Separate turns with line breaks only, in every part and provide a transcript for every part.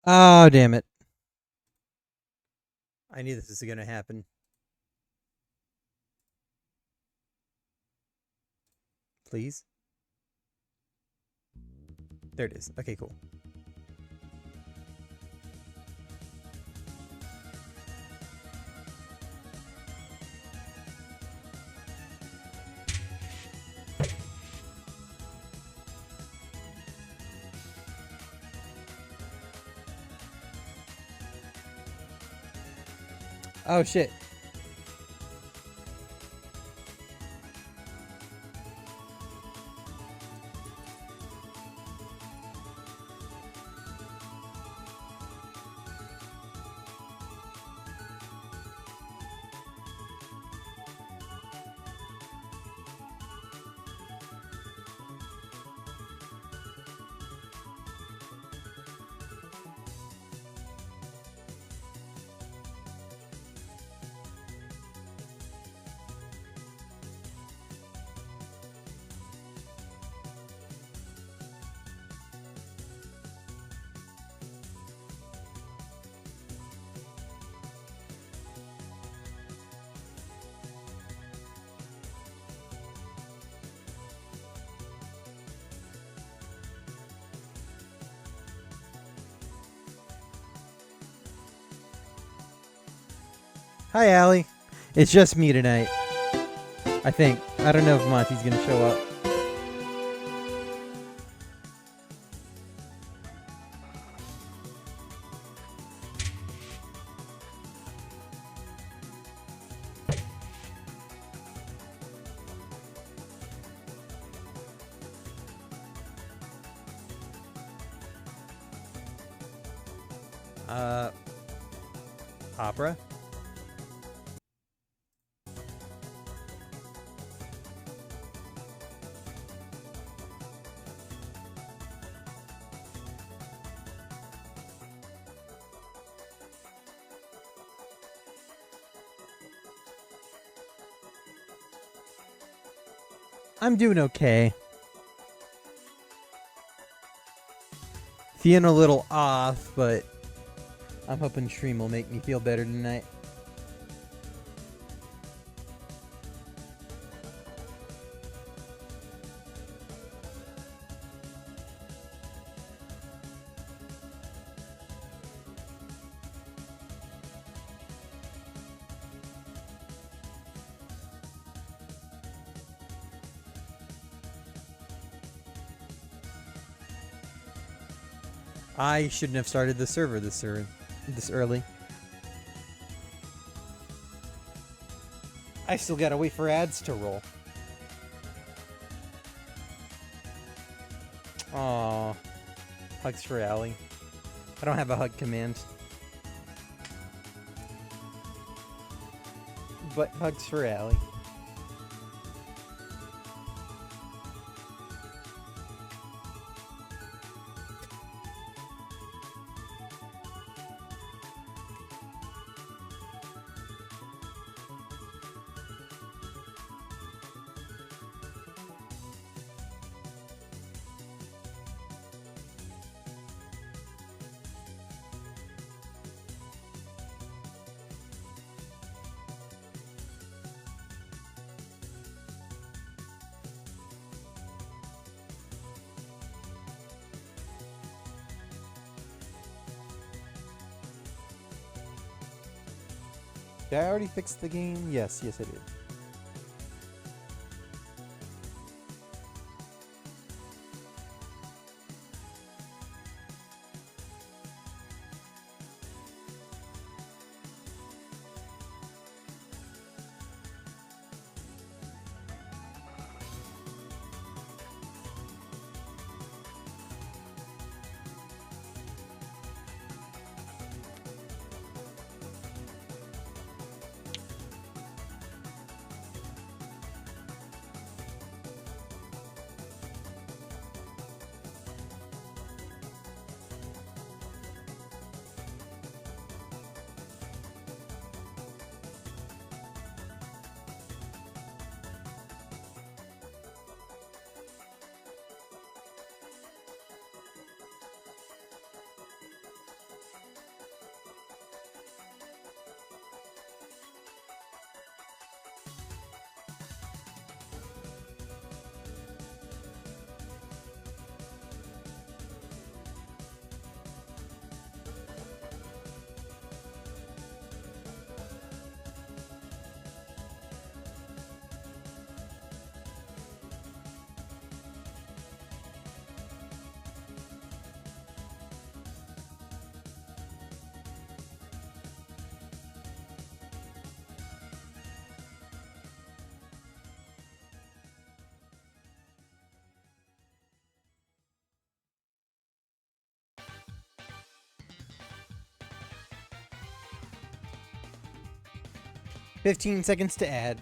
Oh, damn it. I knew this was going to happen. Please. There it is. Okay, cool. Oh, shit. Hi, Allie. It's just me tonight. I think. I don't know if Monty's gonna show up. Uh, Opera? I'm doing okay. Feeling a little off, but I'm hoping stream will make me feel better tonight. I shouldn't have started the server this early. I still gotta wait for ads to roll. Aww. Hugs for Allie. I don't have a hug command. But hugs for Allie. Did I already fix the game? Yes, I did. 15 seconds to add.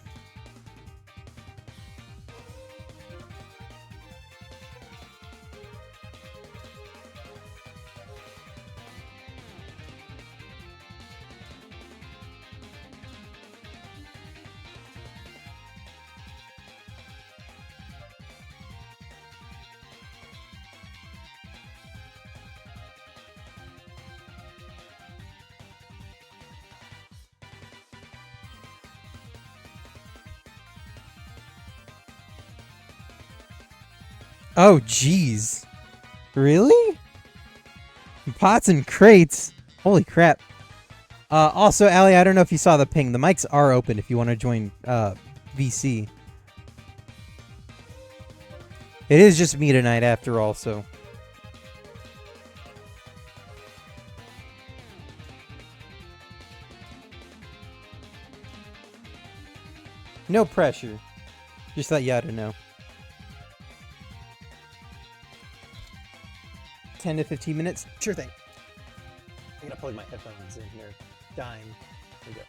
Oh, jeez. Really? Pots and crates? Holy crap. Also, Allie, I don't know if you saw the ping. The mics are open if you want to join VC. It is just me tonight after all, so... No pressure. Just thought you ought to know. 10 to 15 minutes? Sure thing. I'm gonna plug my headphones in here. Dying. There we go.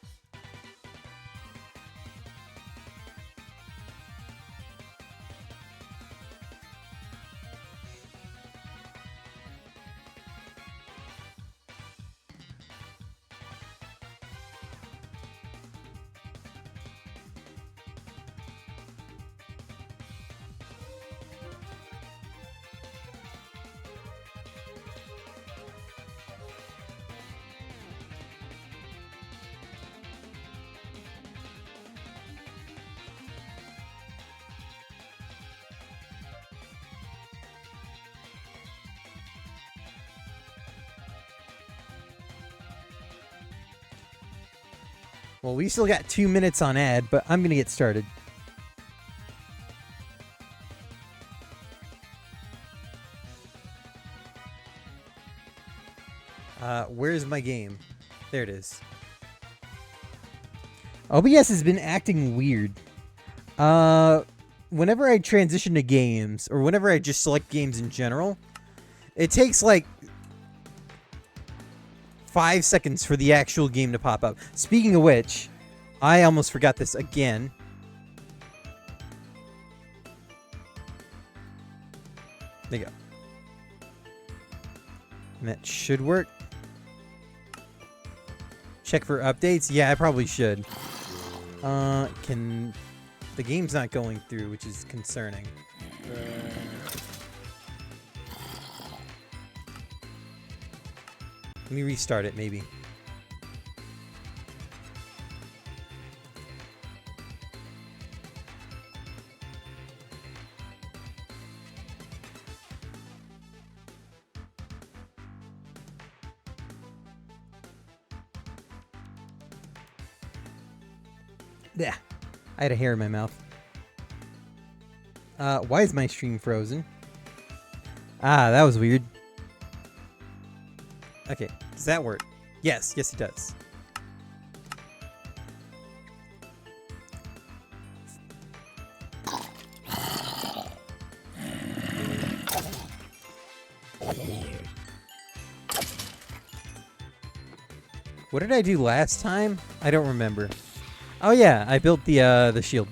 Well, we still got 2 minutes on ad, but I'm going to get started. Where's my game? There it is. OBS has been acting weird. Whenever I transition to games, or whenever I just select games in general, it takes like 5 seconds for the actual game to pop up. Speaking of which, I almost forgot this again. There you go. And that should work. Check for updates. Yeah, I probably should. The game's not going through, which is concerning. Let me restart it, maybe. Yeah, I had a hair in my mouth. Why is my stream frozen? Ah, that was weird. Okay, does that work? Yes, yes it does. What did I do last time? I don't remember. Oh yeah, I built the shield.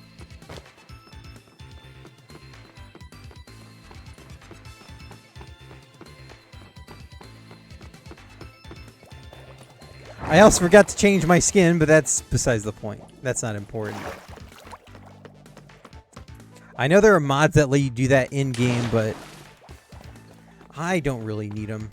I also forgot to change my skin, but that's besides the point. That's not important. I know there are mods that let you do that in-game, but I don't really need them.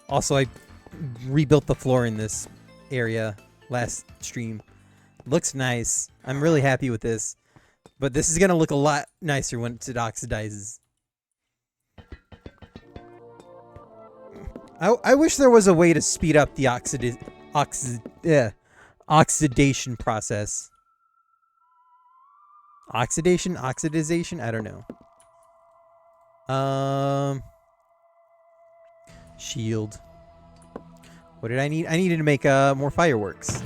Also, I rebuilt the floor in this area last stream. Looks nice. I'm really happy with this. But this is going to look a lot nicer once it oxidizes. I wish there was a way to speed up the oxidation process. Oxidation? Oxidization? I don't know. Shield. What did I need? I needed to make more fireworks.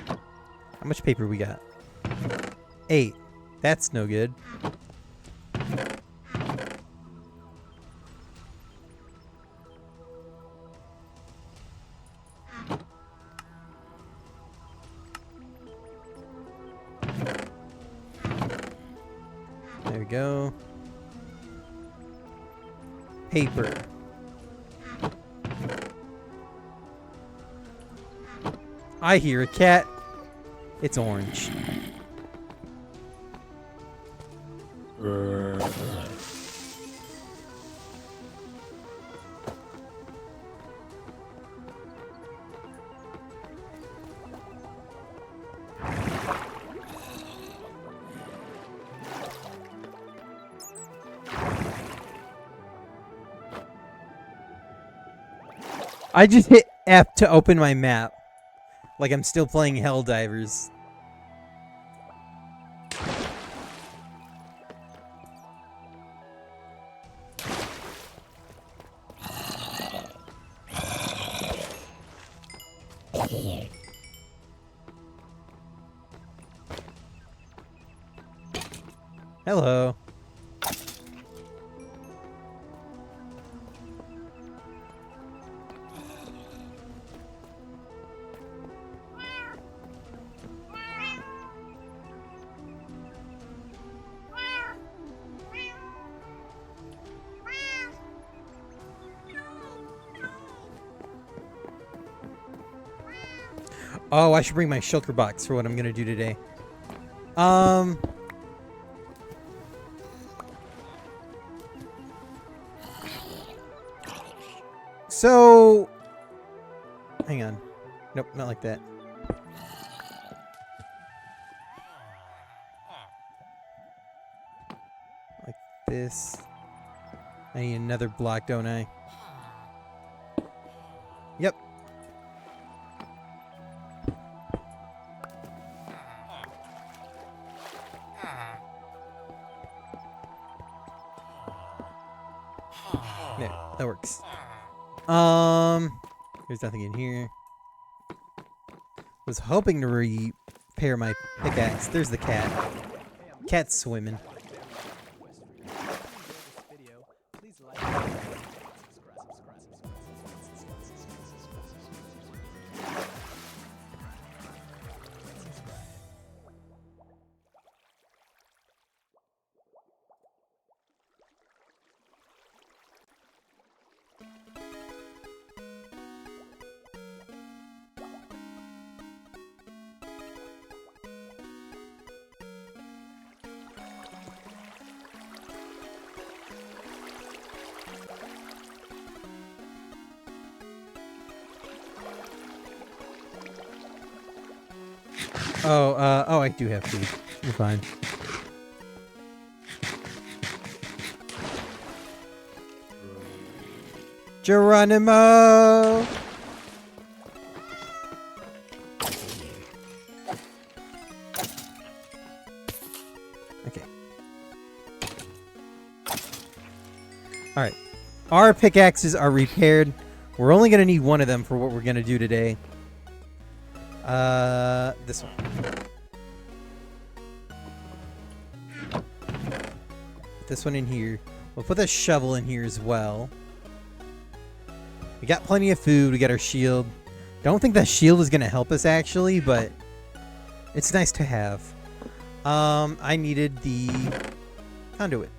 How much paper we got? 8. That's no good. There we go. Paper. I hear a cat. It's orange. I just hit F to open my map. Like I'm still playing Helldivers. Hello. Oh, I should bring my shulker box for what I'm gonna do today. So, hang on. Nope, not like that. Like this. I need another block, don't I? Yep. There, that works. There's nothing in here. Was hoping to repair my pickaxe. There's the cat. Cat's swimming. Oh, I do have food. You're fine. Geronimo! Okay. Alright. Our pickaxes are repaired. We're only going to need one of them for what we're going to do today. This one. Put this one in here. We'll put the shovel in here as well. We got plenty of food. We got our shield. Don't think that shield is going to help us actually, but it's nice to have. I needed the conduit.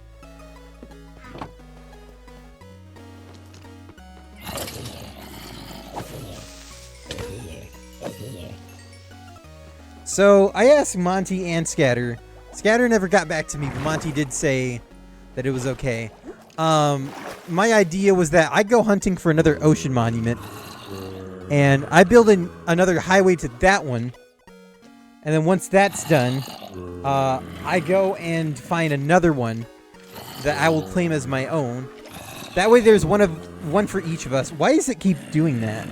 So, I asked Monty and Scatter. Scatter never got back to me, but Monty did say that it was okay. My idea was that I go hunting for another ocean monument, and I build another highway to that one, and then once that's done, I go and find another one that I will claim as my own. That way there's one for each of us. Why does it keep doing that?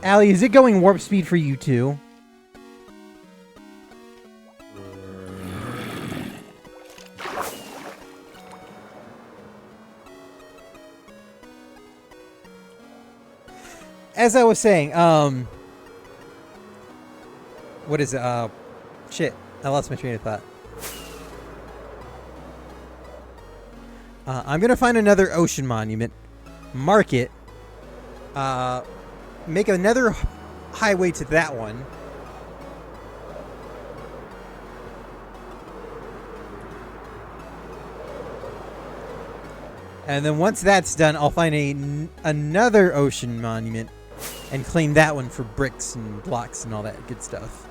Allie, is it going warp speed for you too? As I was saying, What is it? Shit. I lost my train of thought. I'm gonna find another ocean monument, mark it, make another highway to that one. And then once that's done, I'll find another ocean monument and claim that one for bricks and blocks and all that good stuff.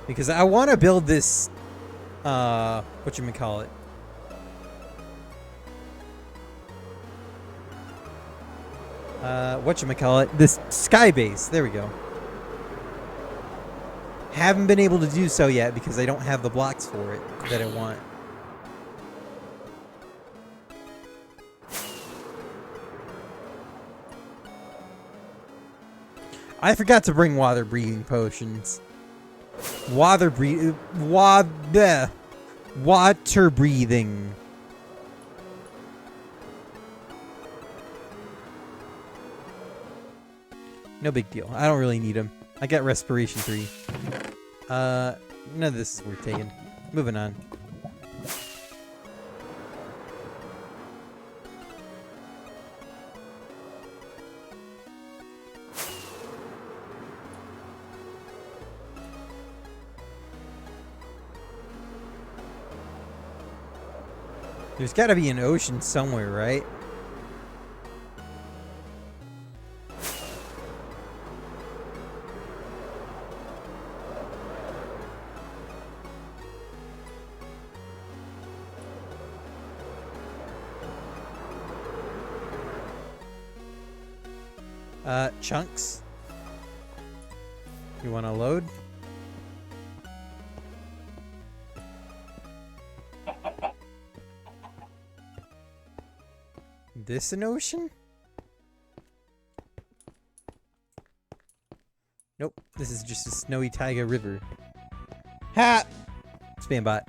Because I want to build this, whatchamacallit. This sky base. There we go. Haven't been able to do so yet because I don't have the blocks for it that I want. I forgot to bring water breathing potions. Water breathing. No big deal. I don't really need them. I got respiration 3. None of this is worth taking. Moving on. There's got to be an ocean somewhere, right? Chunks. You want to load? This an ocean? Nope. This is just a snowy taiga river. Ha! Spam bot.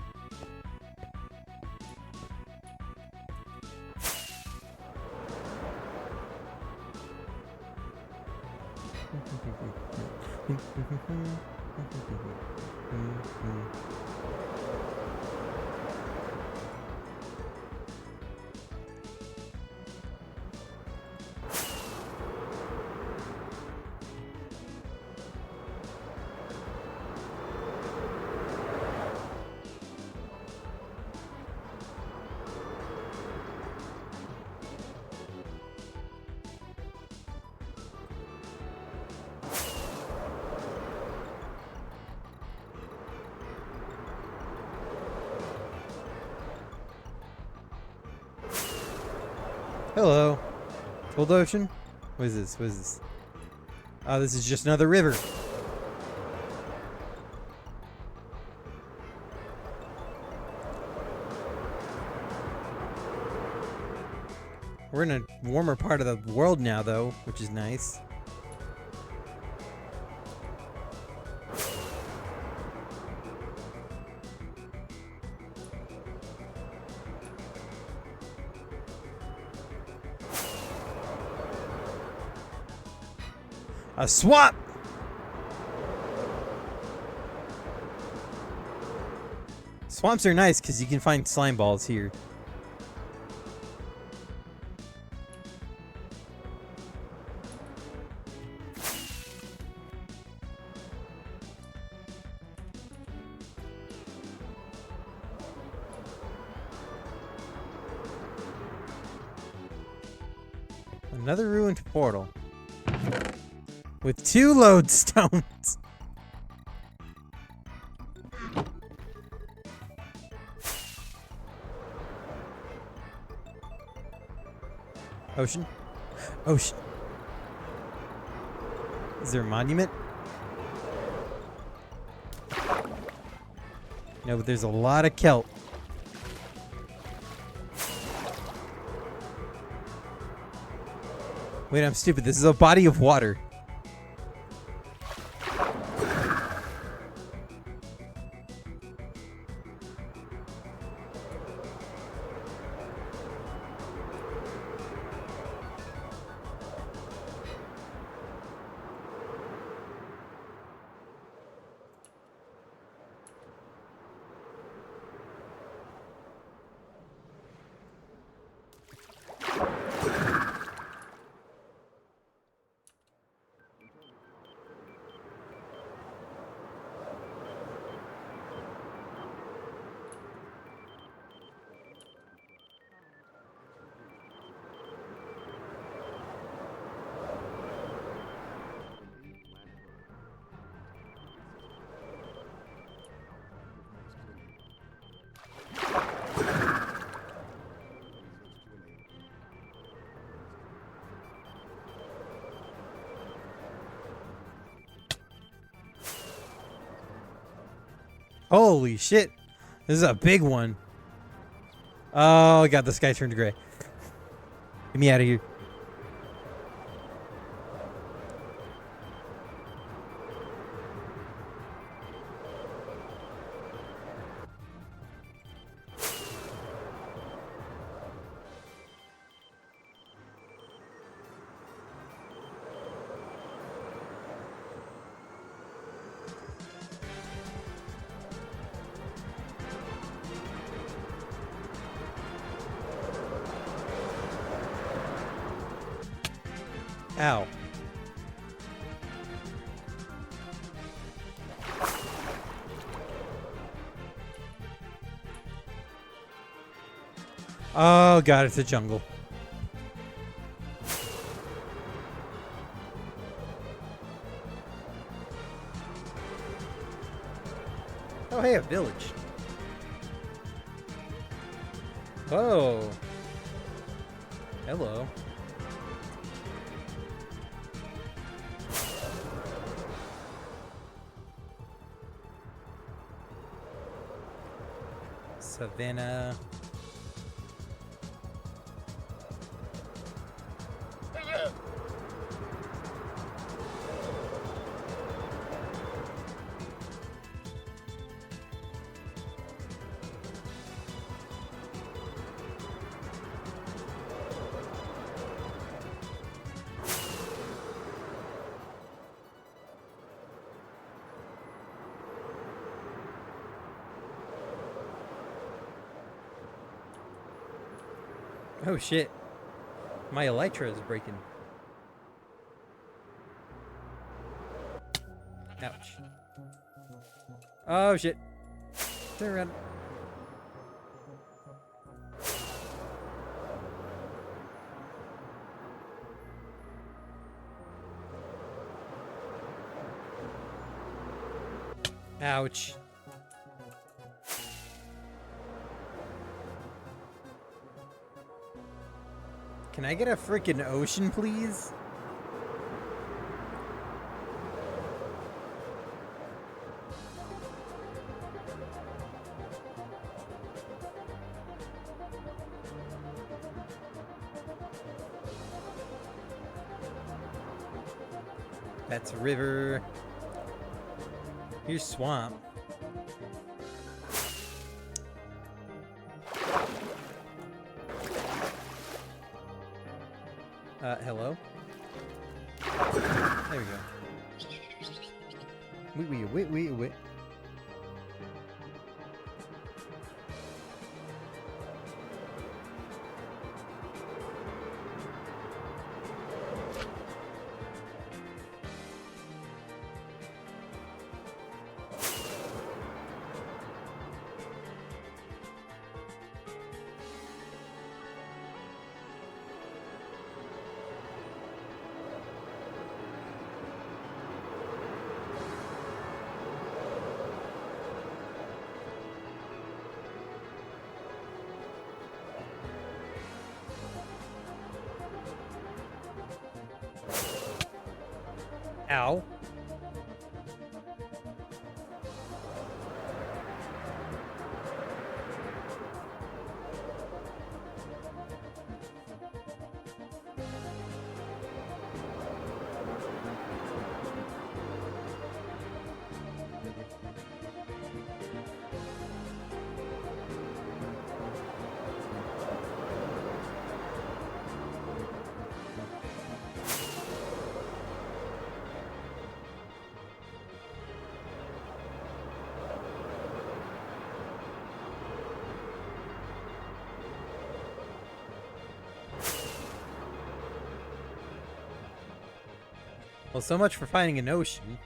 Hello. Cold ocean? What is this? What is this? Oh, this is just another river. We're in a warmer part of the world now, though, which is nice. A swamp! Swamps are nice because you can find slime balls here. Another ruined portal. With 2 lodestones. Ocean? Ocean. Is there a monument? No, but there's a lot of kelp. Wait, I'm stupid. This is a body of water. Holy shit. This is a big one. Oh god, the sky turned gray. Get me out of here. Ow. Oh god, it's a jungle. Oh hey, a village. Oh. Hello. Savannah. Oh shit. My elytra is breaking. Ouch. Oh shit. Turn around. Ouch. Can I get a freaking ocean, please? That's a river. Here's swamp. Hello? There we go. Wait. Ow. Well, so much for finding an ocean.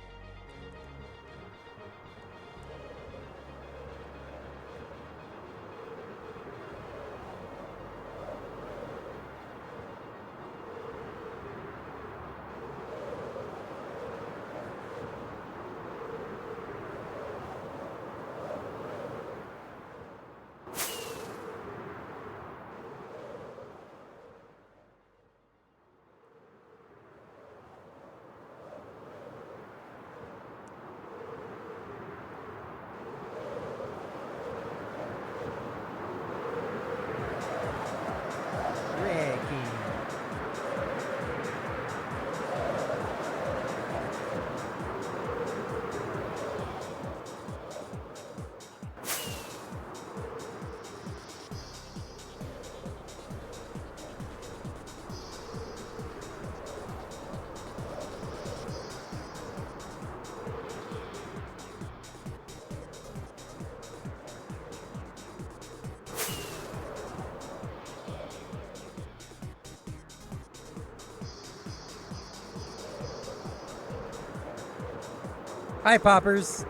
Hi, Poppers.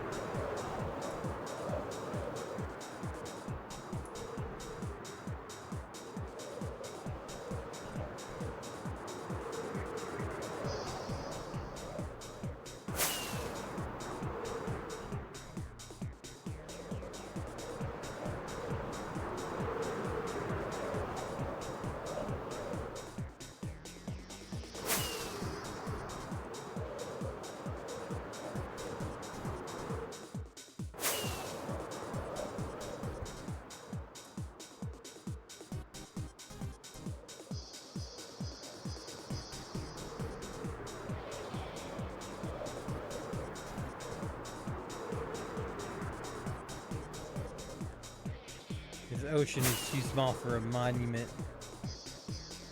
This ocean is too small for a monument.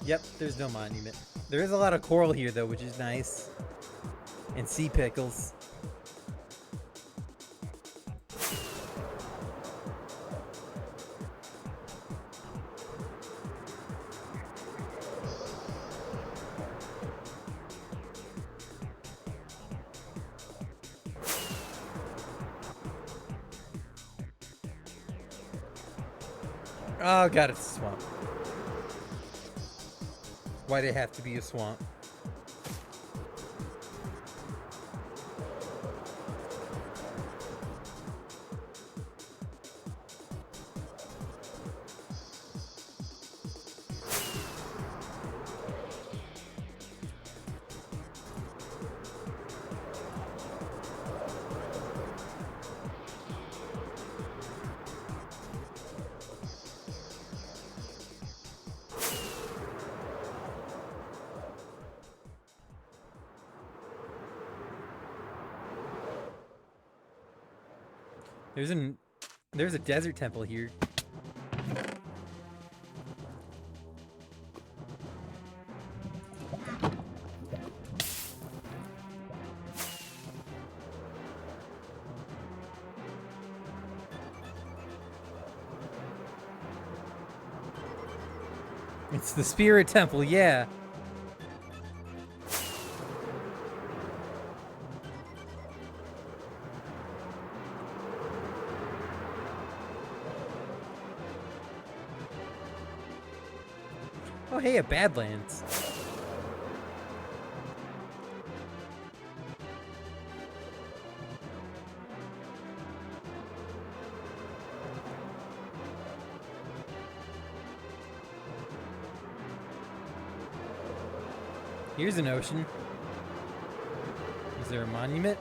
Yep, there's no monument. There is a lot of coral here, though, which is nice. And sea pickles. Oh god, it's a swamp. Why'd it have to be a swamp? There's a desert temple here. It's the spirit temple, yeah. Oh, hey, a Badlands. Here's an ocean. Is there a monument?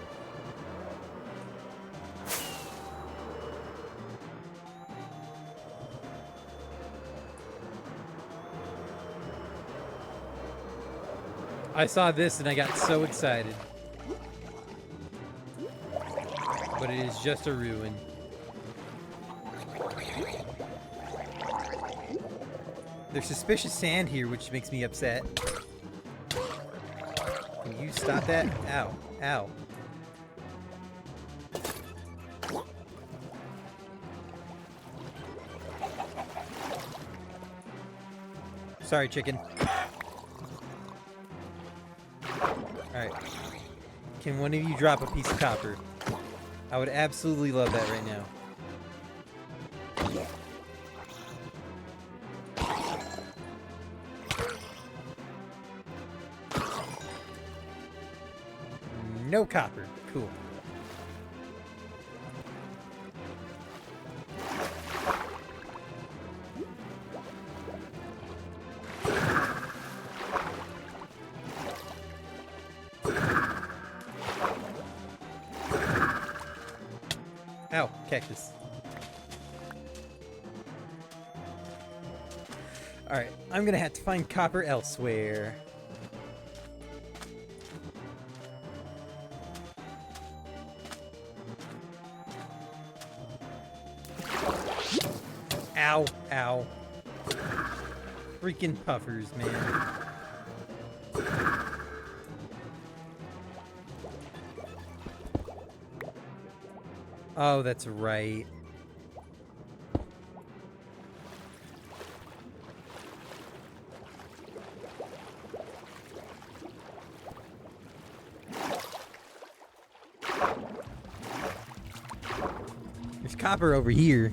I saw this and I got so excited. But it is just a ruin. There's suspicious sand here, which makes me upset. Can you stop that? Ow. Ow. Sorry, chicken. Alright. Can one of you drop a piece of copper? I would absolutely love that right now. No copper. Cool. Ow, cactus. Alright, I'm gonna have to find copper elsewhere. Ow, ow. Freaking puffers, man. Oh, that's right. There's copper over here.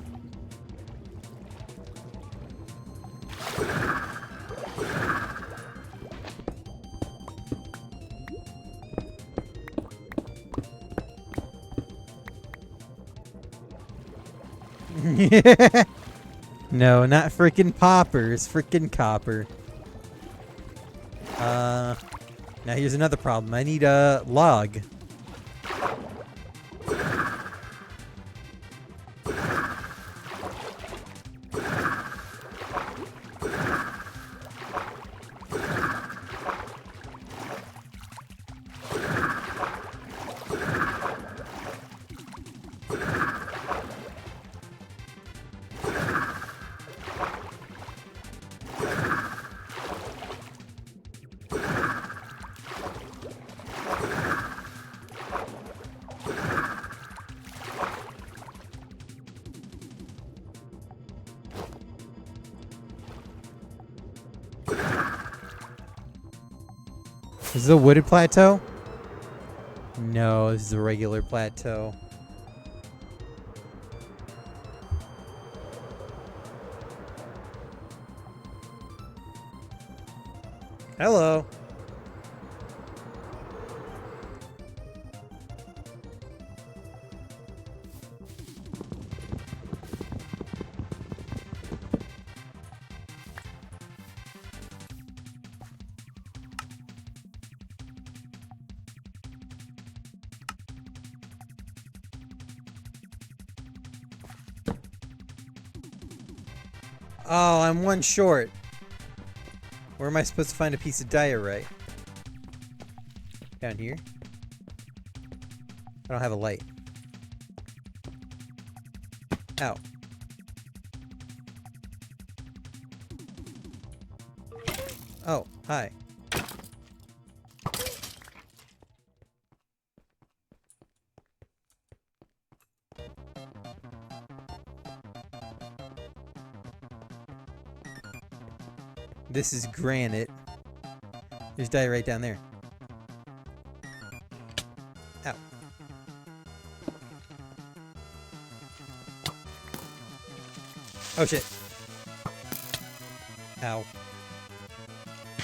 No, not freaking poppers, freaking copper. Now here's another problem. I need a log. Is this a wooded plateau? No, this is a regular plateau. Hello. Oh, I'm one short. Where am I supposed to find a piece of diorite? Down here? I don't have a light. Ow. Oh, hi. This is granite. There's diorite down there. Ow. Oh shit. Ow.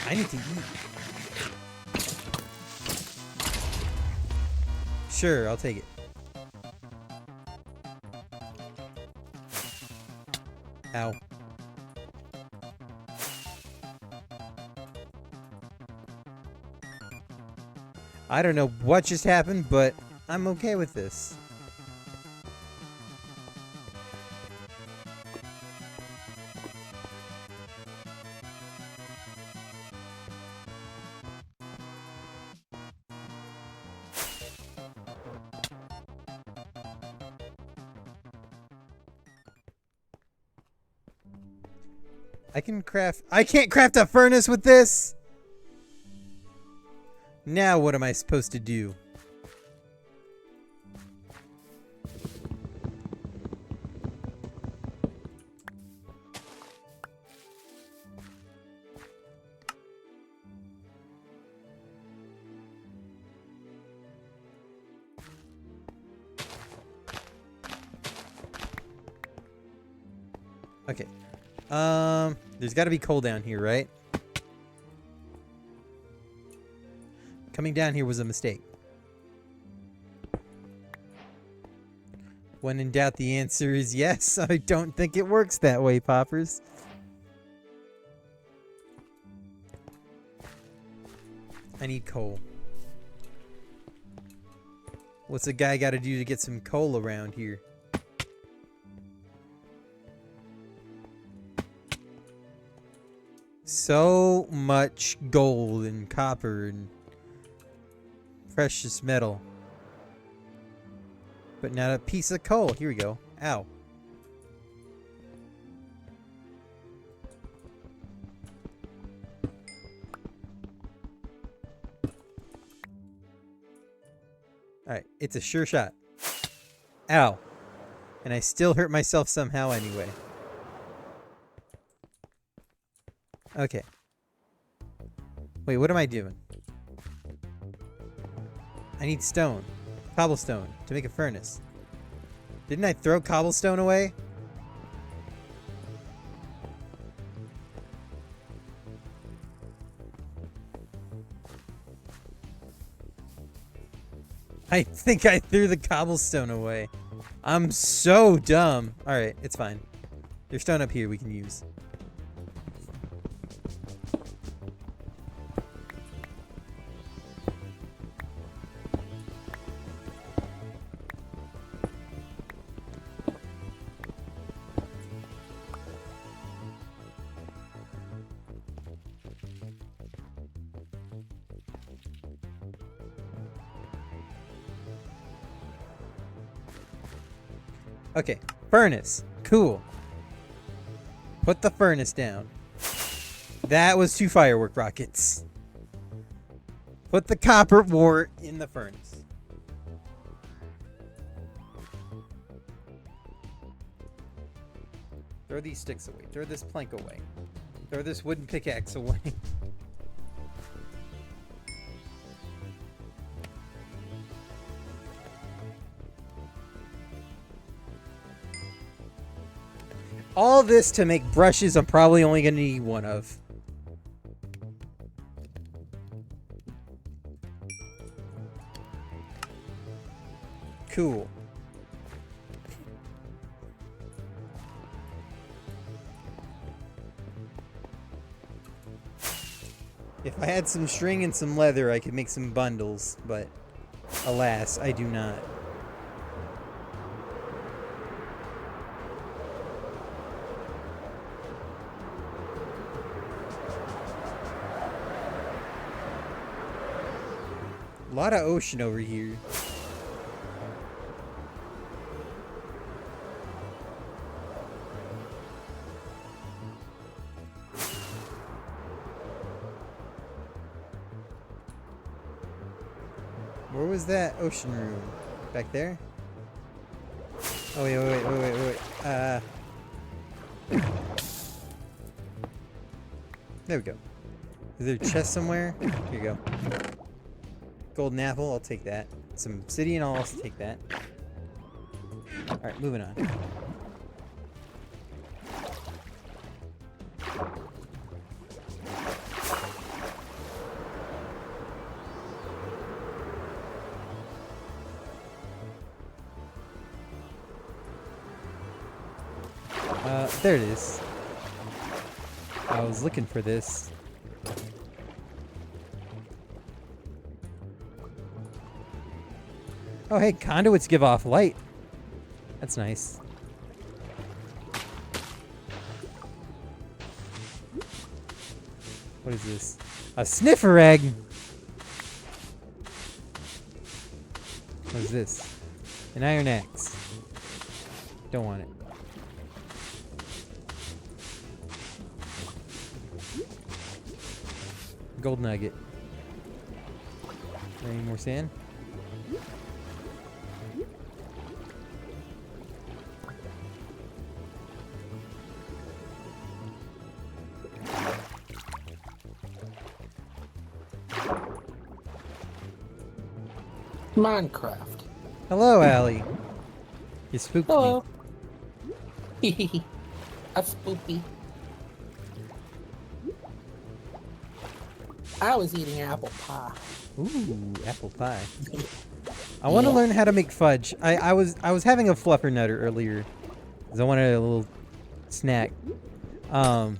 I need to eat. Sure, I'll take it. Ow. I don't know what just happened, but I'm okay with this. I can't craft a furnace with this! Now what am I supposed to do? Okay. There's got to be coal down here, right? Coming down here was a mistake. When in doubt, the answer is yes. I don't think it works that way, Poppers. I need coal. What's a guy got to do to get some coal around here? So much gold and copper and precious metal. But not a piece of coal. Here we go. Ow. Alright, it's a sure shot. Ow. And I still hurt myself somehow anyway. Okay. Wait, what am I doing? I need stone. Cobblestone to make a furnace. Didn't I throw cobblestone away? I think I threw the cobblestone away. I'm so dumb. Alright, it's fine. There's stone up here we can use. Okay, furnace. Cool. Put the furnace down. That was 2 firework rockets. Put the copper wart in the furnace. Throw these sticks away. Throw this plank away. Throw this wooden pickaxe away. All this to make brushes I'm probably only going to need 1 of. Cool. If I had some string and some leather, I could make some bundles, but alas, I do not. A lot of ocean over here. Where was that ocean room? Back there? Oh wait. There we go. Is there a chest somewhere? Here you go. Golden apple, I'll take that. Some obsidian, I'll also take that. Alright, moving on. There it is. I was looking for this. Oh, hey, conduits give off light. That's nice. What is this? A sniffer egg! What is this? An iron axe. Don't want it. Gold nugget. Any more sand?
Minecraft.
Hello, Allie. You spooked
Hello. Me. That's spoopy. I was eating apple pie.
Ooh, apple pie. I want to learn how to make fudge. I was having a fluffernutter earlier, because I wanted a little snack. And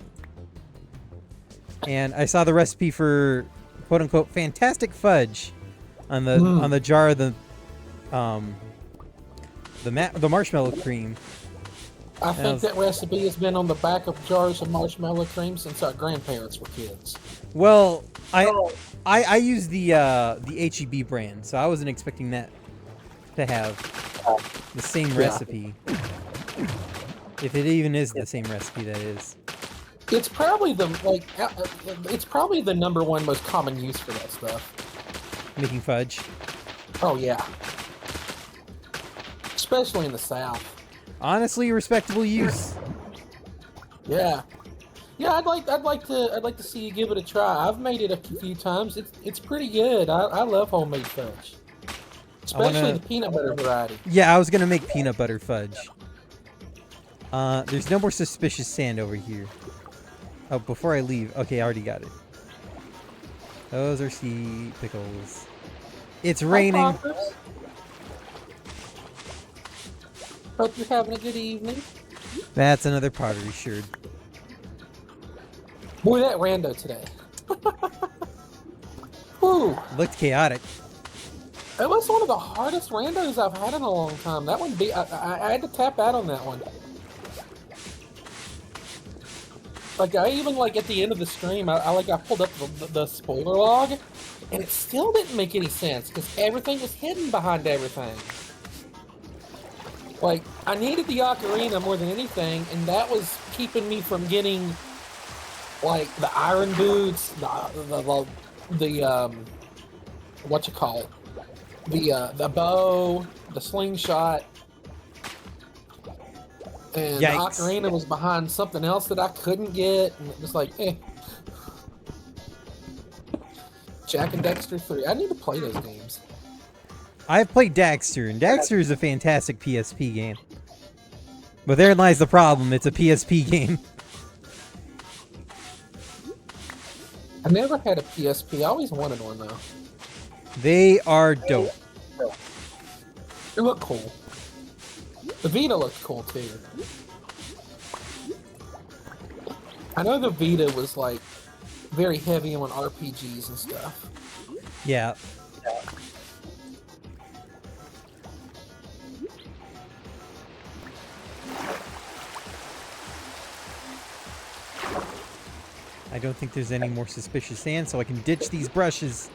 I saw the recipe for quote unquote fantastic fudge on the jar of the marshmallow cream.
I think that recipe has been on the back of jars of marshmallow cream since our grandparents were kids.
Well, I use the HEB brand, so I wasn't expecting that to have the same recipe. If it even is the same recipe, that is.
It's probably the number one most common use for that stuff.
Making fudge.
Oh yeah. Especially in the South.
Honestly, respectable use.
Yeah. Yeah, I'd like to see you give it a try. I've made it a few times. It's pretty good. I love homemade fudge. Especially the peanut butter variety.
Yeah, I was gonna make peanut butter fudge. There's no more suspicious sand over here. Oh, before I leave. Okay, I already got it. Those are sea pickles. It's raining.
Hi, hope you're having a good evening.
That's another pottery sherd.
Boy, that rando today. Whew.
Looked chaotic.
It was one of the hardest randos I've had in a long time. That one, I had to tap out on that one. Like I even at the end of the stream, I pulled up the spoiler log, and it still didn't make any sense because everything was hidden behind everything. Like I needed the ocarina more than anything, and that was keeping me from getting like the iron boots, the what you call it, the bow, the slingshot. And
Yikes.
the ocarina was behind something else that I couldn't get, and it was like, eh. Jack and Dexter 3. I need to play those games.
I've played Daxter, and Daxter is a fantastic PSP game. But therein lies the problem, it's a PSP game.
I never had a PSP. I always wanted one, though.
They are dope.
They look cool. The Vita looked cool, too. I know the Vita was, like, very heavy on RPGs and stuff.
Yeah. I don't think there's any more suspicious sand, so I can ditch these brushes.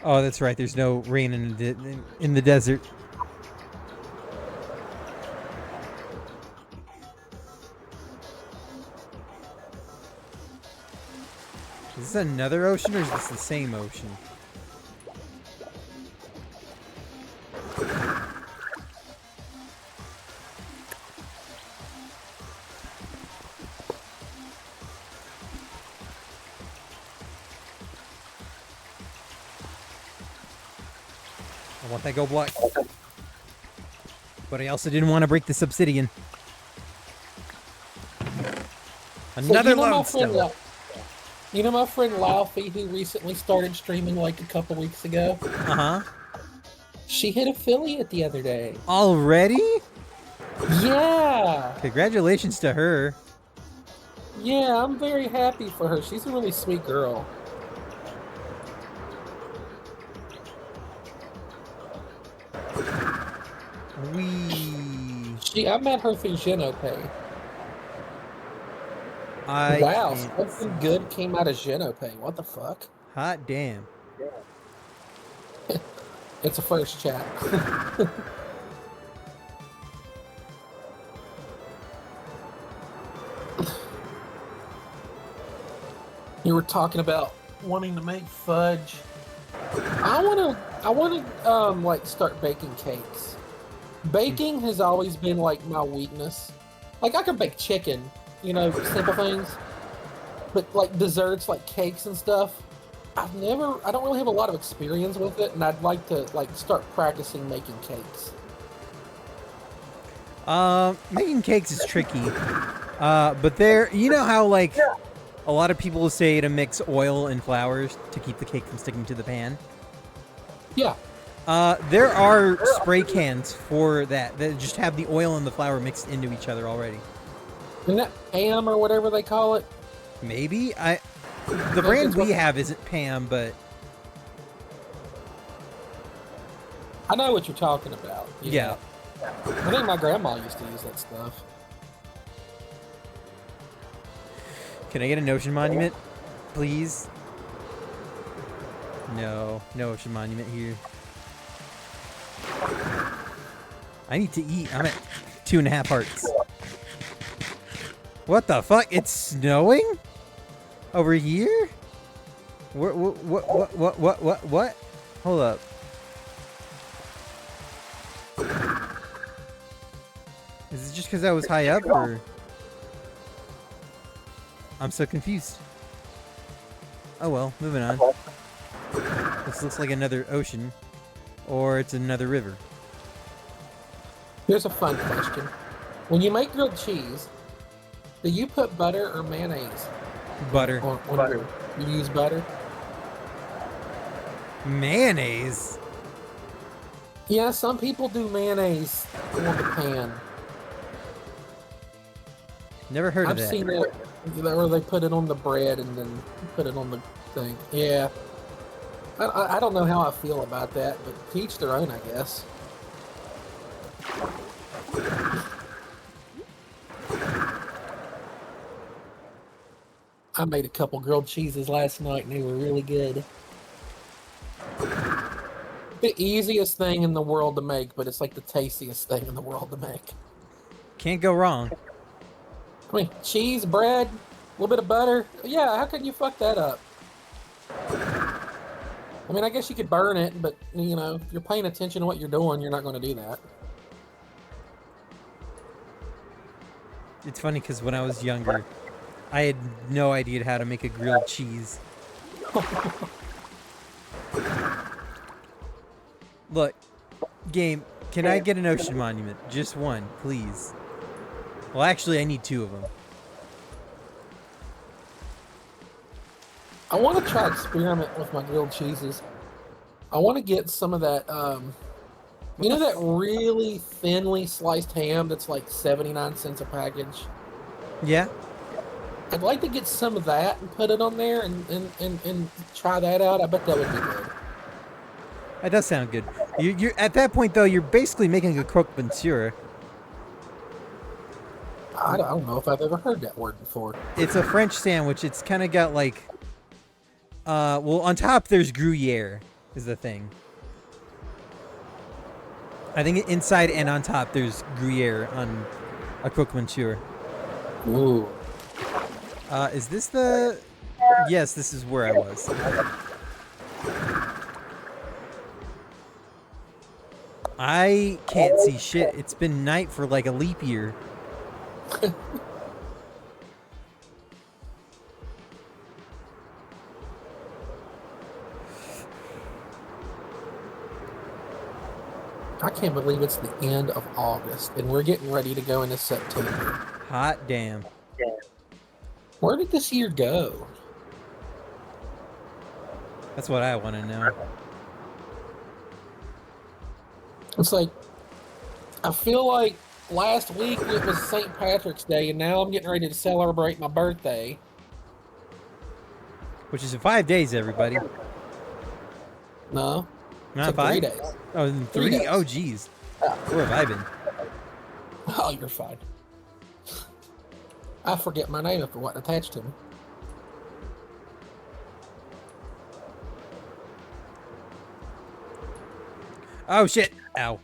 Oh, that's right. There's no rain in the desert. Is this another ocean, or is this the same ocean? I want that gold block. But I also didn't want to break this obsidian. Another lodestone.
You know my friend Laufey, who recently started streaming like a couple weeks ago?
Uh-huh.
She hit affiliate the other day.
Already?
Yeah.
Congratulations to her.
Yeah, I'm very happy for her. She's a really sweet girl. I met her through Genopay. Wow, something good came out of Genopay. What the fuck?
Hot damn.
It's a first chat. You were talking about wanting to make fudge. I want to like start baking cakes. Baking has always been like my weakness. Like I can bake chicken, you know, simple things. But like desserts, like cakes and stuff, I don't really have a lot of experience with it, and I'd like to like start practicing making cakes.
Making cakes is tricky. But you know how like a lot of people say to mix oil and flours to keep the cake from sticking to the pan?
Yeah.
There are spray cans for that just have the oil and the flour mixed into each other already.
Isn't that Pam or whatever they call it?
Maybe. The brand we have isn't Pam, but
I know what you're talking about.
Yeah.
I think my grandma used to use that stuff.
Can I get an ocean monument, please? No ocean monument here. I need to eat. I'm at 2.5 hearts. What the fuck? It's snowing? Over here? What? Hold up. just because I was high up, or? I'm so confused. Oh well, moving on. This looks like another ocean, or it's another river.
Here's a fun question. When you make grilled cheese, do you put butter or mayonnaise?
Butter.
Butter. You use butter?
Mayonnaise?
Yeah, some people do mayonnaise on the pan.
Never heard of that.
I've seen it where they put it on the bread and then put it on the thing. Yeah. I don't know how I feel about that, but to each their own, I guess. I made a couple grilled cheeses last night and they were really good. The easiest thing in the world to make, but it's like the tastiest thing in the world to make.
Can't go wrong.
I mean, cheese, bread, a little bit of butter. Yeah, how could you fuck that up? I mean, I guess you could burn it, but, you know, if you're paying attention to what you're doing, you're not going to do that.
It's funny because when I was younger, I had no idea how to make a grilled cheese. Look, game, can I get an ocean monument? Just one, please. Well, actually, I need 2 of them.
I want to try experiment with my grilled cheeses. I want to get some of that, you know that really thinly sliced ham that's like 79 cents a package?
Yeah?
I'd like to get some of that and put it on there and try that out. I bet that would be good.
That does sound good. You're at that point, though, you're basically making a croque monsieur.
I don't know if I've ever heard that word before.
It's a French sandwich. It's kind of got like... well, on top there's Gruyere, is the thing. I think inside and on top there's Gruyere on a croque monsieur.
Ooh.
Is this the... Yes, this is where I was. I can't see shit. It's been night for like a leap year.
I can't believe it's the end of August and we're getting ready to go into September.
Hot damn.
Where did this year go?
That's what I want to know.
It's like, I feel like last week it was St. Patrick's Day and now I'm getting ready to celebrate my birthday.
Which is in 5 days, everybody.
No.
Not
It's
5?
3 days.
Oh, in
3
3?
days.
Oh, jeez. Where have I been?
Oh, you're fine. I forget my name if it wasn't attached to me.
Oh, shit. Ow.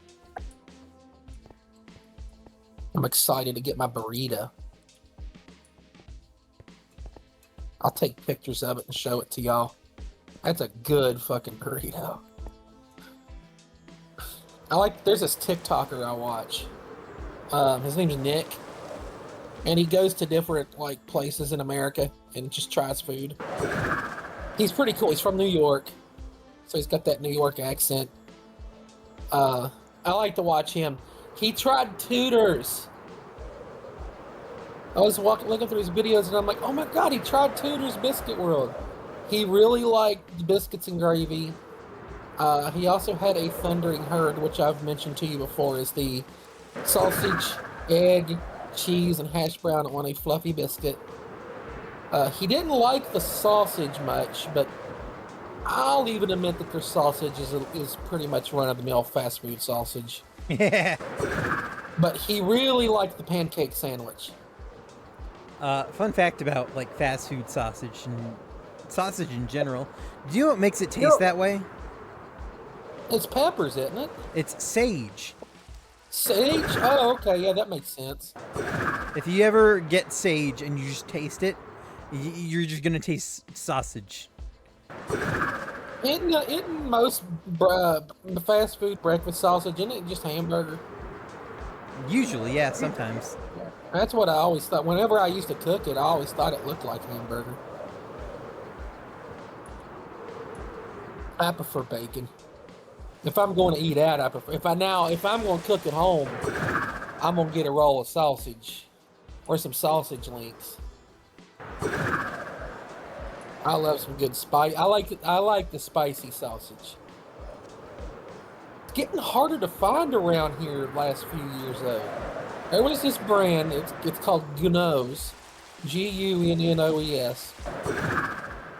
I'm excited to get my burrito. I'll take pictures of it and show it to y'all. That's a good fucking burrito. There's this TikToker I watch. His name's Nick. And he goes to different, like, places in America and just tries food. He's pretty cool. He's from New York. So he's got that New York accent. I like to watch him. He tried Tudor's. I was looking through his videos and I'm like, oh my god, he tried Tudor's Biscuit World. He really liked the biscuits and gravy. He also had a Thundering Herd, which I've mentioned to you before, is the sausage, egg, cheese, and hash brown on a fluffy biscuit. He didn't like the sausage much, but I'll even admit that their sausage is pretty much run-of-the-mill fast food sausage.
Yeah.
But he really liked the pancake sandwich.
Fun fact about like fast food sausage and sausage in general. Do you know what makes it taste that way?
It's peppers, isn't it?
It's sage.
Sage? Oh, okay. Yeah, that makes sense.
If you ever get sage and you just taste it, you're just gonna taste sausage.
Isn't most fast food breakfast sausage, isn't it just hamburger?
Usually, yeah, sometimes.
That's what I always thought. Whenever I used to cook it, I always thought it looked like hamburger. I prefer bacon. If I'm going to eat out, I prefer. If I'm going to cook at home, I'm gonna get a roll of sausage or some sausage links. I love some good spice. I like the spicy sausage. It's getting harder to find around here last few years though. There was this brand. It's called Gunno's, Gunnoes,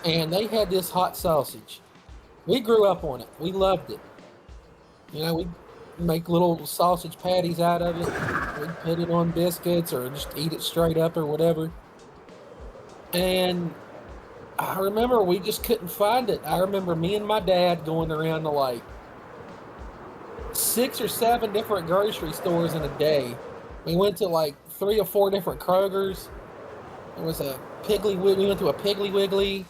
and they had this hot sausage. We grew up on it. We loved it. You know, we'd make little sausage patties out of it. We'd put it on biscuits or just eat it straight up or whatever. And I remember we just couldn't find it. I remember me and my dad going around to like 6 or 7 different grocery stores in a day. We went to like 3 or 4 different Krogers. There was a Piggly Wiggly. We went to a Piggly Wiggly.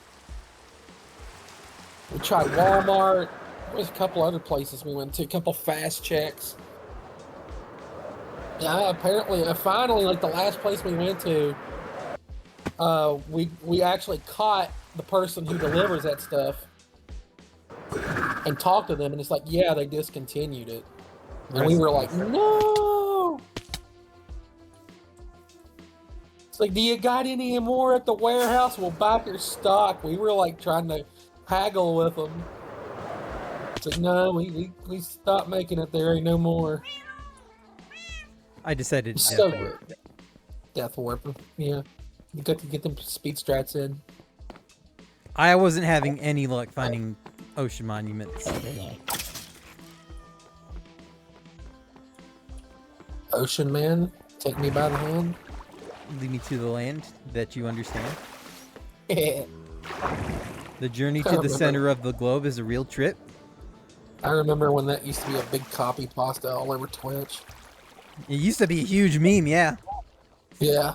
We tried Walmart. There was a couple other places we went to, a couple Fast Checks. Yeah, apparently, finally, like the last place we went to, we actually caught the person who delivers that stuff and talked to them, and it's like, yeah, they discontinued it. And we were like, no! It's like, do you got any more at the warehouse? We'll buy your stock. We were like trying to haggle with them. It's like, no, we stopped making it there, ain't no more.
I decided to
So good. Death Warp. Yeah. You got to get them speed strats in.
I wasn't having any luck finding ocean monuments.
Ocean Man, take me by the hand.
Lead me to the land that you understand.
Yeah.
The journey to the center of the globe is a real trip.
I remember when that used to be a big copy pasta all over Twitch.
It used to be a huge meme, yeah.
Yeah.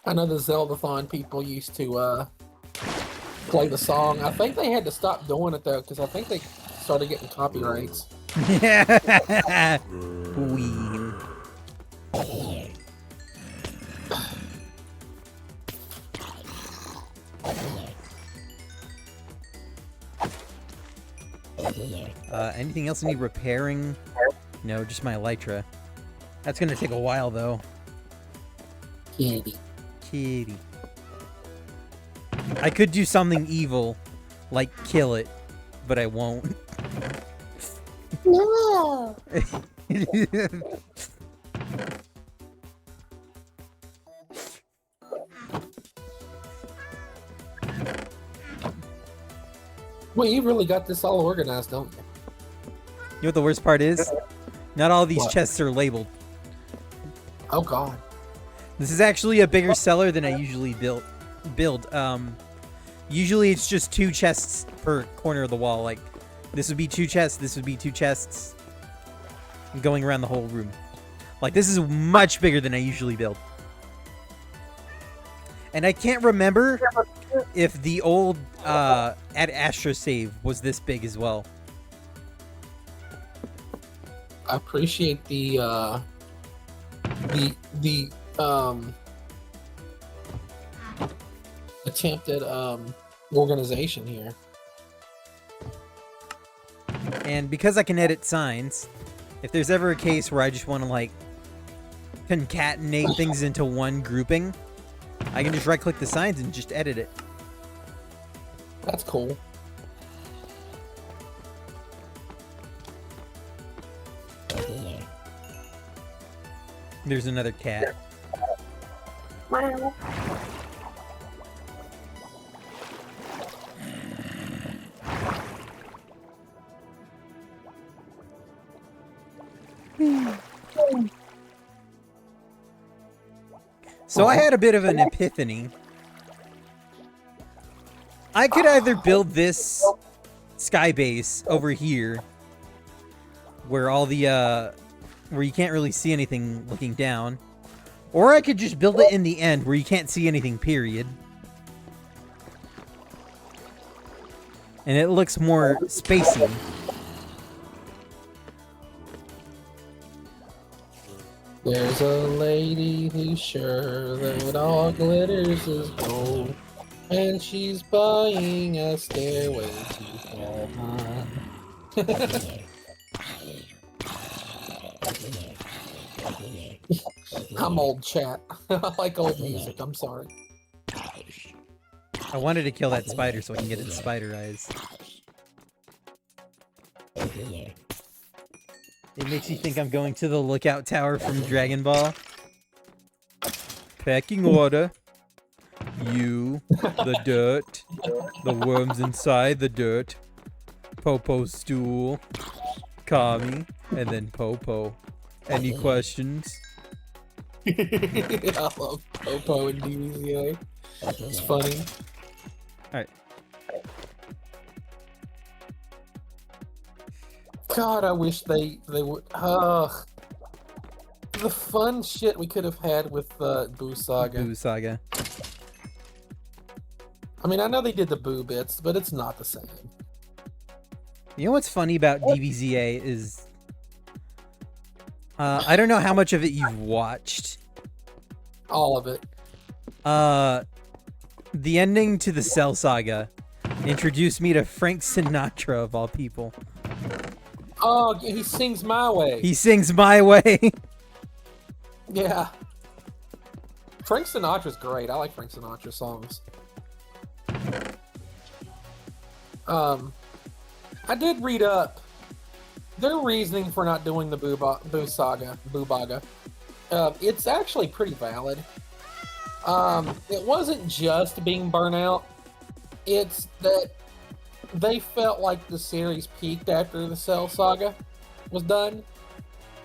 I know the Zeldathon people used to play the song. I think they had to stop doing it though, because I think they started getting copyrights.
Yeah. Queen. Anything else need repairing? No, just my elytra. That's gonna take a while though.
Kitty.
Kitty. I could do something evil, like kill it, but I won't.
No.
Well, you really got this all organized, don't you?
You know what the worst part is? Not all these
What?
chests are labeled.
Oh God.
This is actually a bigger seller than I usually build. Usually it's just 2 chests per corner of the wall. Like, this would be 2 chests, this would be 2 chests. Going around the whole room. Like, this is much bigger than I usually build. And I can't remember if the old at Astro Save was this big as well.
I appreciate the attempt at organization here.
And because I can edit signs, if there's ever a case where I just want to, like, concatenate things into one grouping, I can just right-click the signs and just edit it.
That's cool.
There's another cat.
Wow.
So I had a bit of an epiphany. I could either build this sky base over here, where all the, where you can't really see anything looking down, or I could just build it in the end where you can't see anything, period. and it looks more spacey.
There's a lady who's sure that all glitters is gold, and she's buying a stairway to heaven. I'm old, chat. I like old music. I'm sorry.
I wanted to kill that spider so I can get its spider eyes. It makes you think I'm going to the lookout tower from Dragon Ball. Pecking order. You, the dirt, the worms inside the dirt, Popo stool, Kami, and then Popo. Any questions?
I love Popo and DBZA. It's funny.
Alright.
God, I wish they would. Ugh. The fun shit we could have had with Boo Saga.
Boo Saga.
I mean, I know they did the Boo bits, but it's not the same.
You know what's funny about DBZA is... I don't know how much of it you've watched.
All of it.
The ending to the Cell Saga introduced me to Frank Sinatra, of all people.
Oh, he sings My Way.
He sings My Way.
Yeah. Frank Sinatra's great. I like Frank Sinatra songs. I did read up their reasoning for not doing the Boo Saga, Boo Baga. It's actually pretty valid. It wasn't just being burnout. It's that they felt like the series peaked after the Cell Saga was done.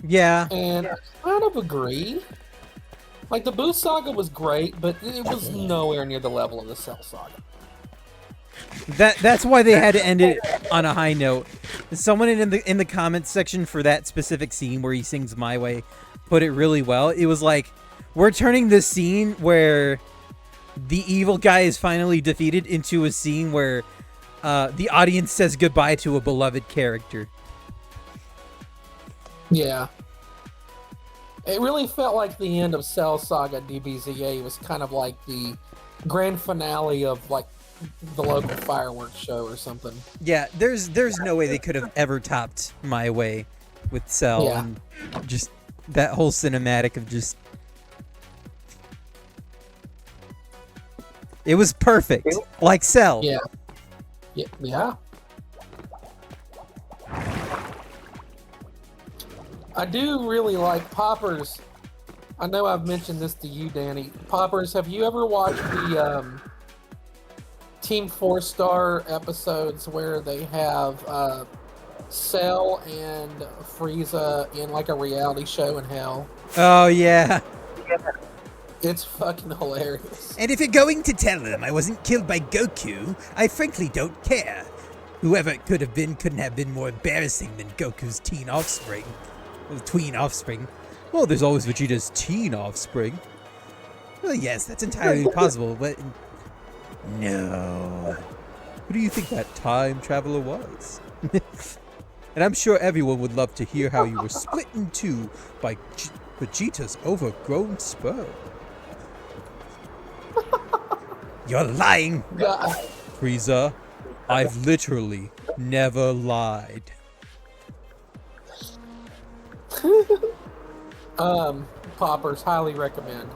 Yeah.
And I kind of agree. Like, the Boo Saga was great, but it was nowhere near the level of the Cell Saga.
That's why they had to end it on a high note. Someone in the comments section for that specific scene where he sings My Way put it really well. It was like, we're turning this scene where the evil guy is finally defeated into a scene where the audience says goodbye to a beloved character.
Yeah. It really felt like the end of Cell Saga DBZA was kind of like the grand finale of, like, the local fireworks show or something.
Yeah, there's no way they could have ever topped My Way with Cell.
Yeah.
And just that whole cinematic of just... It was perfect. Like Cell.
Yeah. Yeah. I do really like Poppers. I know I've mentioned this to you, Danny. Poppers, have you ever watched the Team 4-Star episodes where they have Cell and Frieza in like a reality show in hell?
Oh, yeah.
It's fucking hilarious.
And if you're going to tell them I wasn't killed by Goku, I frankly don't care. Whoever it could have been couldn't have been more embarrassing than Goku's tween offspring. Well, there's always Vegeta's teen offspring. Well, yes, that's entirely possible, but... No. Who do you think that time traveler was? And I'm sure everyone would love to hear how you were split in two by Vegeta's overgrown sperm. You're lying!
God.
Frieza, I've literally never lied.
Poppers, highly recommend.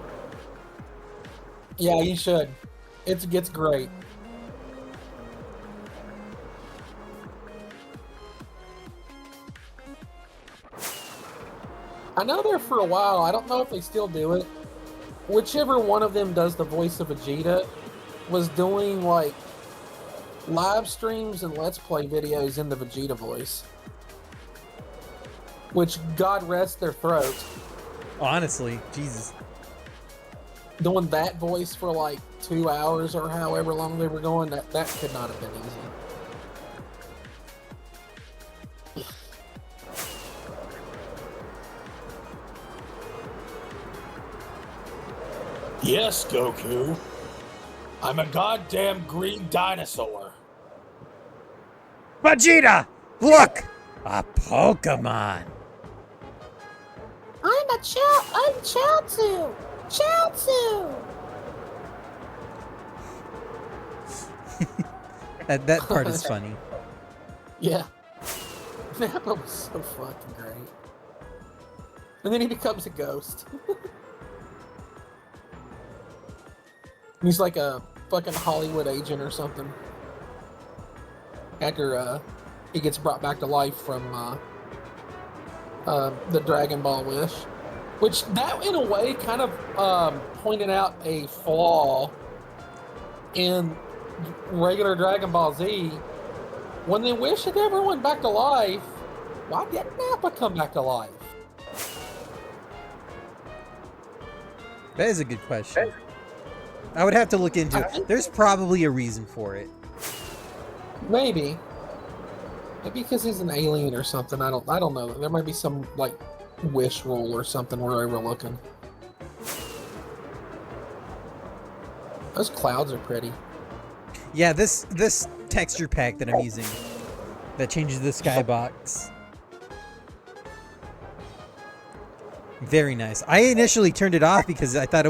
Yeah, you should. It gets great. I know there for a while, I don't know if they still do it. Whichever one of them does the voice of Vegeta was doing like live streams and Let's Play videos in the Vegeta voice. Which, God rest their throats.
Honestly, Jesus.
Doing that voice for like 2 hours or however long they were going, that could not have been easy.
Yes, Goku. I'm a goddamn green dinosaur.
Vegeta! Look! A Pokemon!
I'm Chaozu. Chaozu.
That part is funny.
Yeah. Nappa was so fucking great. And then he becomes a ghost. He's like a fucking Hollywood agent or something. After he gets brought back to life from the Dragon Ball Wish. Which, that in a way kind of pointed out a flaw in regular Dragon Ball Z. When they wished everyone back to life, why didn't Nappa come back to life?
That is a good question. I would have to look into it. There's probably a reason for it.
Maybe because he's an alien or something. I don't know. There might be some like wish rule or something we're overlooking. Those clouds are pretty.
Yeah, this texture pack that I'm using that changes the skybox. Very nice. I initially turned it off because I thought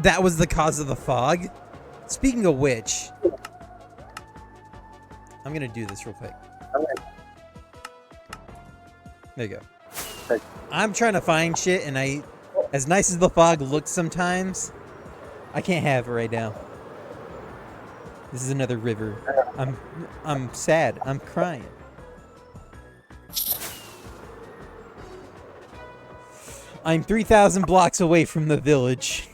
that was the cause of the fog. Speaking of which, I'm gonna do this real quick. There you go. I'm trying to find shit, and as nice as the fog looks sometimes, I can't have it right now. This is another river. I'm sad. I'm crying. I'm 3,000 blocks away from the village.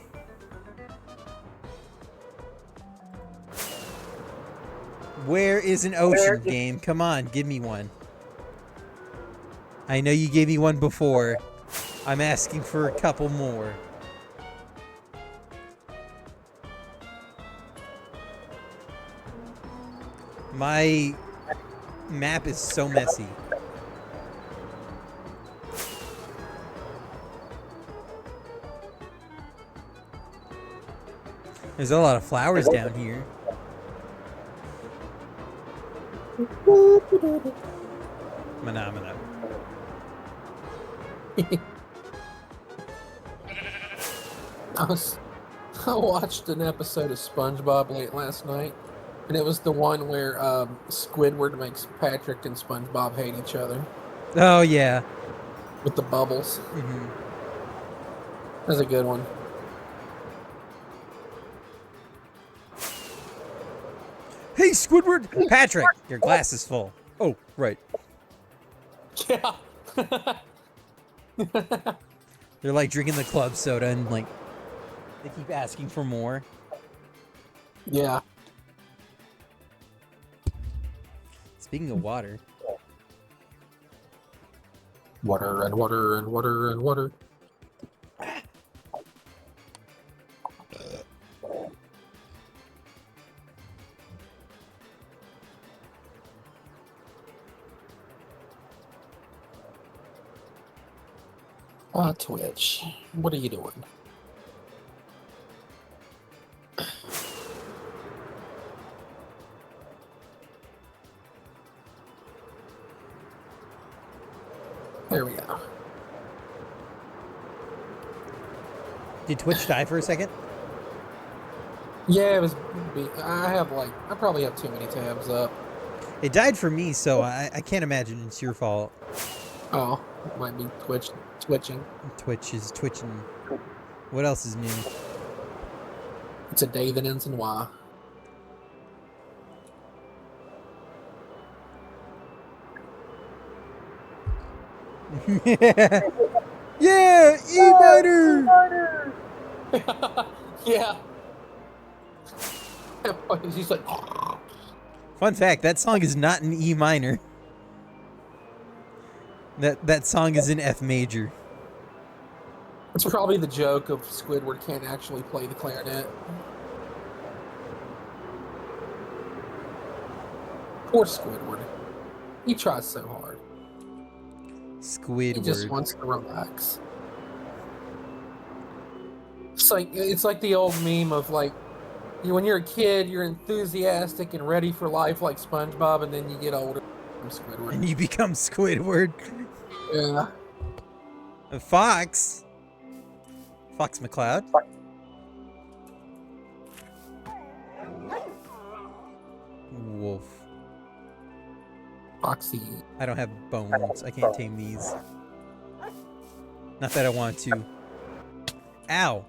Where is an ocean game? Come on, give me one. I know you gave me one before. I'm asking for a couple more. My map is so messy. There's a lot of flowers down here. Mana.
I watched an episode of SpongeBob late last night, and it was the one where Squidward makes Patrick and SpongeBob hate each other
Oh, yeah.
with the bubbles.
Mm-hmm.
That's a good one.
Hey, Squidward! Patrick, your glass is full. Oh, right.
Yeah.
They're like drinking the club soda and like they keep asking for more.
Yeah.
Speaking of water.
Water and water and water and water. Twitch. What are you doing? There we go.
Did Twitch die for a second?
Yeah, it was. I probably have too many tabs up.
It died for me, so I can't imagine it's your fault.
Oh, it might be twitching.
Twitch is twitching. What else is new?
It's a day that ends in Y.
Yeah, E-Miner!
Yeah. He's like,
Fun fact, that song is not in E minor. That song is in F major.
it's probably the joke of Squidward can't actually play the clarinet. Poor Squidward. He tries so hard. He just
Squidward.
wants to relax. It's like the old meme of like When you're a kid, you're enthusiastic and ready for life like SpongeBob, and then you get older from Squidward.
And you become Squidward.
Yeah.
Fox McCloud. Wolf.
Foxy.
I don't have bones. I can't tame these. Not that I want to. Ow.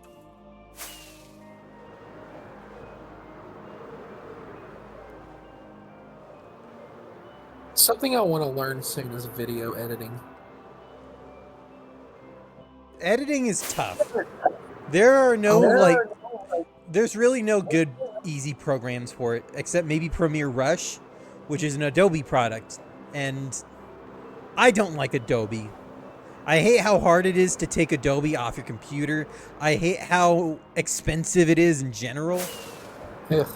Something I want to learn soon is video editing.
Editing is tough. There are no, there's really no good, easy programs for it, except maybe Premiere Rush, which is an Adobe product. And I don't like Adobe. I hate how hard it is to take Adobe off your computer. I hate how expensive it is in general.
Ugh.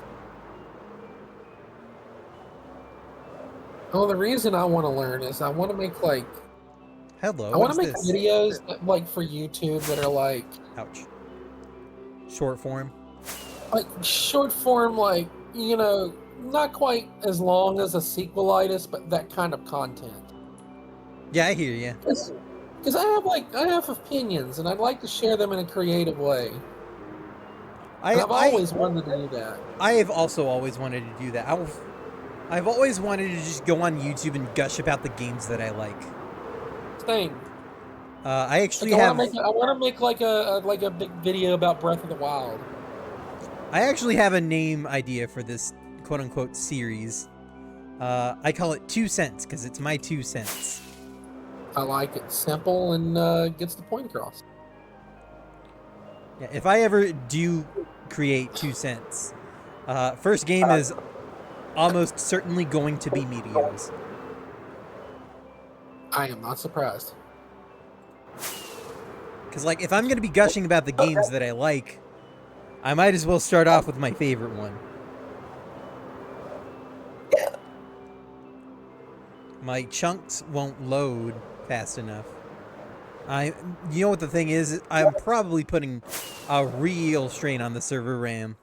Well, the reason I want to learn is I want to make
Hello.
I want to make
this?
videos for YouTube that are
Ouch. Short form.
Short form, not quite as long as a sequelitis, but that kind of content.
Yeah, I hear you.
Because I have opinions, and I'd like to share them in a creative way. I've always wanted to do that.
I have also always wanted to do that. I've always wanted to just go on YouTube and gush about the games that I like.
Same.
I actually
I want to make a big video about Breath of the Wild.
I actually have a name idea for this quote-unquote series. I call it 2 cents because it's my 2 cents.
I like it. Simple and gets the point across.
Yeah, if I ever do create 2 cents, first game is almost certainly going to be Meteos.
I am not surprised.
Because, if I'm going to be gushing about the games that I like, I might as well start off with my favorite one. My chunks won't load fast enough. You know what the thing is? I'm probably putting a real strain on the server RAM.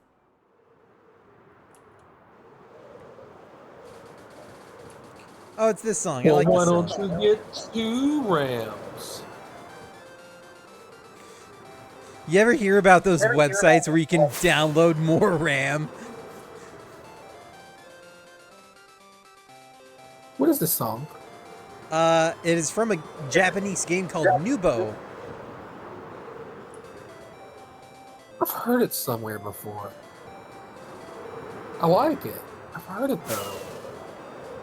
Oh, it's this song. I like this song.
Why don't you get 2 RAMs?
You ever hear about those websites where you can download more RAM?
What is this song?
It is from a Japanese game called Nubo.
I've heard it somewhere before. I like it. I've heard it though.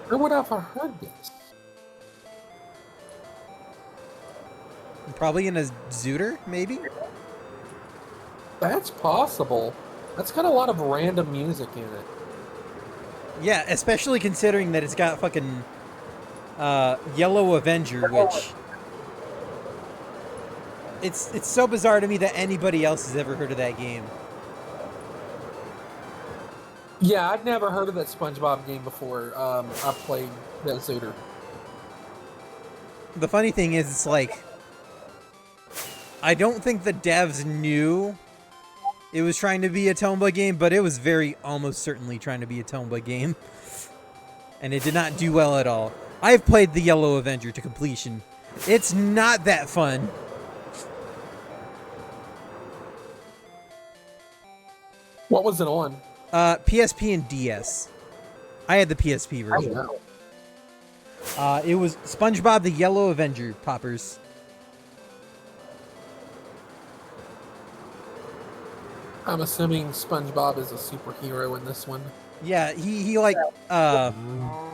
Where would I have heard this?
Probably in a Zooter, maybe?
That's possible. That's got a lot of random music in it.
Yeah, especially considering that it's got fucking Yellow Avenger, which it's so bizarre to me that anybody else has ever heard of that game.
Yeah, I'd never heard of that SpongeBob game before. I played that Zooter.
The funny thing is, it's I don't think the devs knew it was trying to be a Tomba game, but it was almost certainly trying to be a Tomba game. And it did not do well at all. I've played the Yellow Avenger to completion. It's not that fun.
What was it on?
PSP and DS. I had the PSP version.
Oh, no.
It was SpongeBob the Yellow Avenger, Poppers.
I'm assuming SpongeBob is a superhero in this one.
Yeah,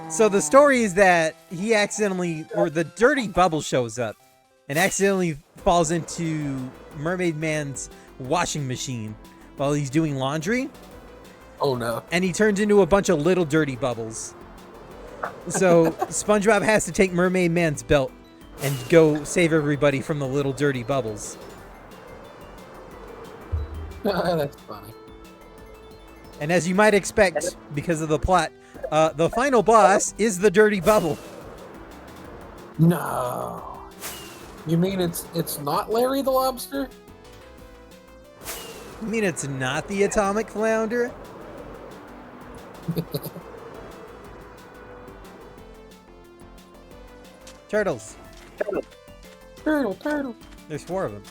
so the story is that he accidentally, or the Dirty Bubble shows up and accidentally falls into Mermaid Man's washing machine while he's doing laundry.
Oh no.
And he turns into a bunch of little dirty bubbles. So SpongeBob has to take Mermaid Man's belt and go save everybody from the little dirty bubbles.
That's funny.
And as you might expect, because of the plot, the final boss is the dirty bubble.
No. You mean it's not Larry the Lobster?
You mean it's not the atomic flounder? Turtles.
Turtle.
There's 4 of them.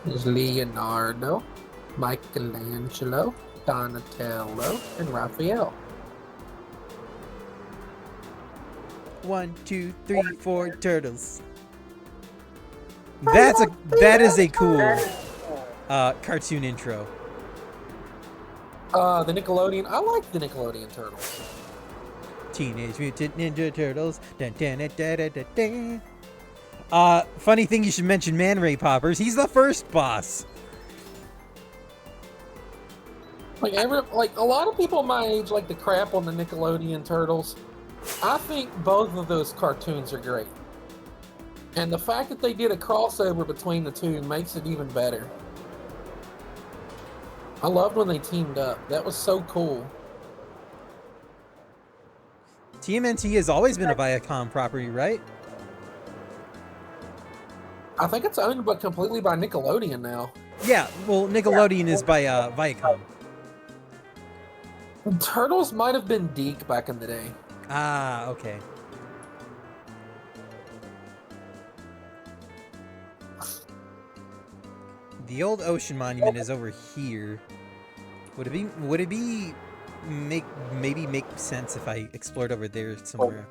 There's Leonardo, Michelangelo, Donatello, and Raphael.
1, 2, 3, 4 turtles. That is a cool cartoon intro.
The Nickelodeon. I like the Nickelodeon Turtles.
Teenage Mutant Ninja Turtles. Dun, dun, dun, dun, dun, dun, dun. Funny thing you should mention Man Ray Poppers. He's the first boss.
Like a lot of people my age like to crap on the Nickelodeon Turtles. I think both of those cartoons are great. And the fact that they did a crossover between the two makes it even better. I loved when they teamed up. That was so cool.
TMNT has always been a Viacom property, right?
I think it's owned but completely by Nickelodeon now.
Yeah, well, Nickelodeon is by Viacom.
Turtles might have been Deke back in the day.
Ah, okay. The old ocean monument is over here. Would it be maybe make sense if I explored over there somewhere?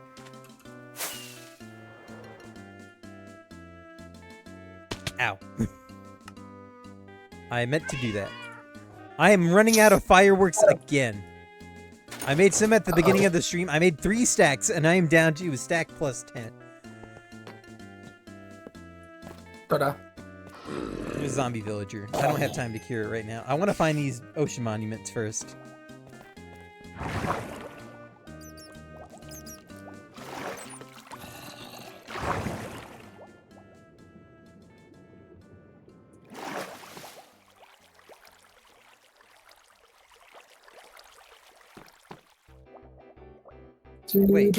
Ow. I meant to do that. I am running out of fireworks again. I made some at the beginning of the stream. I made 3 stacks, and I am down to a stack plus 10.
Ta-da.
A zombie villager. I don't have time to cure it right now. I want to find these ocean monuments first. Wait.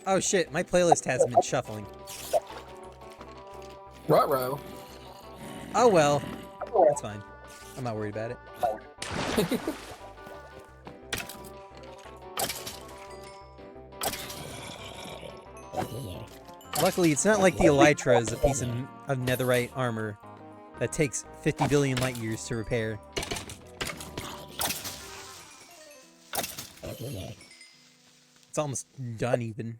Oh shit, my playlist hasn't been shuffling.
Ruh-roh.
Oh well. That's fine. I'm not worried about it. Luckily, it's not like the Elytra is a piece of netherite armor that takes 50 billion light years to repair. It's almost done even.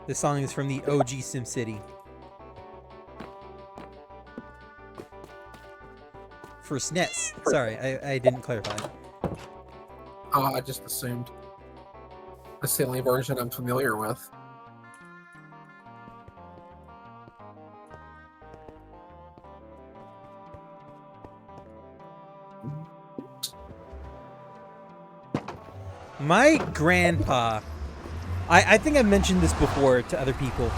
This song is from the OG SimCity. For SNES. Sorry, I didn't clarify.
Oh, I just assumed. That's the only version I'm familiar with.
My grandpa, I think I mentioned this before to other people,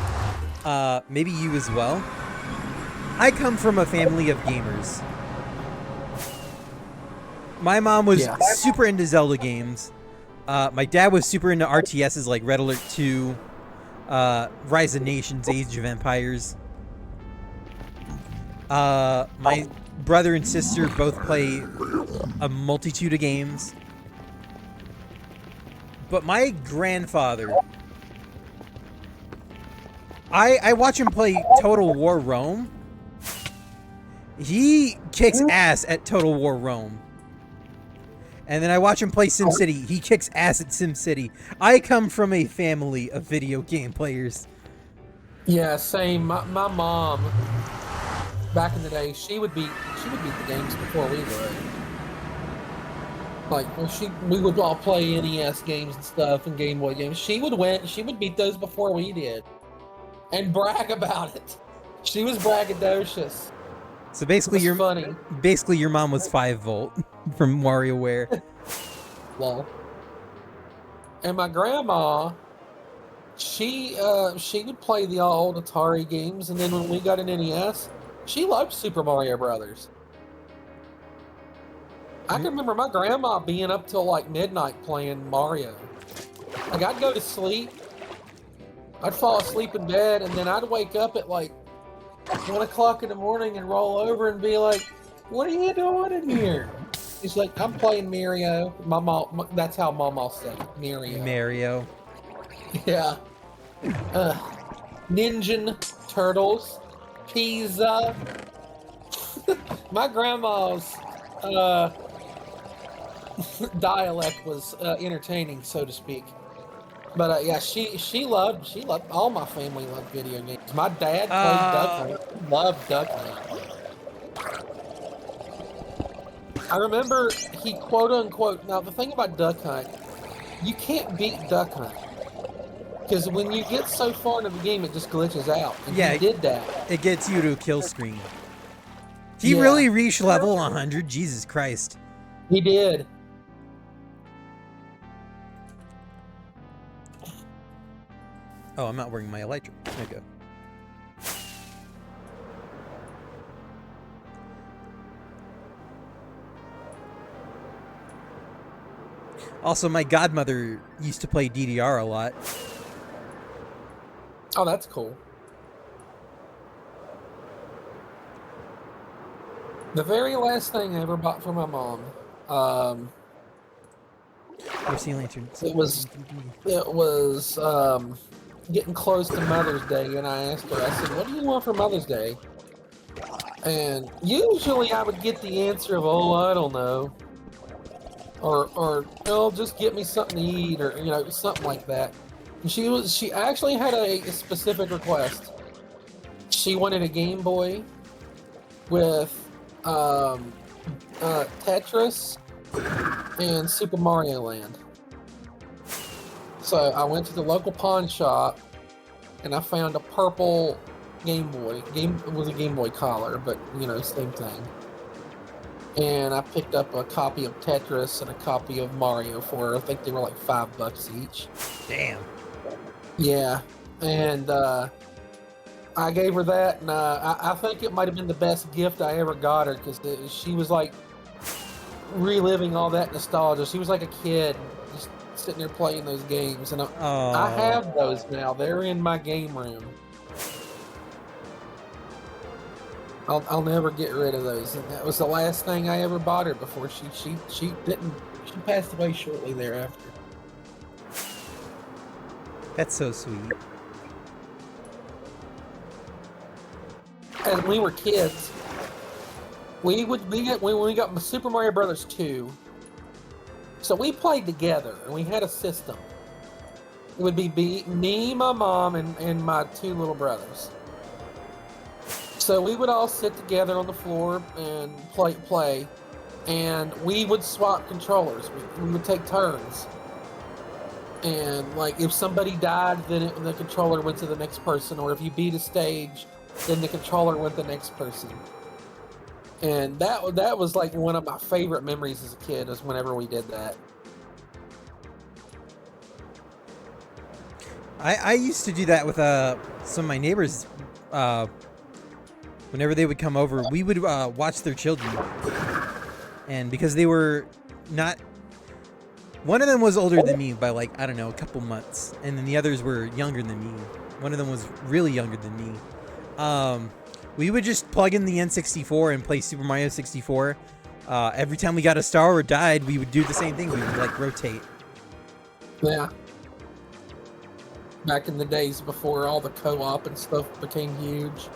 maybe you as well. I come from a family of gamers. My mom was super into Zelda games. My dad was super into RTSs like Red Alert 2, Rise of Nations, Age of Empires. My brother and sister both play a multitude of games. But my grandfather, I watch him play Total War Rome. He kicks ass at Total War Rome. And then I watch him play SimCity. He kicks ass at SimCity. I come from a family of video game players.
Yeah, same. My mom, back in the day, she would beat the games before we would. Like when we would all play NES games and stuff and Game Boy games. She would win. She would beat those before we did, and brag about it. She was braggadocious.
So basically, your mom was 5 Volt from WarioWare.
Lol. And my grandma, she would play the old Atari games, and then when we got an NES, she loved Super Mario Brothers. I can remember my grandma being up till like midnight playing Mario. Like I'd go to sleep, I'd fall asleep in bed, and then I'd wake up at like 1 o'clock in the morning and roll over and be like, "What are you doing in here?" She's like, "I'm playing Mario." My mom, that's how Mama said it, Mario.
Mario.
Yeah. Ninja Turtles, pizza. My grandma's dialect was entertaining, so to speak. But yeah, she loved all my family loved video games. My dad played Duck Hunt, loved Duck Hunt. I remember he quote unquote. Now the thing about Duck Hunt, you can't beat Duck Hunt because when you get so far into the game, it just glitches out. And
Yeah,
he did that.
It gets you to a kill screen. He
Yeah.
really reached level 100. Jesus Christ.
He did.
Oh, I'm not wearing my elytra. There we go. Also, my godmother used to play DDR a lot.
Oh, that's cool. The very last thing I ever bought for my mom,
Sea lanterns.
it was getting close to Mother's Day, and I asked her, I said, "What do you want for Mother's Day?" And usually I would get the answer of, "Oh, I don't know," or "Oh, just get me something to eat," or something like that. And she actually had a specific request. She wanted a Game Boy with Tetris and Super Mario Land. So I went to the local pawn shop and I found a purple Game Boy. It was a Game Boy Color, but same thing. And I picked up a copy of Tetris and a copy of Mario for her. I think they were like $5 each.
Damn.
Yeah, and I gave her that, and I think it might have been the best gift I ever got her because she was like reliving all that nostalgia. She was like a kid, just sitting there playing those games, and I have those now. They're in my game room. I'll never get rid of those. And that was the last thing I ever bought her before she passed away shortly thereafter.
That's so sweet.
As we were kids, when we got Super Mario Brothers 2, so we played together and we had a system. It would be me, my mom, and my 2 little brothers. So we would all sit together on the floor and play, and we would swap controllers. We would take turns. And like if somebody died, then the controller went to the next person, or if you beat a stage, then the controller went to the next person. And that was like one of my favorite memories as a kid, was whenever we did that.
I used to do that with some of my neighbors. Whenever they would come over, we would watch their children. And because they were not... One of them was older than me by like, I don't know, a couple months. And then the others were younger than me. One of them was really younger than me. We would just plug in the N64 and play Super Mario 64. Every time we got a star or died, we would do the same thing. We would like rotate.
Yeah. Back in the days before all the co-op and stuff became huge.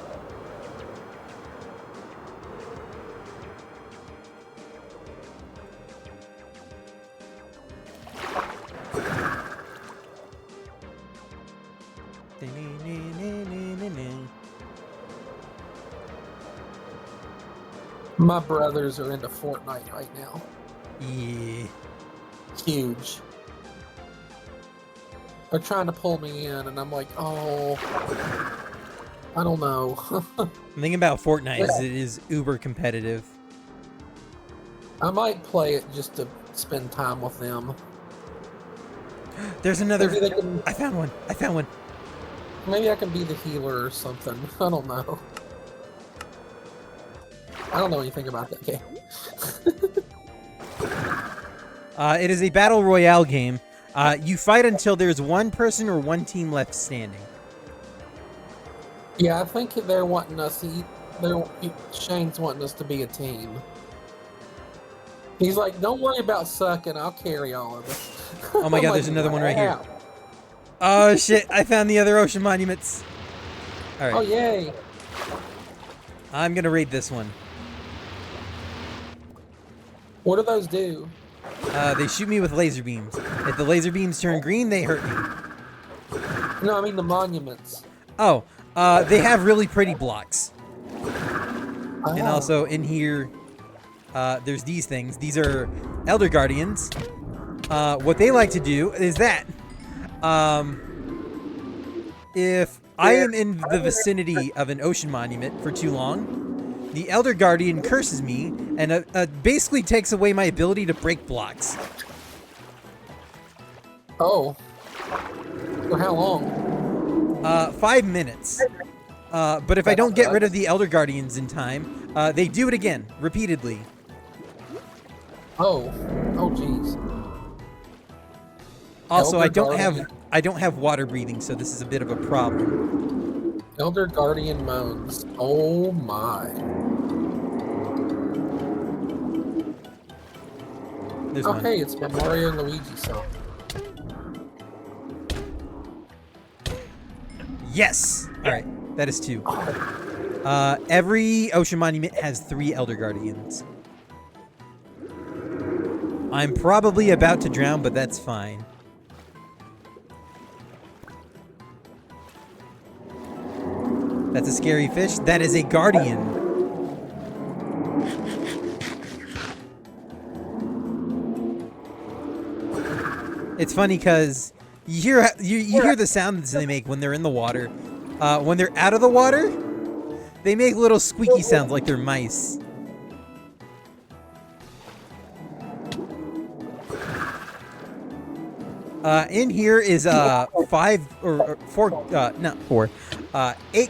My brothers are into Fortnite right now.
Yeah.
Huge. They're trying to pull me in, and I'm like, oh, I don't know.
The thing about Fortnite is it is uber competitive.
I might play it just to spend time with them.
There's another...
Maybe they can-
I found one.
Maybe I can be the healer or something. I don't know. I don't know anything about that game.
It is a battle royale game. You fight until there's one person or one team left standing.
Yeah, I think they're wanting us to. Shane's wanting us to be a team. He's like, "Don't worry about sucking. I'll carry all of it."
Oh my god, there's another one right here. Oh shit, I found the other ocean monuments. All right.
Oh yay!
I'm gonna raid this one.
What do those do?
They shoot me with laser beams. If the laser beams turn green, they hurt me.
No, I mean the monuments.
Oh, they have really pretty blocks. And
Oh.
also in here, there's these things. These are Elder Guardians. What they like to do is that if I am in the vicinity of an ocean monument for too long, the Elder Guardian curses me and basically takes away my ability to break blocks.
Oh. For how long?
5 minutes. But if I don't get rid of the Elder Guardians in time, they do it again, repeatedly.
Oh. Oh jeez.
Also,
Elder
I don't have water breathing, so this is a bit of a problem.
Elder Guardian moans. Oh my.
There's
Oh
one.
hey, it's my Mario and Luigi song.
Yes! Alright, that is 2. Every ocean monument has 3 Elder Guardians. I'm probably about to drown, but that's fine. That's a scary fish. That is a guardian. It's funny because you hear the sounds they make when they're in the water. When they're out of the water, they make little squeaky sounds like they're mice. In here is 8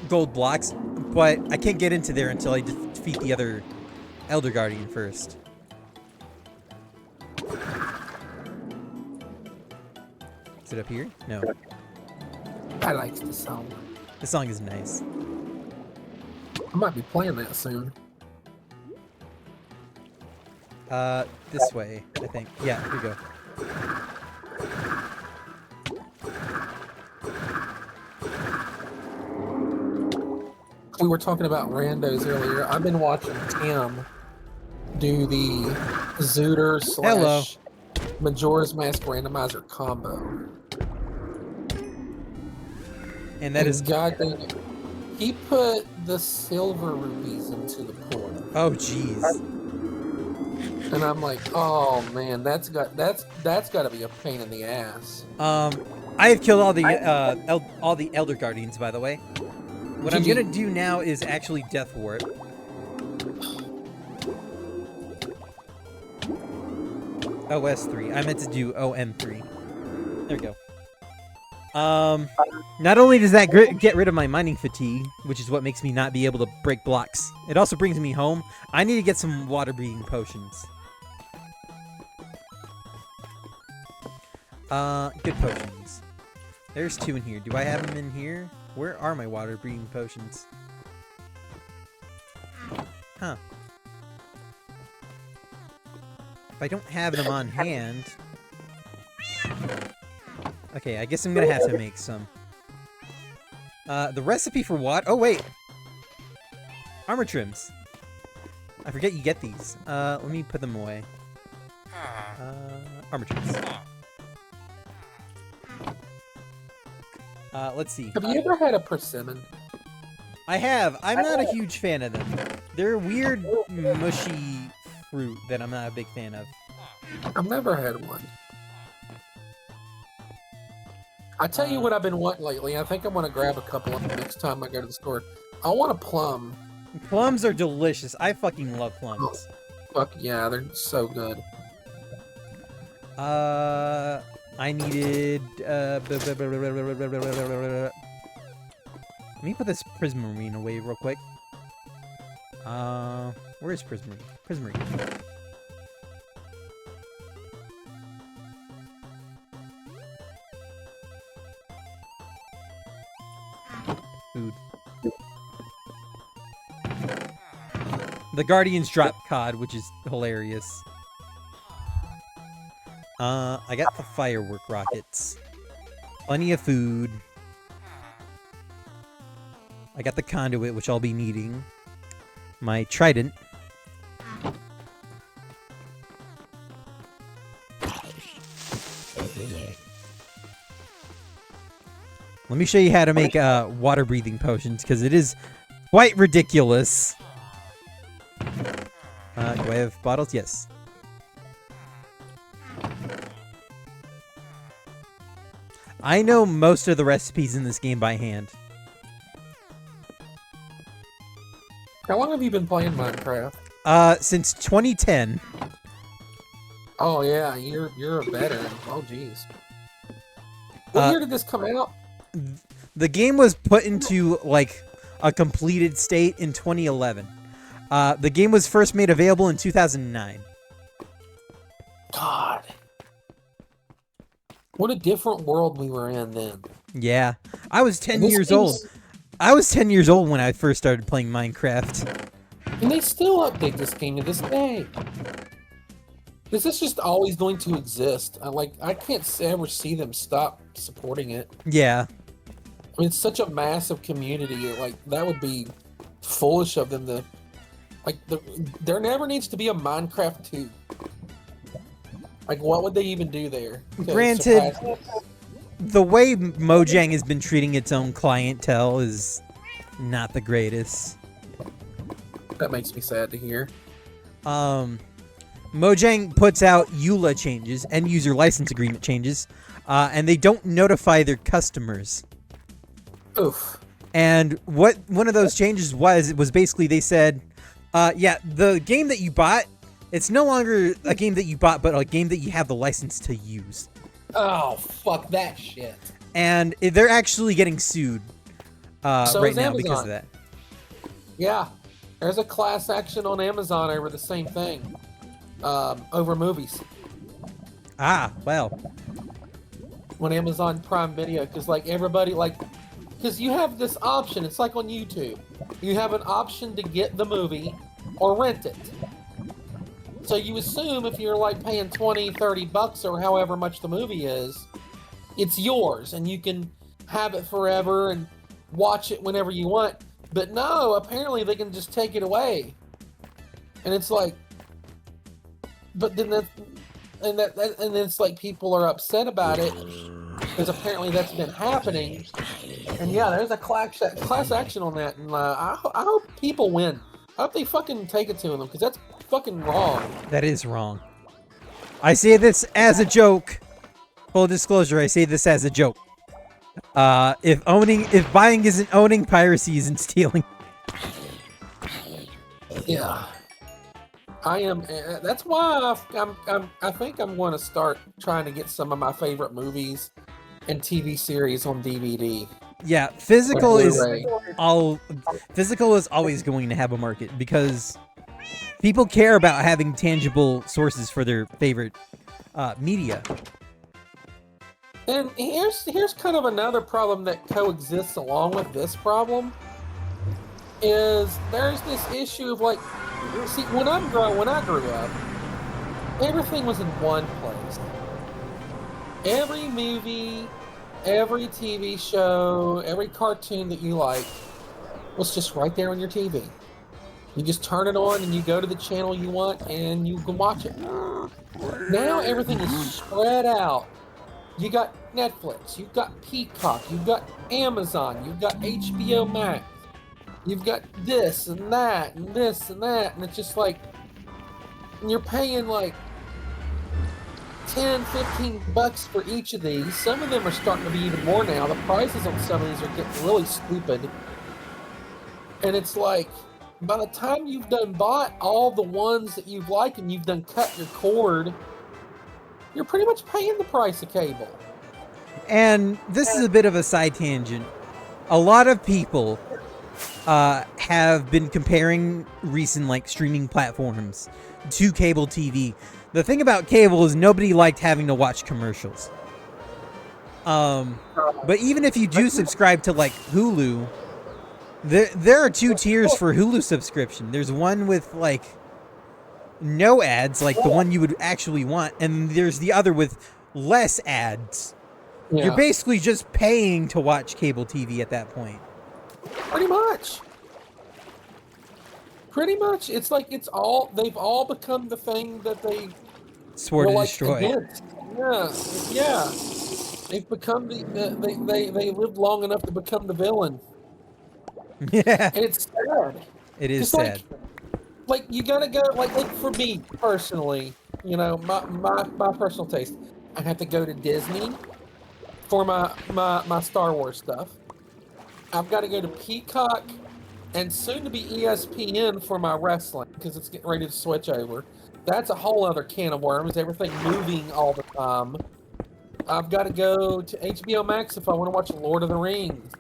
gold blocks, but I can't get into there until I defeat the other Elder Guardian first. Is it up here? No.
I like the song.
The song is nice.
I might be playing that soon.
This way, I think. Yeah, here we go.
We were talking about randos earlier. I've been watching Tim do the Zooter
Hello.
/ Majora's Mask randomizer combo.
And that is...
God dang it. He put the silver rubies into the pool.
Oh, jeez.
And I'm like, oh man, that's got to be a pain in the ass.
I have killed all the Elder Guardians, by the way. What I'm gonna do now is actually Death Warp. OS3. I meant to do OM3. There we go. Not only does that get rid of my mining fatigue, which is what makes me not be able to break blocks, it also brings me home. I need to get some water breathing potions. Good potions. There's 2 in here. Do I have them in here? Where are my water breathing potions? Huh. If I don't have them on hand... Okay, I guess I'm gonna have to make some. The recipe for what? Oh, wait! Armor trims. I forget you get these. Let me put them away. Armor trims. Let's see.
Have you ever had a persimmon?
I have. I'm not a huge fan of them. They're a weird, mushy fruit that I'm not a big fan of.
I've never had one. I tell you what I've been wanting lately. I think I'm gonna grab a couple of them next time I go to the store. I want a plum.
Plums are delicious. I fucking love plums.
Fuck yeah, they're so good.
I needed, let me put this Prismarine away real quick. Where is Prismarine? Prismarine. Food. The Guardians drop COD, which is hilarious. I got the firework rockets. Plenty of food. I got the conduit, which I'll be needing. My trident. Let me show you how to make water breathing potions, because it is quite ridiculous. Do I have bottles? Yes. I know most of the recipes in this game by hand.
How long have you been playing Minecraft?
Since 2010.
Oh yeah, you're a veteran. Oh jeez. What year did this come out?
The game was put into like a completed state in 2011. The game was first made available in 2009.
God. What a different world we were in then.
Yeah. I was 10 years old. I was 10 years old when I first started playing Minecraft.
And they still update this game to this day. Is this just always going to exist? I can't ever see them stop supporting it.
Yeah.
I mean, it's such a massive community. Like, that would be foolish of them to... there never needs to be a Minecraft 2. Like, what would they even do there?
Granted, the way Mojang has been treating its own clientele is not the greatest.
That makes me sad to hear.
Mojang puts out EULA changes, end user license agreement changes, and they don't notify their customers.
Oof.
And what one of those changes was basically they said, yeah, the game that you bought, it's no longer a game that you bought, but a game that you have the license to use.
Oh, fuck that shit.
And they're actually getting sued right now because of that.
Yeah. There's a class action on Amazon over the same thing. Over movies.
Ah, well.
On Amazon Prime Video, because everybody, because you have this option, it's like on YouTube. You have an option to get the movie or rent it. So you assume if you're paying 20, 30 bucks or however much the movie is, it's yours and you can have it forever and watch it whenever you want. But no, apparently they can just take it away. And it's but then and it's people are upset about it because apparently that's been happening. And yeah, there's a class action on that, and I hope people win. I hope they fucking take it to them because that's fucking wrong.
That is wrong. I say this as a joke. Full disclosure, I say this as a joke. If buying isn't owning, piracy isn't stealing.
Yeah. I am. That's why I think I'm going to start trying to get some of my favorite movies and TV series on DVD.
Yeah, physical is always going to have a market because people care about having tangible sources for their favorite media.
And here's kind of another problem that coexists along with this problem. Is there's this issue of see, when I grew up, everything was in one place. Every movie, every TV show, every cartoon that you like was just right there on your TV. You just turn it on and you go to the channel you want and you can watch it. Now everything is spread out. You got Netflix, you've got Peacock, you've got Amazon, you've got HBO Max. You've got this and that and this and that, and it's just and you're paying 10, 15 bucks for each of these. Some of them are starting to be even more now. The prices on some of these are getting really stupid. And it's by the time you've done bought all the ones that you've liked and you've done cut your cord, you're pretty much paying the price of cable.
And this is a bit of a side tangent. A lot of people have been comparing recent streaming platforms to cable TV. The thing about cable is nobody liked having to watch commercials. But even if you do subscribe to like Hulu, there are 2 tiers for Hulu subscription. There's one with like no ads, like the one you would actually want, and there's the other with less ads.
Yeah.
You're basically just paying to watch cable TV at that point.
Pretty much. Pretty much. It's like they've all become the thing that they
Swore
were
to
like
destroy.
against. Yeah. They've become they lived long enough to become the villain.
Yeah.
And it's sad.
It is
'Cause,
sad.
Like you gotta go like for me personally, you know, my personal taste. I have to go to Disney for my Star Wars stuff. I've got to go to Peacock and soon to be ESPN for my wrestling because it's getting ready to switch over. That's a whole other can of worms. Everything moving all the time. I've got to go to HBO Max if I want to watch Lord of the Rings.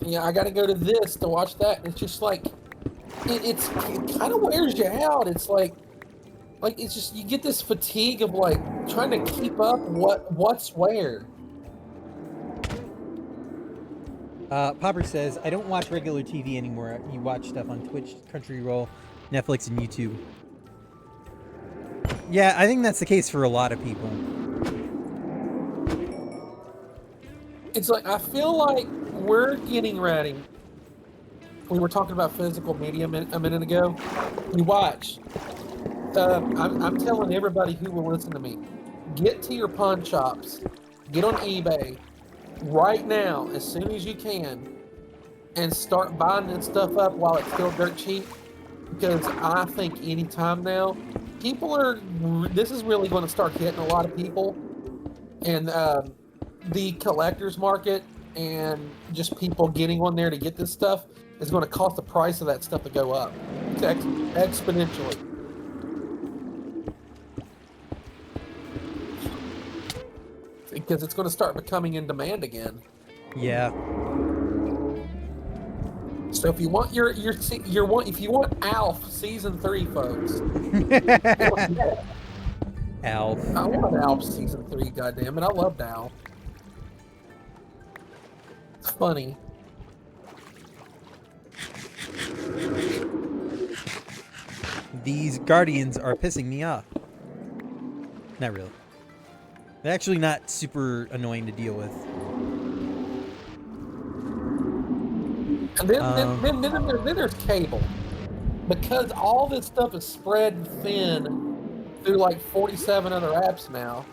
Yeah, I got to go to this to watch that. And it's just like it kind of wears you out. It's like it's just you get this fatigue of like trying to keep up what's where.
Popper says, I don't watch regular TV anymore. You watch stuff on Twitch, Crunchyroll, Netflix, and YouTube. Yeah, I think that's the case for a lot of people.
It's like, I feel like we're getting ready. We were talking about physical media a minute ago. You watch. I'm telling everybody who will listen to me, get to your pawn shops, get on eBay, right now, as soon as you can, and start buying this stuff up while it's still dirt cheap. Because I think anytime now, this is really going to start hitting a lot of people. And the collector's market and just people getting on there to get this stuff is going to cause the price of that stuff to go up exponentially. Because it's going to start becoming in demand again.
Yeah.
So if you want if you want Alf season 3, folks.
Alf.
I want Alf season 3. Goddamn it, I loved Alf. It's funny.
These guardians are pissing me off. Not really. They're actually not super annoying to deal with.
And then there's cable. Because all this stuff is spread thin through like 47 other apps now,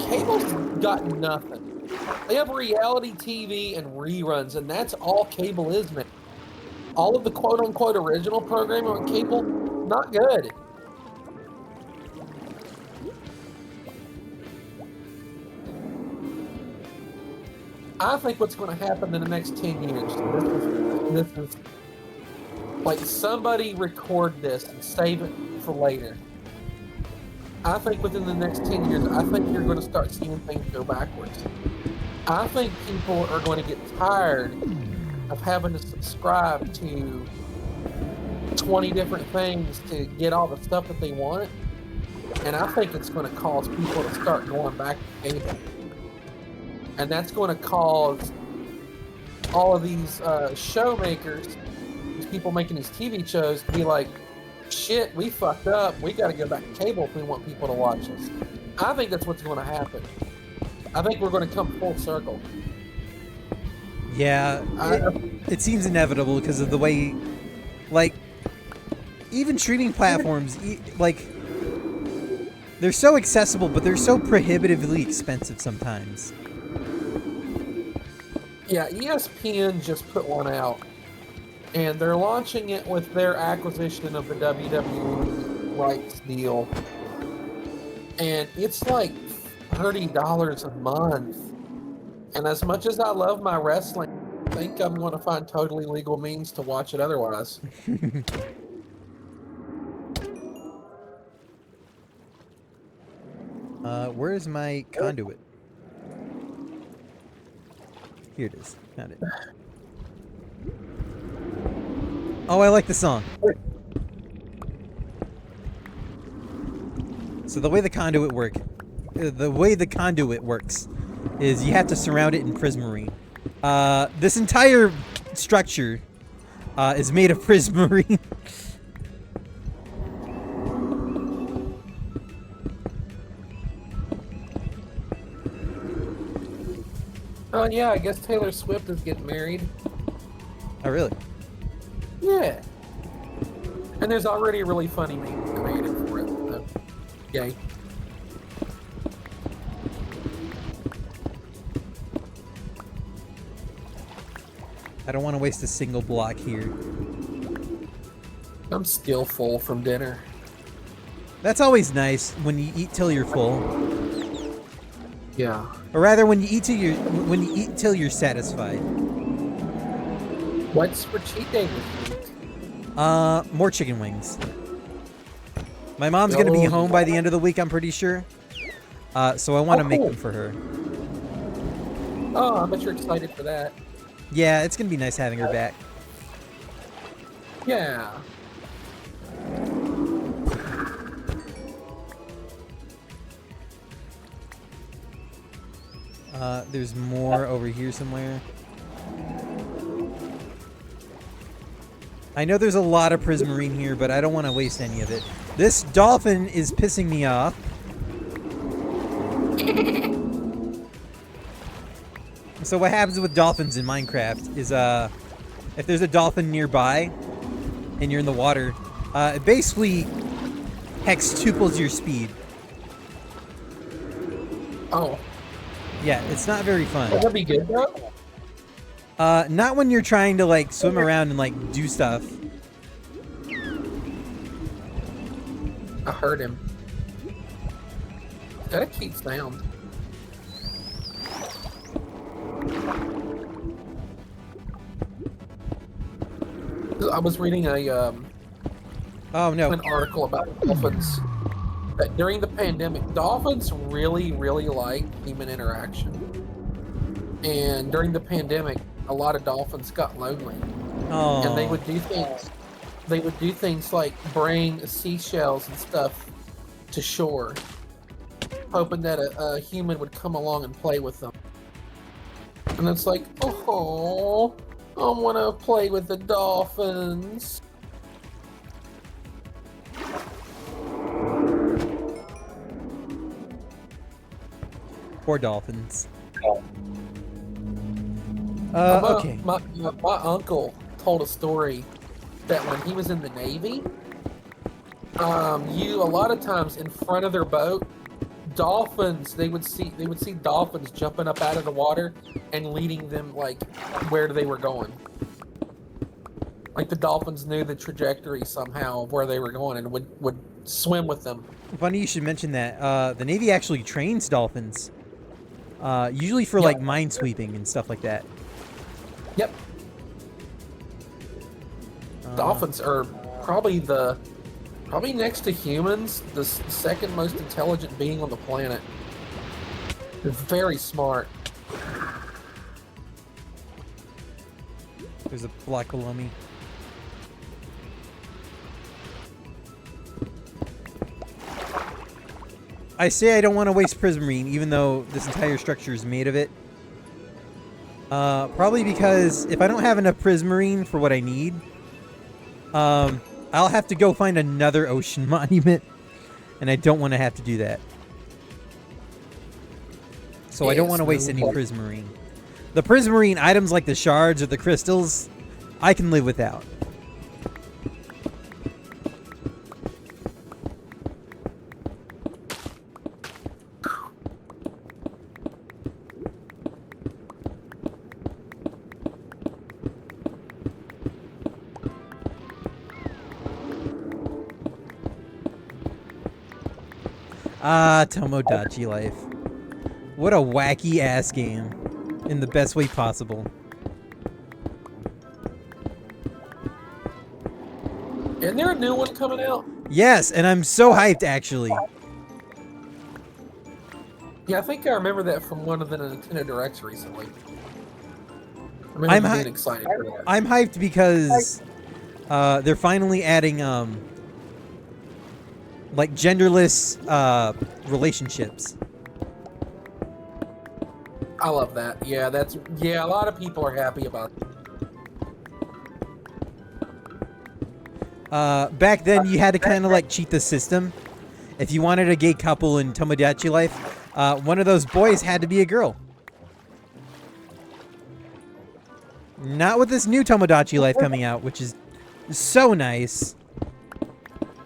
cable's got nothing. They have reality TV and reruns, and that's all cable is, man. All of the quote-unquote original programming on cable, not good. I think what's going to happen in the next 10 years, this is like somebody record this and save it for later. I think within the next 10 years, I think you're going to start seeing things go backwards. I think people are going to get tired of having to subscribe to 20 different things to get all the stuff that they want. And I think it's going to cause people to start going back to cable. And that's going to cause all of these show makers, these people making these TV shows, to be like, shit, we fucked up. We got to go back to cable if we want people to watch us. I think that's what's going to happen. I think we're going to come full circle.
Yeah, it seems inevitable because of the way, like, even streaming platforms, like, they're so accessible, but they're so prohibitively expensive sometimes.
Yeah, ESPN just put one out, and they're launching it with their acquisition of the WWE rights deal, and it's like $30 a month. And as much as I love my wrestling, I think I'm going to find totally legal means to watch it otherwise.
Where is my conduit? Here it is. Found it. Oh, I like the song. So the way the conduit works is you have to surround it in prismarine. This entire structure is made of prismarine.
Oh yeah, I guess Taylor Swift is getting married.
Oh, really?
Yeah. And there's already a really funny meme created for it. So, yay.
I don't want to waste a single block here.
I'm still full from dinner.
That's always nice when you eat till you're full,
Yeah.
or rather, when you eat till you're satisfied.
What's for cheat day this week?
More chicken wings. My mom's gonna be home by the end of the week, I'm pretty sure. So I want to make them for her.
Oh, I bet you're excited for that.
Yeah, it's gonna be nice having her back.
Yeah.
There's more over here somewhere. I know there's a lot of prismarine here, but I don't want to waste any of it. This dolphin is pissing me off. So what happens with dolphins in Minecraft is if there's a dolphin nearby and you're in the water, it basically hextuples your speed.
Oh,
Yeah, it's not very fun.
that'd be good though.
Not when you're trying to like swim around and like do stuff.
I heard him. Got a cute sound. I was reading
Oh no.
an article about dolphins. That during the pandemic, dolphins really, really like human interaction. And during the pandemic, a lot of dolphins got lonely.
Oh.
And they would do things. They would do things like bring seashells and stuff to shore, hoping that a human would come along and play with them. And it's like, oh, I want to play with the dolphins.
Poor dolphins. Okay.
My uncle told a story that when he was in the Navy, a lot of times in front of their boat, dolphins they would see dolphins jumping up out of the water and leading them like where they were going. Like the dolphins knew the trajectory somehow of where they were going and would swim with them.
Funny you should mention that. The Navy actually trains dolphins. Usually for like minesweeping and stuff like that.
Yep. Dolphins are probably next to humans, the second most intelligent being on the planet. They're very smart.
There's a block below me. I say I don't want to waste prismarine, even though this entire structure is made of it. Probably because if I don't have enough prismarine for what I need, I'll have to go find another ocean monument, and I don't want to have to do that. So I don't want to waste any prismarine. The prismarine items like the shards or the crystals, I can live without. Ah, Tomodachi Life. What a wacky ass game. In the best way possible.
Isn't there a new one coming out?
Yes, and I'm so hyped actually.
Yeah, I think I remember that from one of the Nintendo Directs recently. I remember
I'm
being excited for that.
I'm hyped because they're finally adding like genderless relationships.
I love that. Yeah, a lot of people are happy about it.
Back then, you had to kind of like cheat the system. If you wanted a gay couple in Tomodachi Life, one of those boys had to be a girl. Not with this new Tomodachi Life coming out, which is so nice.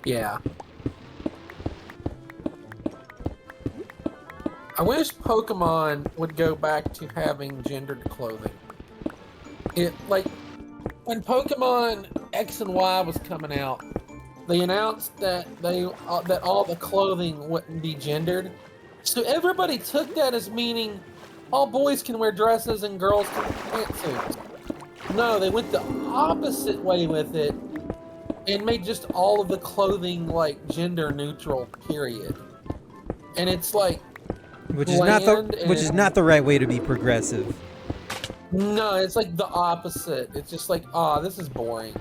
Yeah. I wish Pokemon would go back to having gendered clothing. It like when Pokemon X and Y was coming out, they announced that that all the clothing wouldn't be gendered. So everybody took that as meaning all boys can wear dresses and girls can wear pantsuits. No, they went the opposite way with it and made just all of the clothing like gender neutral, period. And it's like
Which is not the right way to be progressive.
no, it's like the opposite. It's just like, this is boring.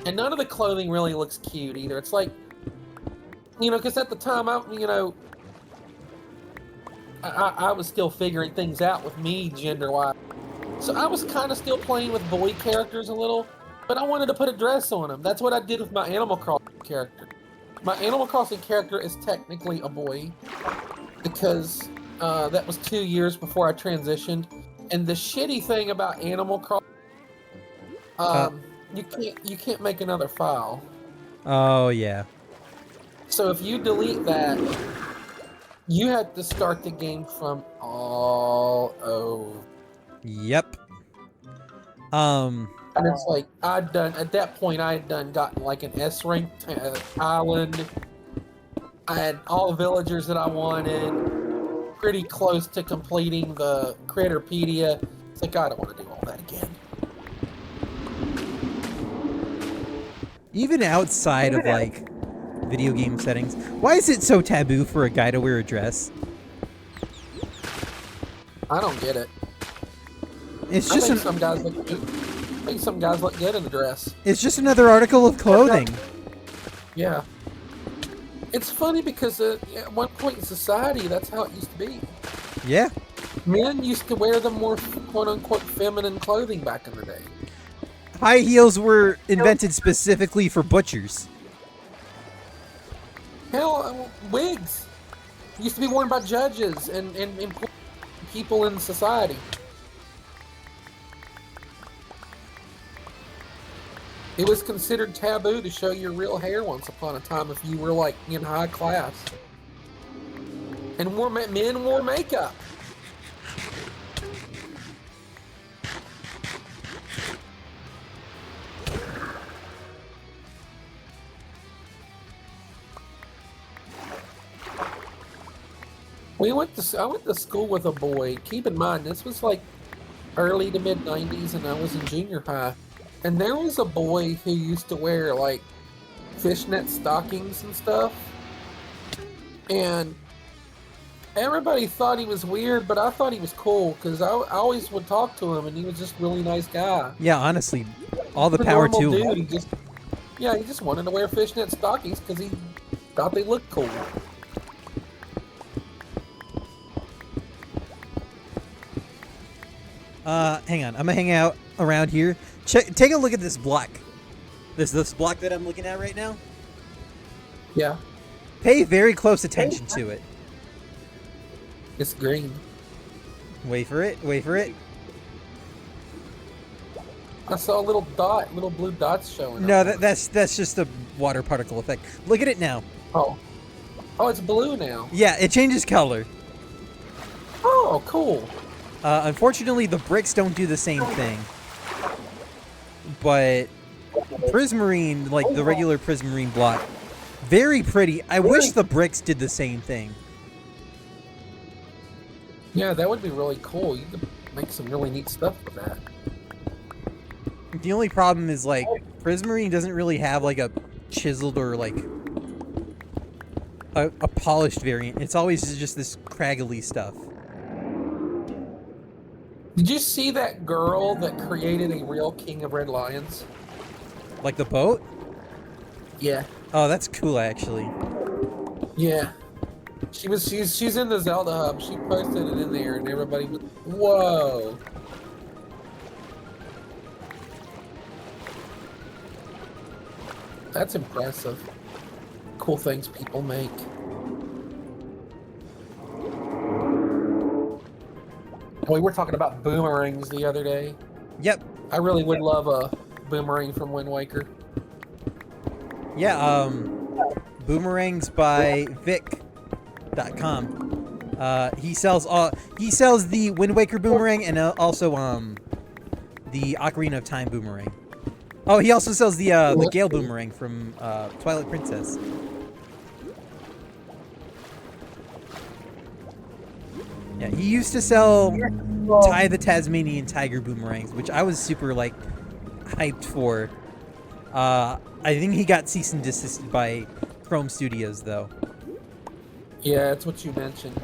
And none of the clothing really looks cute either. It's like, because at the time, I was still figuring things out with me gender-wise. So I was kind of still playing with boy characters a little, but I wanted to put a dress on them. That's what I did with my Animal Crossing character. My Animal Crossing character is technically a boy because that was 2 years before I transitioned. And the shitty thing about Animal Crossing, you can't make another file.
Oh yeah.
So if you delete that, you have to start the game from all over.
Yep.
And it's like at that point I had gotten like an S rank island. I had all the villagers that I wanted, pretty close to completing the Critterpedia. It's like I don't want to do all that again.
Even outside of like video game settings, why is it so taboo for a guy to wear a dress?
I don't get it.
It's
I
just
think some guys look good. I think some guys look good in a dress.
it's just another article of clothing.
Yeah. It's funny because at one point in society, that's how it used to be.
Yeah.
Men used to wear the more quote-unquote feminine clothing back in the day.
High heels were invented specifically for butchers.
Hell, wigs used to be worn by judges and important people in society. It was considered taboo to show your real hair once upon a time if you were like in high class. And men wore makeup. I went to school with a boy. Keep in mind, this was like early to mid 90s and I was in junior high. And there was a boy who used to wear like fishnet stockings and stuff. And everybody thought he was weird, but I thought he was cool because I always would talk to him and he was just a really nice guy.
Yeah, honestly, all the
He's a
power
normal
to him.
dude. He just wanted to wear fishnet stockings because he thought they looked cool.
Hang on. I'm gonna hang out around here. Take a look at this block. This block that I'm looking at right now.
Yeah,
Pay very close attention to it.
it's green.
Wait for it. Wait for it.
I saw a little blue dots showing
No,
up.
that's just a water particle effect. Look at it now.
Oh, it's blue now.
Yeah, it changes color.
Oh, cool.
Unfortunately, the bricks don't do the same thing. But Prismarine, like the regular Prismarine block, very pretty. I wish the bricks did the same thing.
Yeah, that would be really cool. You could make some really neat stuff with that.
The only problem is like Prismarine doesn't really have like a chiseled or like a polished variant. It's always just this craggly stuff.
Did you see that girl that created a real King of Red Lions?
Like the boat?
Yeah.
Oh, that's cool actually.
Yeah. She's in the Zelda hub. She posted it in there, and everybody was, whoa. That's impressive. Cool things people make. We were talking about boomerangs the other day.
Yep.
I really would love a boomerang from Wind Waker.
Yeah, boomerangs by Vic.com. He sells the Wind Waker boomerang and also the Ocarina of Time boomerang. Oh, he also sells the Gale boomerang from Twilight Princess. Yeah, he used to sell Ty the Tasmanian Tiger boomerangs, which I was super like hyped for. I think he got cease and desisted by Chrome Studios though.
Yeah, it's what you mentioned.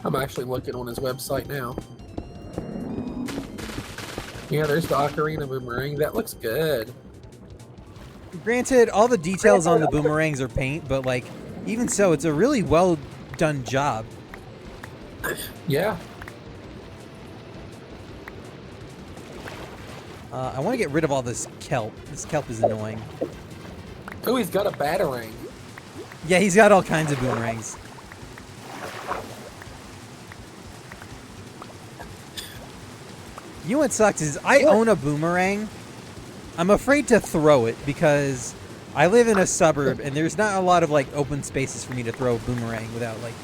I'm actually looking on his website now. Yeah, there's the Ocarina boomerang. That looks good.
Granted, all the details on the boomerangs are paint, but like even so, it's a really well done job.
Yeah.
I want to get rid of all this kelp. This kelp is annoying.
Oh, he's got a batarang.
Yeah, he's got all kinds of boomerangs. You know what sucks is I own a boomerang. I'm afraid to throw it because I live in a suburb and there's not a lot of like open spaces for me to throw a boomerang without like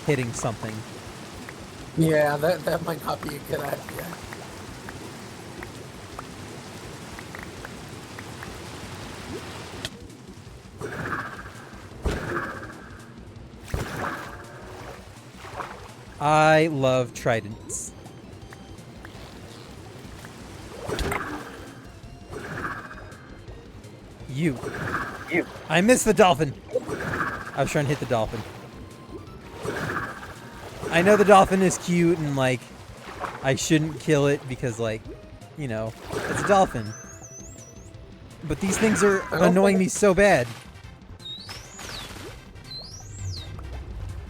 hitting something.
Yeah, that might not be a good idea.
I love tridents. You. I missed the dolphin. I was trying to hit the dolphin. I know the dolphin is cute and like I shouldn't kill it because like, you know, it's a dolphin. But these things are annoying me so bad.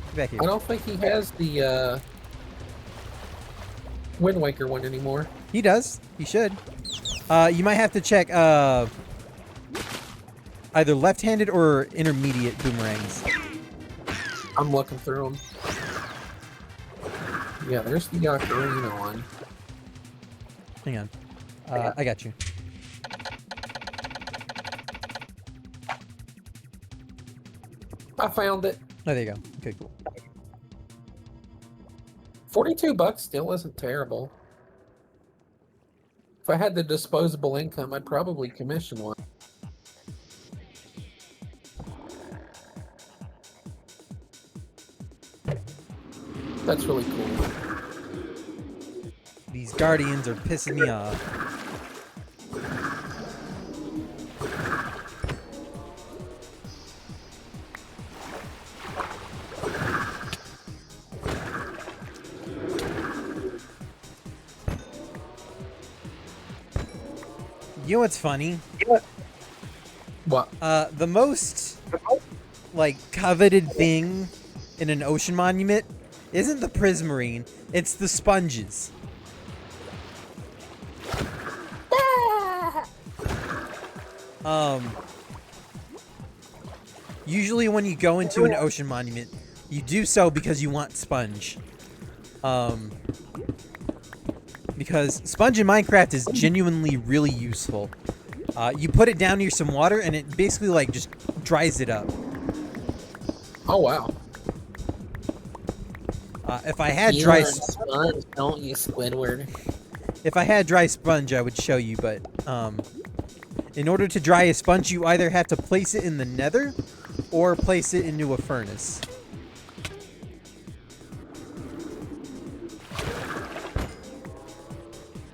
Get back here.
I don't think he has the Wind Waker one anymore.
He does. He should. You might have to check either left-handed or intermediate boomerangs.
I'm looking through them. Yeah, there's the Ocarina one.
Hang on. I got you.
I found it.
Oh, there you go. Okay, cool.
$42 still isn't terrible. If I had the disposable income, I'd probably commission one. That's really cool.
These guardians are pissing me off. You know what's funny?
What?
The most like coveted thing in an ocean monument isn't the prismarine, it's the sponges. Usually when you go into an ocean monument, you do so because you want sponge. Because sponge in Minecraft is genuinely really useful. You put it down near some water and it basically like just dries it up.
Oh wow.
If I had
You
dry
learn sponge, don't you, Squidward?
If I had dry sponge, I would show you, but in order to dry a sponge, you either have to place it in the nether or place it into a furnace.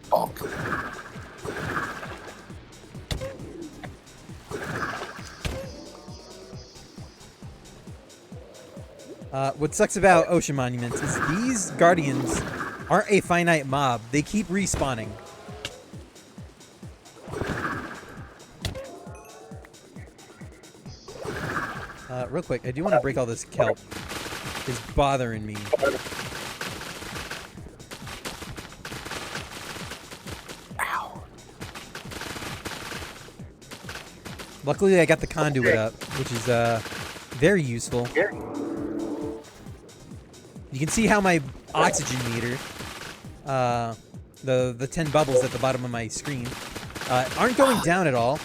Fuck.
What sucks about ocean monuments is these guardians aren't a finite mob. They keep respawning. Real quick, I do want to break all this kelp. It's bothering me.
Ow.
Luckily, I got the conduit up, which is very useful. You can see how my oxygen meter, the 10 bubbles at the bottom of my screen, aren't going down at all.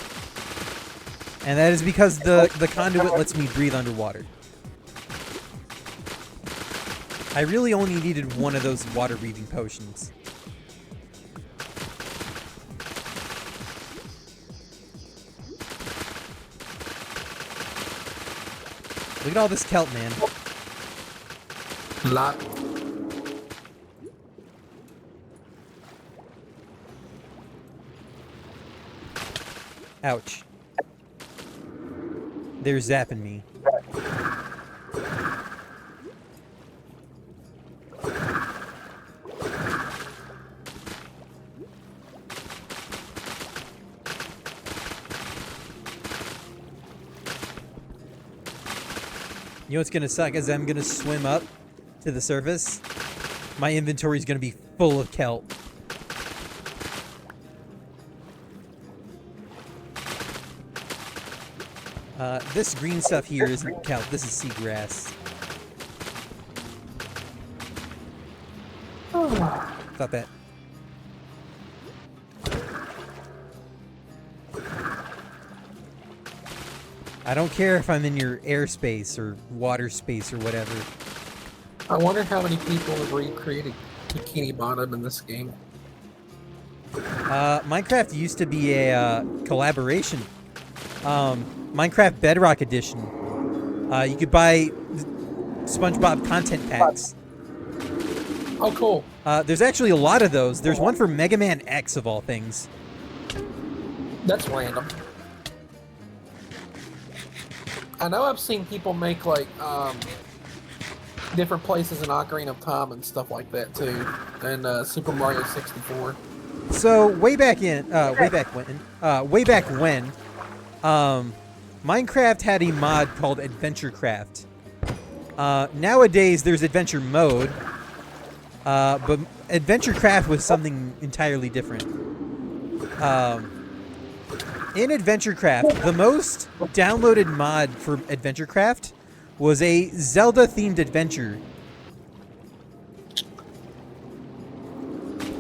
And that is because the conduit lets me breathe underwater. I really only needed one of those water breathing potions. Look at all this kelp, man.
Lot.
Ouch. They're zapping me. You know what's gonna suck is I'm gonna swim up to the surface. My inventory is gonna be full of kelp. This green stuff here isn't kelp. This is seagrass. Thought that. I don't care if I'm in your airspace or water space or whatever.
I wonder how many people have recreated Bikini Bottom in this game.
Minecraft used to be a collaboration. Minecraft Bedrock Edition. You could buy SpongeBob content packs.
Oh, cool.
There's actually a lot of those. There's one for Mega Man X of all things.
That's random. I know I've seen people make like different places in Ocarina of Time and stuff like that too, and Super Mario 64.
So way back when, Minecraft had a mod called AdventureCraft. Nowadays there's Adventure Mode, but AdventureCraft was something entirely different. In AdventureCraft, the most downloaded mod for AdventureCraft was a Zelda-themed adventure.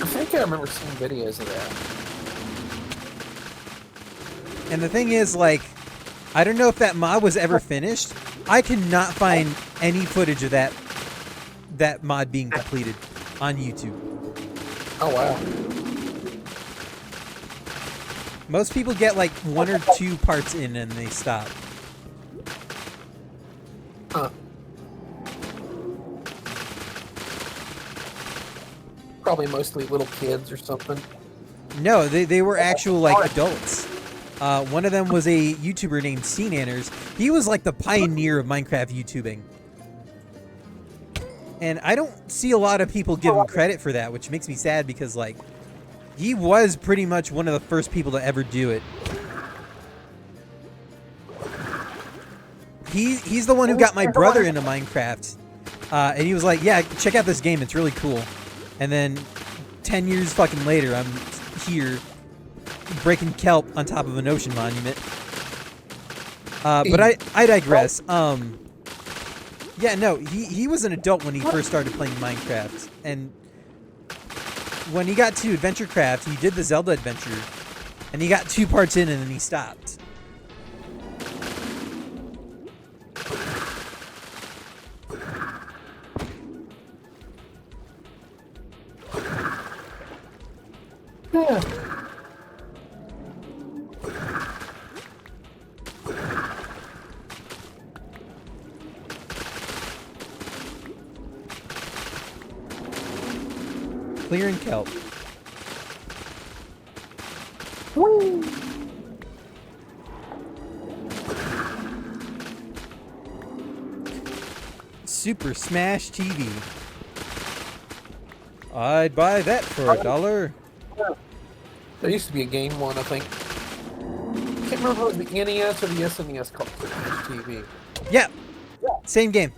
I think I remember seeing videos of that.
And the thing is, like, I don't know if that mod was ever finished. I cannot find any footage of that mod being completed on YouTube.
Oh wow.
Most people get like 1 or 2 parts in and they stop.
Huh. Probably mostly little kids or something.
No, they were actual like adults. One of them was a YouTuber named CNanners. He was like the pioneer of Minecraft YouTubing. And I don't see a lot of people give him credit for that, which makes me sad because like he was pretty much one of the first people to ever do it. He's the one who got my brother into Minecraft. And he was like, yeah, check out this game. It's really cool. And then 10 years fucking later, I'm here breaking kelp on top of an ocean monument. But I digress. Yeah, no, he was an adult when he first started playing Minecraft. And when he got to AdventureCraft, he did the Zelda adventure. And he got 2 parts in and then he stopped.
Yeah.
Clearing kelp.
Woo.
Super Smash TV. I'd buy that for $1.
There used to be a game one, I think. I can't remember if it was the NES or the SNES called Smash TV.
Yeah. Same game.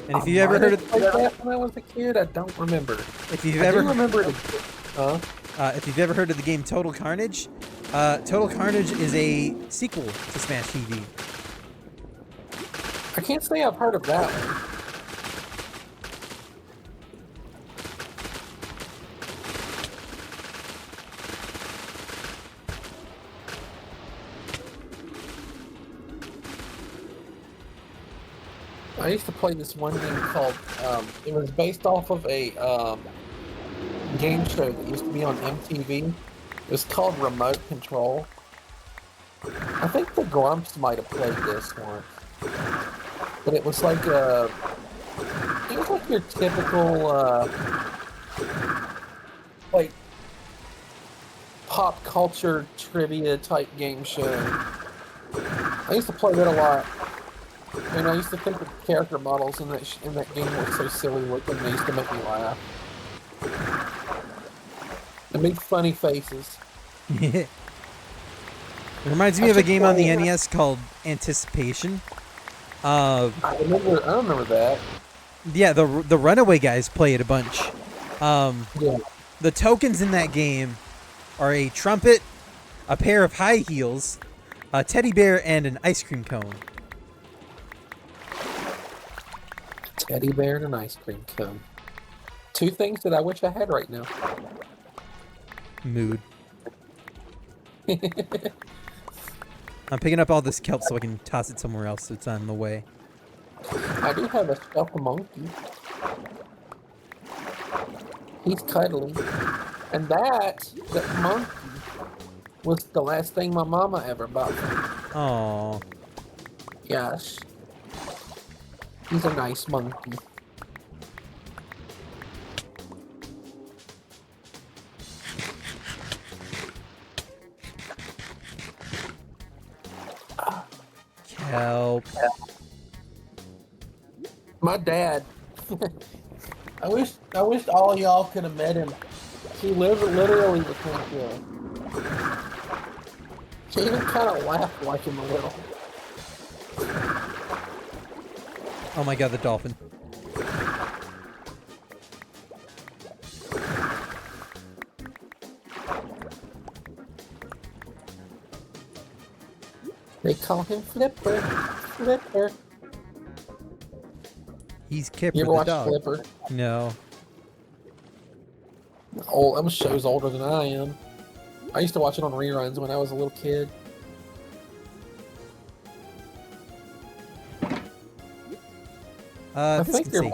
And if you ever heard of
that when I was a kid, I don't remember.
if you've
I
ever
do remember it.
if you've ever heard of the game Total Carnage, Total Carnage is a sequel to Smash TV.
I can't say I've heard of that one. I used to play this one game called, it was based off of a game show that used to be on MTV. It was called Remote Control. I think the Grumps might have played this once. But it was like your typical, like, pop culture trivia type game show. I used to play that a lot. And I used to think the character models in that game were so silly looking. They used to make me laugh. They made funny faces.
It reminds me of a game on the NES called Anticipation.
I remember that.
Yeah, the Runaway guys play it a bunch.
Yeah.
The tokens in that game are a trumpet, a pair of high heels, a teddy bear, and an ice cream cone.
Teddy bear and an ice cream cone. Two things that I wish I had right now.
Mood. I'm picking up all this kelp so I can toss it somewhere else so it's on the way.
I do have a stuffed monkey. He's cuddly. And that monkey was the last thing my mama ever bought me.
Aww.
Yes. He's a nice monkey.
Kelp.
My dad. I wish all y'all could have met him. He lived literally between here. He even kind of laughed like him a little.
Oh my god, the dolphin.
They call him Flipper. Flipper.
He's Kipper
You ever
the
watch
dog.
Flipper?
No.
Oh, that show's older than I am. I used to watch it on reruns when I was a little kid. I think there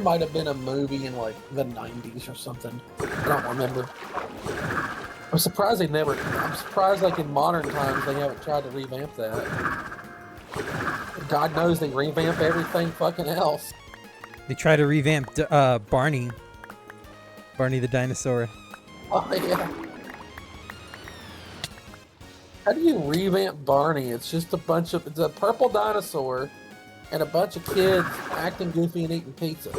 might have been a movie in like the 90s or something. I don't remember. I'm surprised like in modern times they haven't tried to revamp that. God knows they revamp everything fucking else.
They try to revamp Barney. Barney the dinosaur.
Oh yeah. How do you revamp Barney? It's just it's a purple dinosaur and a bunch of kids acting goofy and eating pizza.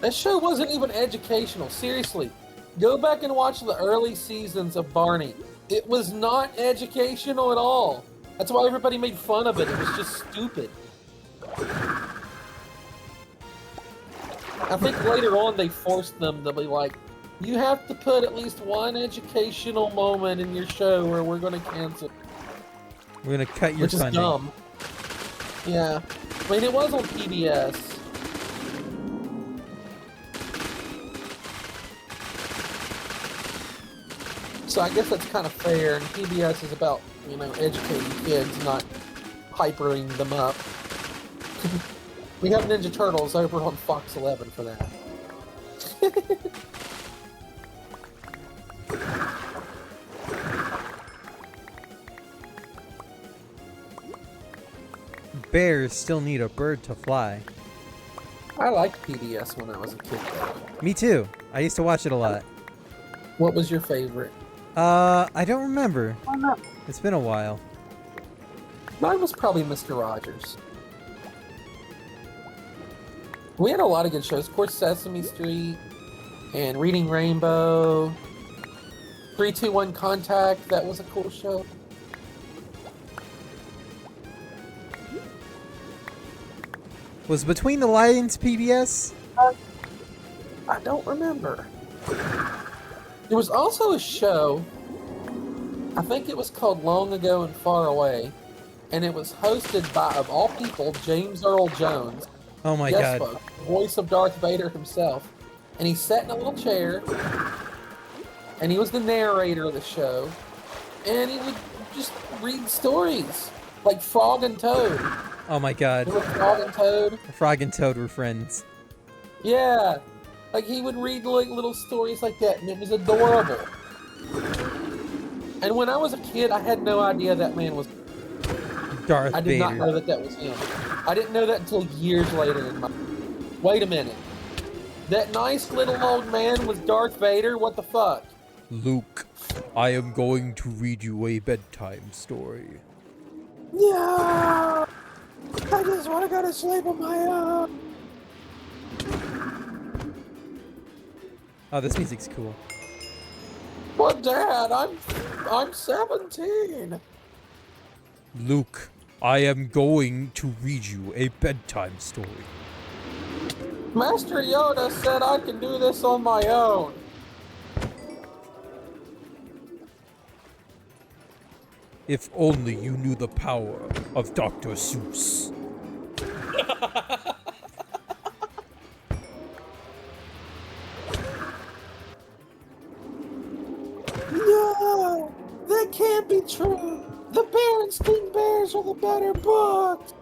That show wasn't even educational. Seriously, go back and watch the early seasons of Barney. It was not educational at all. That's why everybody made fun of it. It was just stupid. I think later on they forced them to be like, you have to put at least one educational moment in your show or we're going to cancel.
We're gonna cut your
Which is
funding.
dumb. Yeah. I mean, it was on PBS. So I guess that's kind of fair, and PBS is about, educating kids, not hypering them up. We have Ninja Turtles over on Fox 11 for that.
Bears still need a bird to fly.
I liked PBS when I was a kid, though.
Me too. I used to watch it a lot.
What was your favorite?
I don't remember. It's been a while.
Mine was probably Mr. Rogers. We had a lot of good shows. Of course, Sesame Street and Reading Rainbow. 3-2-1 Contact. That was a cool show.
Was Between the Lions PBS?
I don't remember. There was also a show, I think it was called Long Ago and Far Away, and it was hosted by, of all people, James Earl Jones.
Oh my
Guest
god.
spoke, voice of Darth Vader himself. And he sat in a little chair, and he was the narrator of the show, and he would just read stories, like Frog and Toad.
Oh my god.
Remember Frog and Toad?
Frog and Toad were friends.
Yeah. Like, he would read like little stories like that, and it was adorable. And when I was a kid, I had no idea that man was...
Darth
I did
Vader.
not know that that was him. I didn't know that until years later in my... Wait a minute. That nice little old man was Darth Vader? What the fuck?
Luke, I am going to read you a bedtime story.
Yeah! I just want to go to sleep on my own.
Oh, this music's cool.
But Dad, I'm 17.
Luke, I am going to read you a bedtime story.
Master Yoda said I can do this on my own.
If only you knew the power of Dr. Seuss.
No, that can't be true. The Berenstain Bears are the better books.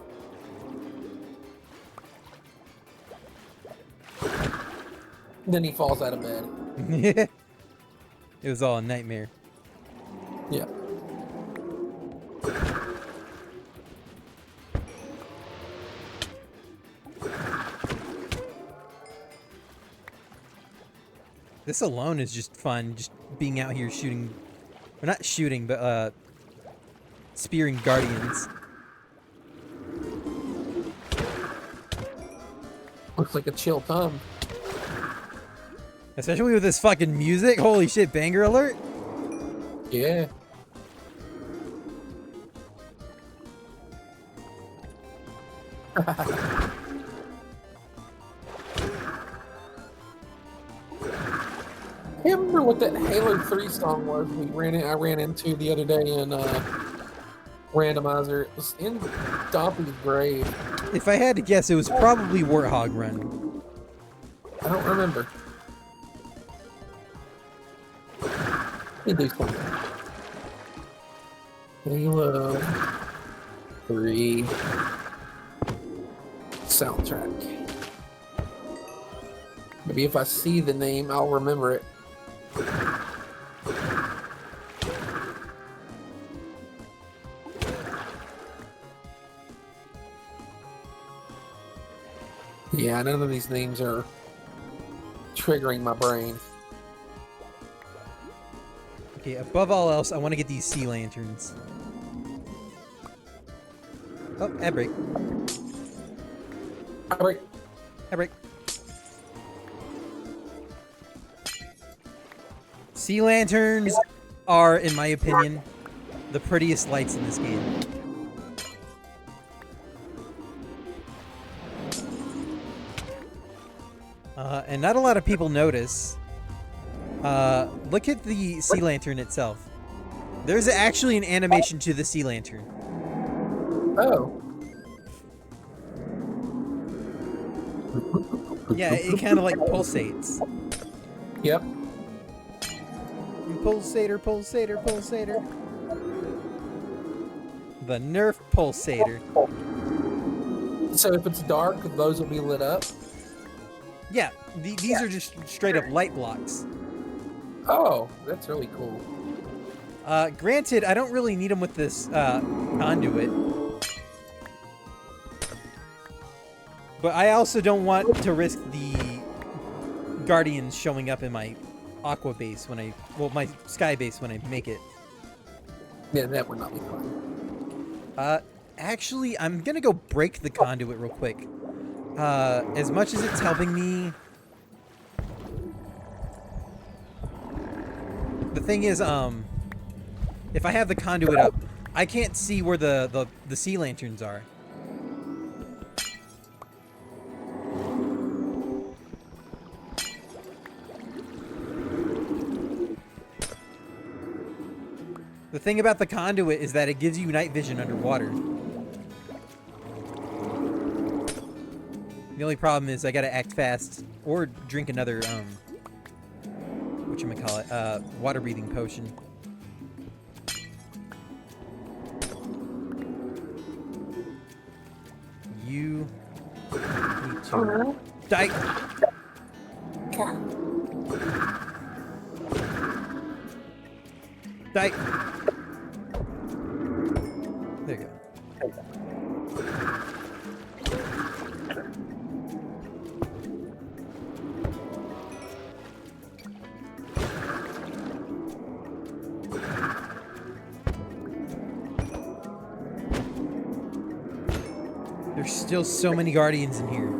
Then he falls out of bed.
It was all a nightmare.
Yeah.
This alone is just fun, just being out here shooting, or not shooting, but spearing guardians.
Looks like a chill time.
Especially with this fucking music. Holy shit, banger alert.
Yeah. I can't remember what that Halo 3 song was I ran into the other day in Randomizer. It was in Dompy's grave.
If I had to guess, it was probably Warthog Run.
I don't remember. Let me do something. Halo 3 soundtrack. Maybe if I see the name, I'll remember it. Yeah, none of these names are triggering my brain.
Okay, above all else, I want to get these sea lanterns. Oh, ad break.
All right.
Ad break. Sea lanterns are, in my opinion, the prettiest lights in this game. And not a lot of people notice. Look at the sea lantern itself. There's actually an animation to the sea lantern.
Oh.
Yeah, it kind of like pulsates.
Yep.
Pulsator, pulsator, pulsator. The Nerf pulsator.
So if it's dark, those will be lit up?
Yeah, these are just straight up light blocks.
Oh, that's really cool.
Granted, I don't really need them with this conduit. But I also don't want to risk the guardians showing up in my aqua base when my sky base when I make it.
Yeah, that would not be fun.
Actually, I'm gonna go break the conduit real quick. As much as it's helping me, the thing is, if I have the conduit up, I can't see where the sea lanterns are. The thing about the conduit is that it gives you night vision underwater. The only problem is I gotta act fast or drink another, whatchamacallit, water breathing potion. You need to die. Die. There you go. There's still so many guardians in here.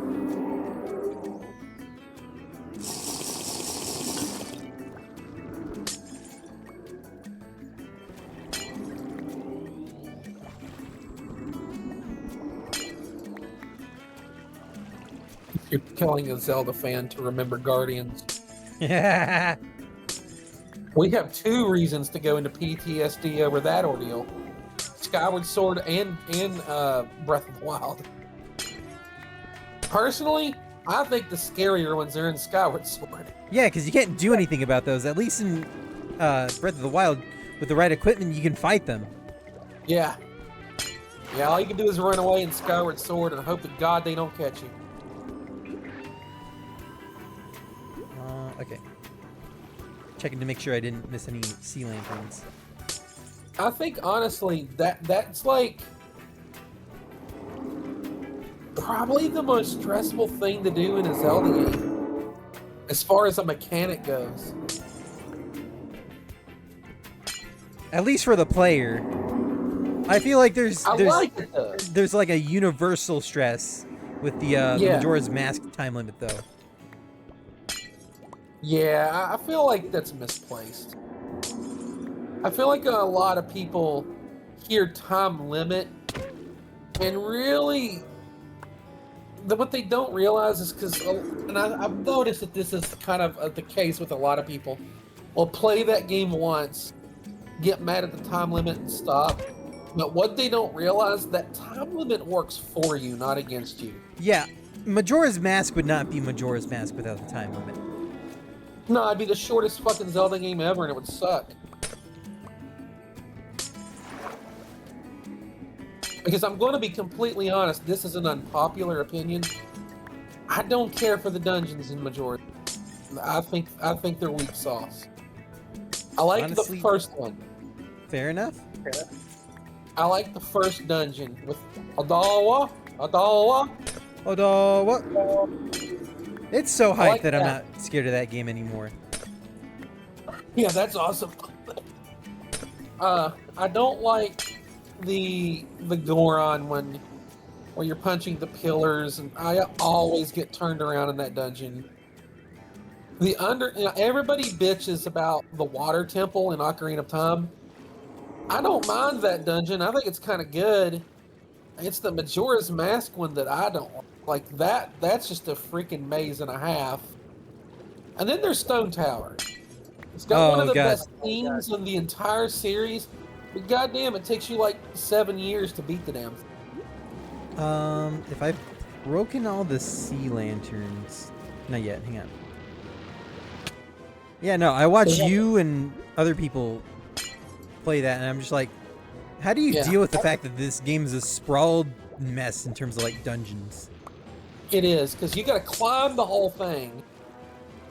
You're telling a Zelda fan to remember Guardians.
Yeah.
We have 2 reasons to go into PTSD over that ordeal. Skyward Sword and Breath of the Wild. Personally, I think the scarier ones are in Skyward Sword.
Yeah, because you can't do anything about those. At least in Breath of the Wild, with the right equipment, you can fight them.
Yeah. Yeah, all you can do is run away in Skyward Sword and hope to God they don't catch you.
Okay. Checking to make sure I didn't miss any sea lanterns.
I think honestly that's like probably the most stressful thing to do in a Zelda game, as far as a mechanic goes.
At least for the player. I feel like there's
like it though.
There's like a universal stress with the Majora's Mask time limit though.
Yeah, I feel like that's misplaced. I feel like a lot of people hear time limit and really what they don't realize is because, and I've noticed that this is kind of the case with a lot of people, will play that game once, get mad at the time limit and stop. But what they don't realize, that time limit works for you, not against you.
Yeah, Majora's Mask would not be Majora's Mask without the time limit.
No, it'd be the shortest fucking Zelda game ever and it would suck. Because I'm going to be completely honest, this is an unpopular opinion. I don't care for the dungeons in Majora. I think they're weak sauce. I like
Honestly,
the first one.
Fair enough.
I like the first dungeon with Adawa.
Although, what? It's so hyped
like
that I'm
that.
not scared of that game anymore.
Yeah, that's awesome. I don't like the Goron where you're punching the pillars, and I always get turned around in that dungeon. Everybody bitches about the water temple in Ocarina of Time. I don't mind that dungeon. I think it's kind of good. It's the Majora's Mask one that I don't like. That's just a freaking maze and a half. And then there's Stone Tower. It's got one of the best themes in the entire series. But goddamn, it takes you like 7 years to beat the damn thing.
If I've broken all the sea lanterns, not yet. Hang on. Yeah, no, I watch you and other people play that, and I'm just like, how do you deal with the fact that this game is a sprawled mess in terms of like dungeons?
It is, because you got to climb the whole thing,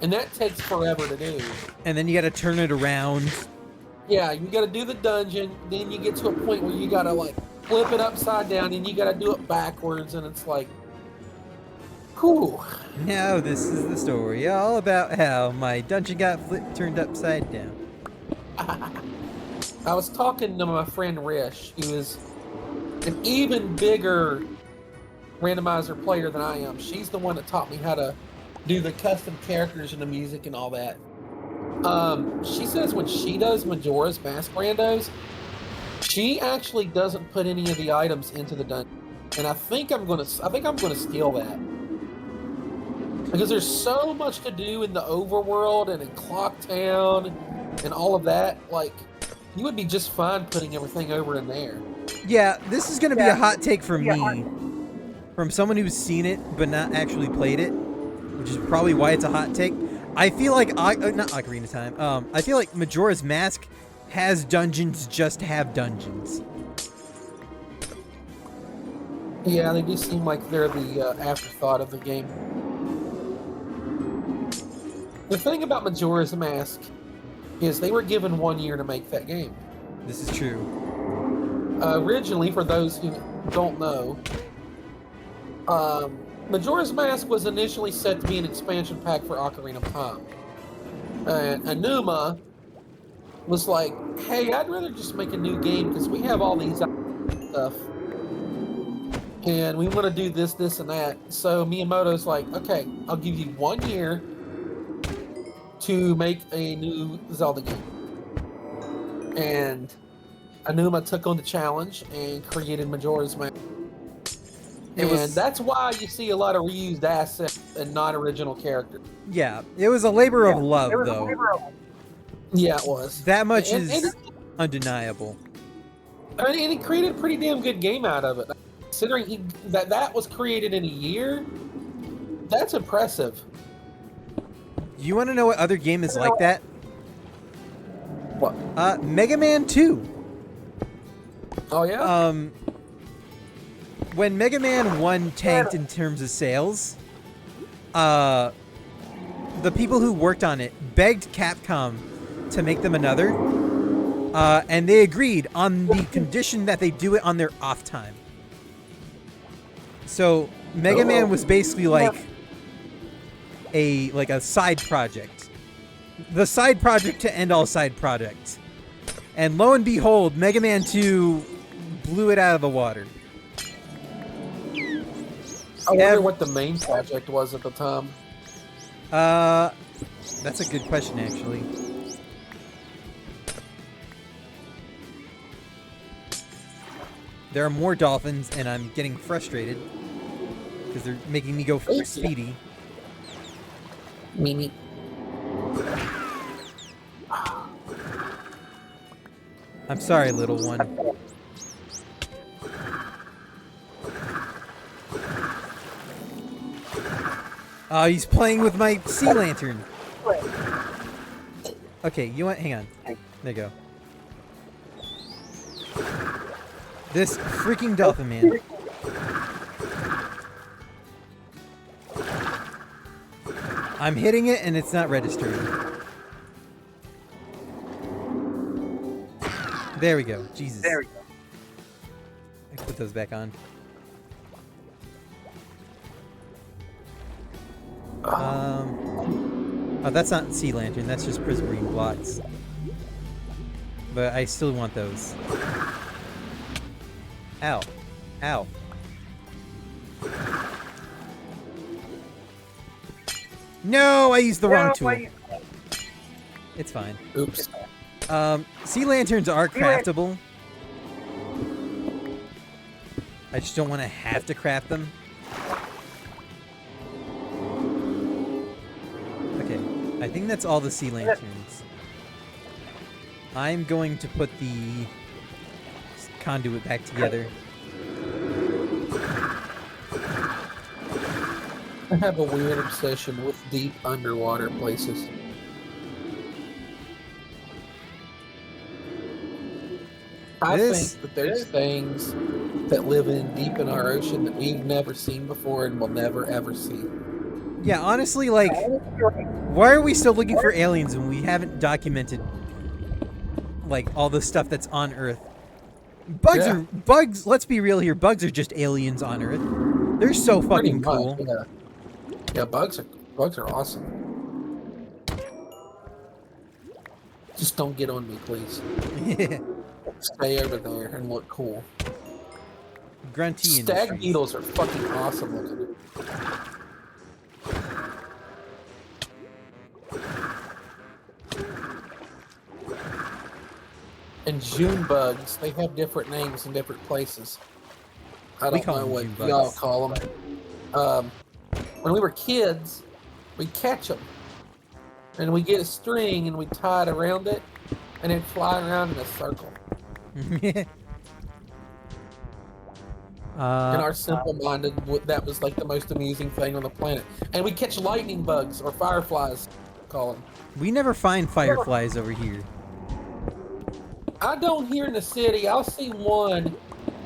and that takes forever to do.
And then you got to turn it around.
Yeah, you got to do the dungeon, then you get to a point where you got to like flip it upside down, and you got to do it backwards, and it's like, Whew.
Now this is the story all about how my dungeon got turned upside down.
I was talking to my friend Rish, who is an even bigger randomizer player than I am. She's the one that taught me how to do the custom characters and the music and all that. She says when she does Majora's Mask randos, she actually doesn't put any of the items into the dungeon, and I think I'm gonna steal that because there's so much to do in the overworld and in Clock Town and all of that. Like, you would be just fine putting everything over in there.
Yeah, this is gonna be a hot take from me, from someone who's seen it but not actually played it, which is probably why it's a hot take. I feel like not Ocarina of Time. I feel like Majora's Mask has dungeons just to have dungeons.
Yeah, they do seem like they're the afterthought of the game. The thing about Majora's Mask is they were given 1 year to make that game.
This is true.
Originally, for those who don't know, Majora's Mask was initially set to be an expansion pack for Ocarina of Time. And Anuma was like, hey, I'd rather just make a new game because we have all these stuff. And we want to do this, this, and that. So Miyamoto's like, okay, I'll give you 1 year to make a new Zelda game. And Anuma took on the challenge and created Majora's Mask. And that's why you see a lot of reused assets and not original characters.
Yeah, it was a labor of love, though.
Yeah, it was.
That much is undeniable.
And he created a pretty damn good game out of it. Considering that was created in a year, that's impressive.
You want to know what other game is like that?
What?
Mega Man 2.
Oh, yeah?
When Mega Man 1 tanked in terms of sales, the people who worked on it begged Capcom to make them another, and they agreed on the condition that they do it on their off time. So Mega Man was basically like a side project, the side project to end all side projects, and lo and behold, Mega Man 2 blew it out of the water.
I wonder what the main project was at the time.
That's a good question, actually. There are more dolphins, and I'm getting frustrated because they're making me go for speedy.
Mimi.
I'm sorry, little one. Oh, he's playing with my sea lantern. Okay, you want? Hang on. There you go. This freaking dolphin man. I'm hitting it and it's not registering. There we go. Jesus. There we go. I can put those back on. Oh, that's not sea lantern. That's just prismarine blocks. But I still want those. Ow. Ow. No, I used the wrong tool. It's fine.
Oops.
Sea lanterns are craftable. I just don't want to have to craft them. Okay, I think that's all the sea lanterns. I'm going to put the conduit back together.
I have a weird obsession with deep underwater places. I think that there's things that live deep in our ocean that we've never seen before and will never ever see.
Yeah, honestly, like, why are we still looking for aliens when we haven't documented, like, all the stuff that's on Earth? Bugs, let's be real here, bugs are just aliens on Earth. They're so fucking cool.
Yeah. Yeah, bugs are awesome. Just don't get on me, please.
Yeah.
Stay over there and look cool.
Grunty
Stag
Industries.
beetles are fucking awesome looking. And June bugs, they have different names in different places. I
We
don't
call
know
them
what
June
y'all
bugs.
call them. When we were kids, we'd catch them. And we get a string and we tie it around it, and it'd fly around in a circle. In our simple-minded, that was like the most amusing thing on the planet. And we catch lightning bugs, or fireflies, call them.
We never find fireflies over here.
I don't here in the city. I'll see one.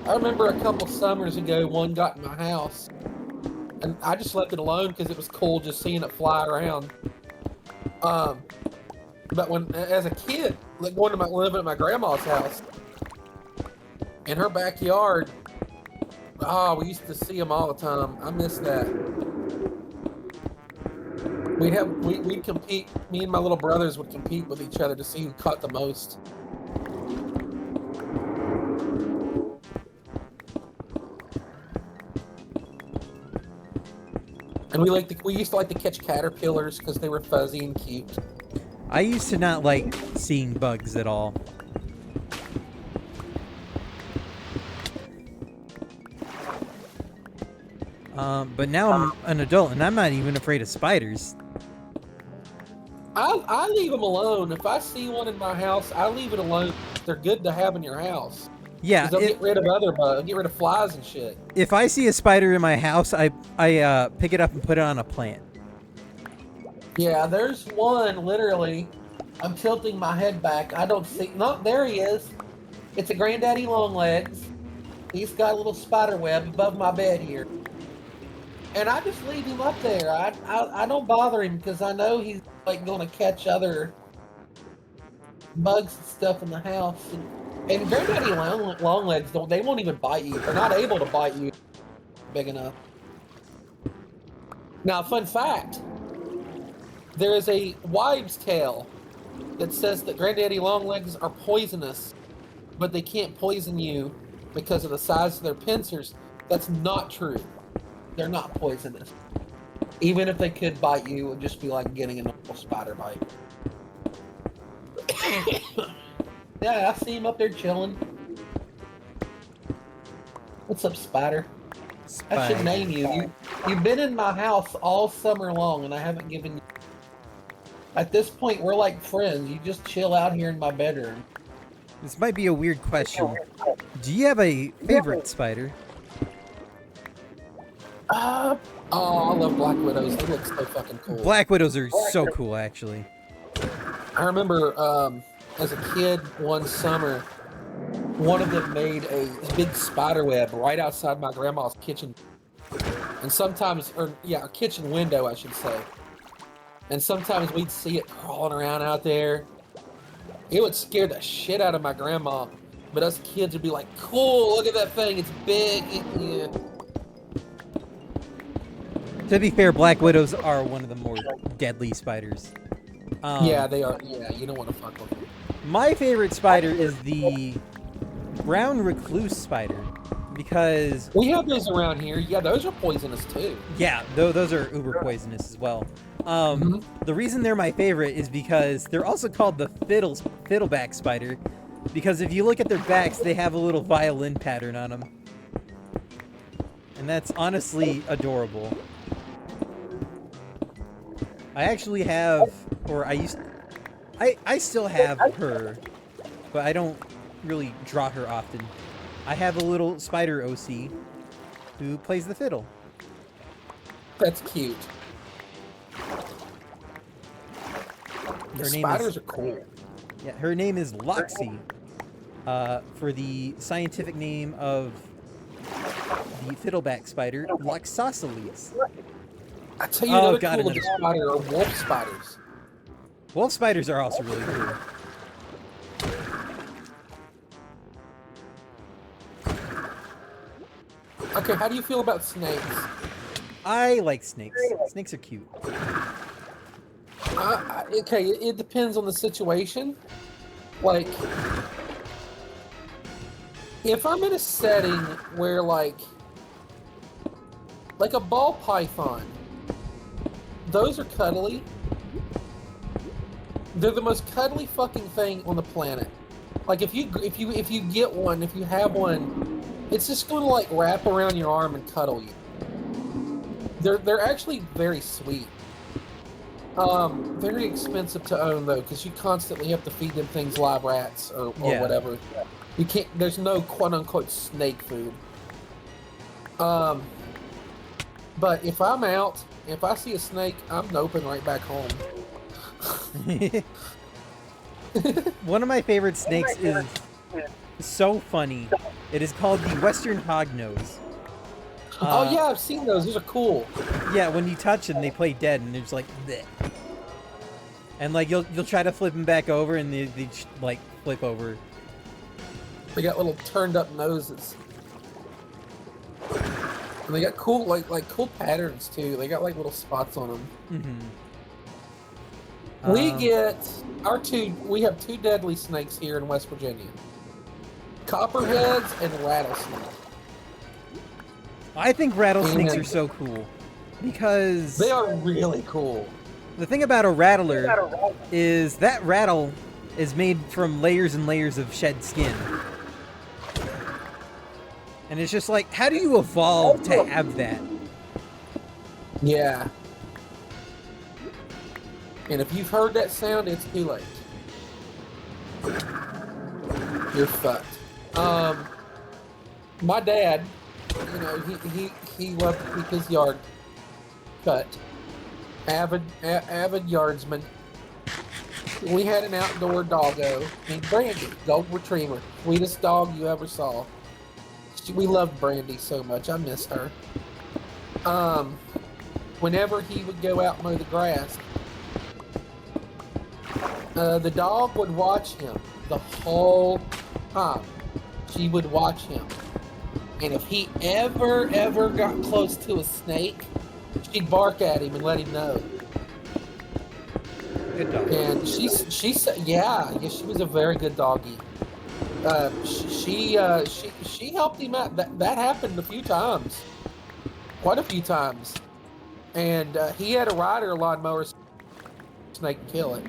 I remember a couple summers ago, one got in my house. And I just left it alone because it was cool just seeing it fly around. But when, as a kid, like living at my grandma's house, in her backyard, we used to see them all the time. I miss that. We'd compete. Me and my little brothers would compete with each other to see who caught the most. And we used to like to catch caterpillars because they were fuzzy and cute.
I used to not like seeing bugs at all. But now I'm an adult and I'm not even afraid of spiders.
I leave them alone. If I see one in my house, I leave it alone. They're good to have in your house.
Yeah,
They'll get rid of other bugs, get rid of flies and shit.
if I see a spider in my house, I pick it up and put it on a plant.
Yeah, there's one literally. I'm tilting my head back. I don't see. No, there he is. It's a granddaddy longlegs. He's got a little spider web above my bed here. And I just leave him up there. I don't bother him because I know he's like going to catch other bugs and stuff in the house. And granddaddy longlegs they won't even bite you. They're not able to bite you big enough. Now, fun fact: there is a wives' tale that says that granddaddy longlegs are poisonous, but they can't poison you because of the size of their pincers. That's not true. They're not poisonous. Even if they could bite you, it would just be like getting a normal spider bite. Yeah, I see him up there chilling. What's up, spider? I should name you. You've been in my house all summer long, and I haven't given you... At this point, we're like friends. You just chill out here in my bedroom.
This might be a weird question. Do you have a favorite spider?
I love black widows. They look so fucking cool.
Black widows are so cool, actually.
I remember as a kid one summer, one of them made a big spider web right outside my grandma's kitchen. And sometimes, our kitchen window, I should say. And sometimes we'd see it crawling around out there. It would scare the shit out of my grandma. But us kids would be like, cool, look at that thing, it's big. Yeah.
To be fair, black widows are one of the more deadly spiders.
Yeah, they are. Yeah, you don't want to fuck with them.
My favorite spider is the brown recluse spider because...
We have those around here. Yeah, those are poisonous too.
Yeah, those are uber poisonous as well. The reason they're my favorite is because they're also called the fiddleback spider because if you look at their backs, they have a little violin pattern on them. And that's honestly adorable. I actually have, or I still have her, but I don't really draw her often. I have a little spider OC who plays the fiddle.
That's cute. The spiders are cool.
Yeah, her name is Loxy, for the scientific name of the fiddleback spider, Loxosceles.
I tell you, another cool looking spider are wolf spiders.
Wolf spiders are also really cool.
Okay, how do you feel about snakes?
I like snakes. Snakes are cute.
Okay, it depends on the situation. Like, if I'm in a setting where like a ball python, those are cuddly. They're the most cuddly fucking thing on the planet. Like if you get one, if you have one, it's just going to like wrap around your arm and cuddle you. They're actually very sweet. Very expensive to own though, because you constantly have to feed them things live rats or whatever. You can't. There's no quote unquote snake food. But if I'm out, if I see a snake, I'm noping right back home.
One of my favorite snakes is so funny. It is called the Western Hognose.
Oh yeah, I've seen those. Those are cool.
Yeah, when you touch them, they play dead, and they're just like, bleh. And like you'll try to flip them back over, and they like flip over.
They got little turned up noses, and they got cool like cool patterns too. They got like little spots on them.
Mm-hmm.
We get we have two deadly snakes here in West Virginia: copperheads and rattlesnakes.
I think rattlesnakes are so cool because
they are really cool.
The thing about a rattler is that rattle is made from layers and layers of shed skin. And it's just like, how do you evolve to have that?
Yeah. And if you've heard that sound, it's too late. You're fucked. My dad, you know, he loved to keep his yard cut. Avid yardsman. We had an outdoor doggo named Brandy, golden retriever, sweetest dog you ever saw. We loved Brandy so much. I miss her. Whenever he would go out and mow the grass, the dog would watch him the whole time. She would watch him. And if he ever got close to a snake, she'd bark at him and let him know.
Good dog.
And she said, yeah, she was a very good doggy. She helped him out. That happened a few times, quite a few times. And he had a rider lawnmower snake kill it.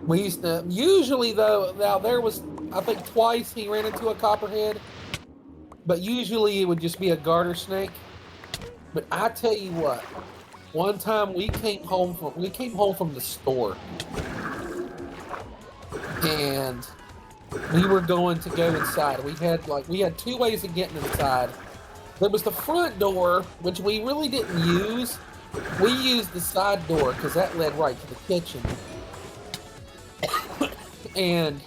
We used to usually though. Now there was, I think twice he ran into a copperhead, but usually it would just be a garter snake. But I tell you what, one time we came home from the store, and we were going to go inside. We had two ways of getting inside. There was the front door, which we really didn't use. We used the side door because that led right to the kitchen. And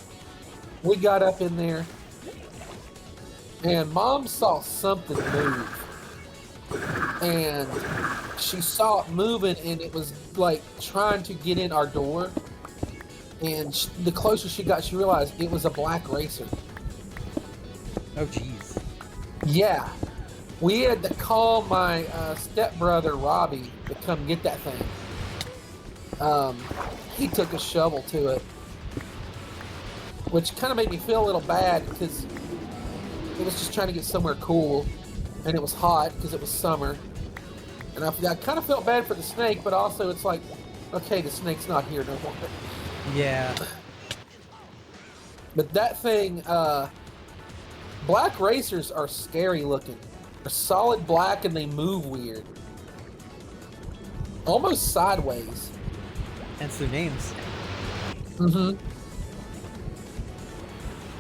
we got up in there, and Mom saw something move. And she saw it moving, and it was like trying to get in our door. And the closer she got, she realized it was a black racer.
Oh, jeez.
Yeah. We had to call my stepbrother, Robbie, to come get that thing. He took a shovel to it, which kind of made me feel a little bad because it was just trying to get somewhere cool, and it was hot because it was summer. And I kind of felt bad for the snake, but also it's like, okay, the snake's not here no more.
Yeah.
But that thing, black racers are scary looking. They're solid black and they move weird. Almost sideways.
Hence their names.
Mm-hmm.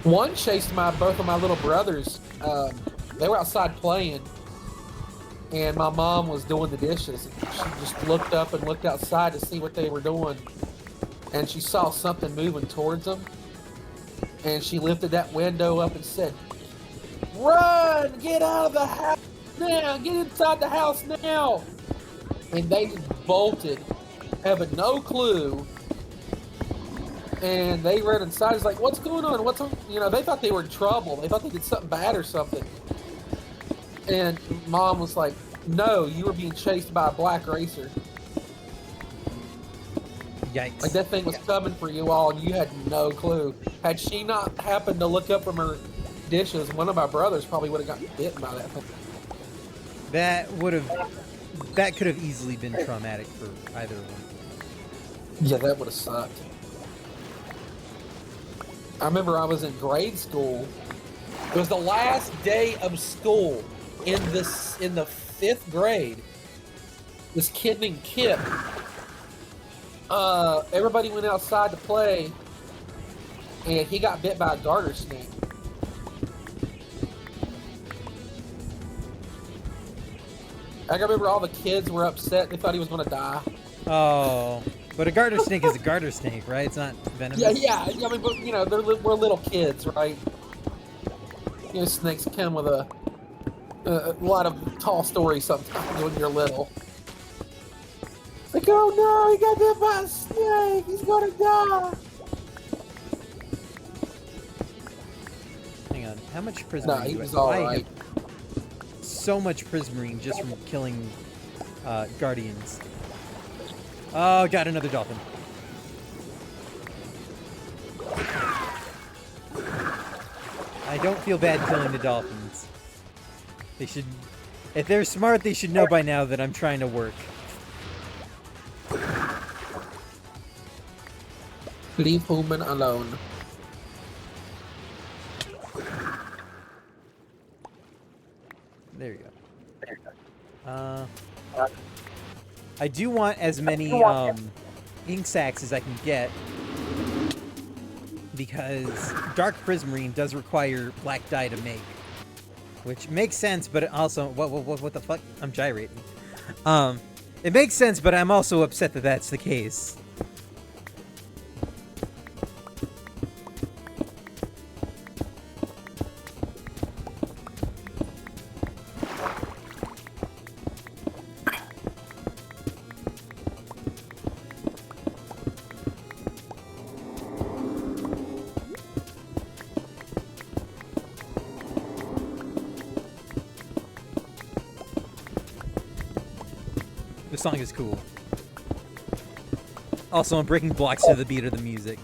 One chased both of my little brothers. They were outside playing, and my mom was doing the dishes. She just looked up and looked outside to see what they were doing, and she saw something moving towards them. And she lifted that window up and said, "Run! Get out of the house now! Get inside the house now!" And they just bolted, having no clue. And they ran inside. It's like, what's going on? What's on? You know, they thought they were in trouble. They thought they did something bad or something. And Mom was like, "No, you were being chased by a black racer.
Yikes.
Like that thing was coming for you all, and you had no clue. Had she not happened to look up from her dishes, one of my brothers probably would have gotten bitten by that thing."
That could have easily been traumatic for either of them.
Yeah, that would have sucked. I remember I was in grade school. It was the last day of school in the 5th grade. This kid named Kip. Everybody went outside to play, and he got bit by a garter snake. I remember all the kids were upset. They thought he was going to die.
Oh, but a garter snake is a garter snake, right? It's not venomous.
Yeah. I mean, but, you know, we're little kids, right? You know, snakes come with a lot of tall stories sometimes when you're little. Like, oh no, he got bit by a snake. He's going to die.
Hang on, how much prismarine
No, he
do
was
I
all
have?
right.
So much prismarine just from killing guardians. Oh, got another dolphin. I don't feel bad killing the dolphins. They should, if they're smart, they should know by now that I'm trying to work.
Leave human alone.
There you go. I do want as many ink sacs as I can get because dark prismarine does require black dye to make, which makes sense. But it also, what the fuck? I'm gyrating. It makes sense, but I'm also upset that that's the case. This song is cool. Also, I'm breaking blocks to the beat of the music.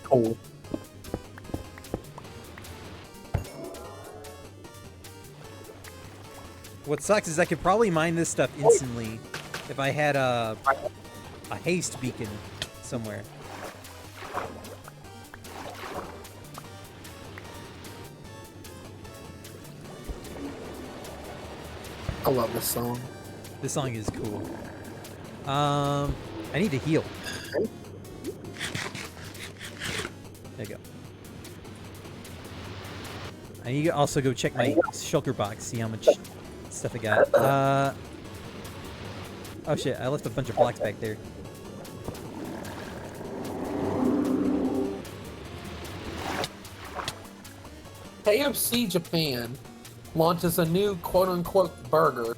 Cool.
What sucks is I could probably mine this stuff instantly if I had a haste beacon somewhere.
I love this song.
This song is cool. I need to heal. There you go. I need to also go check my shulker box, see how much stuff I got. Oh shit, I left a bunch of blocks back there.
KFC Japan launches a new quote-unquote burger,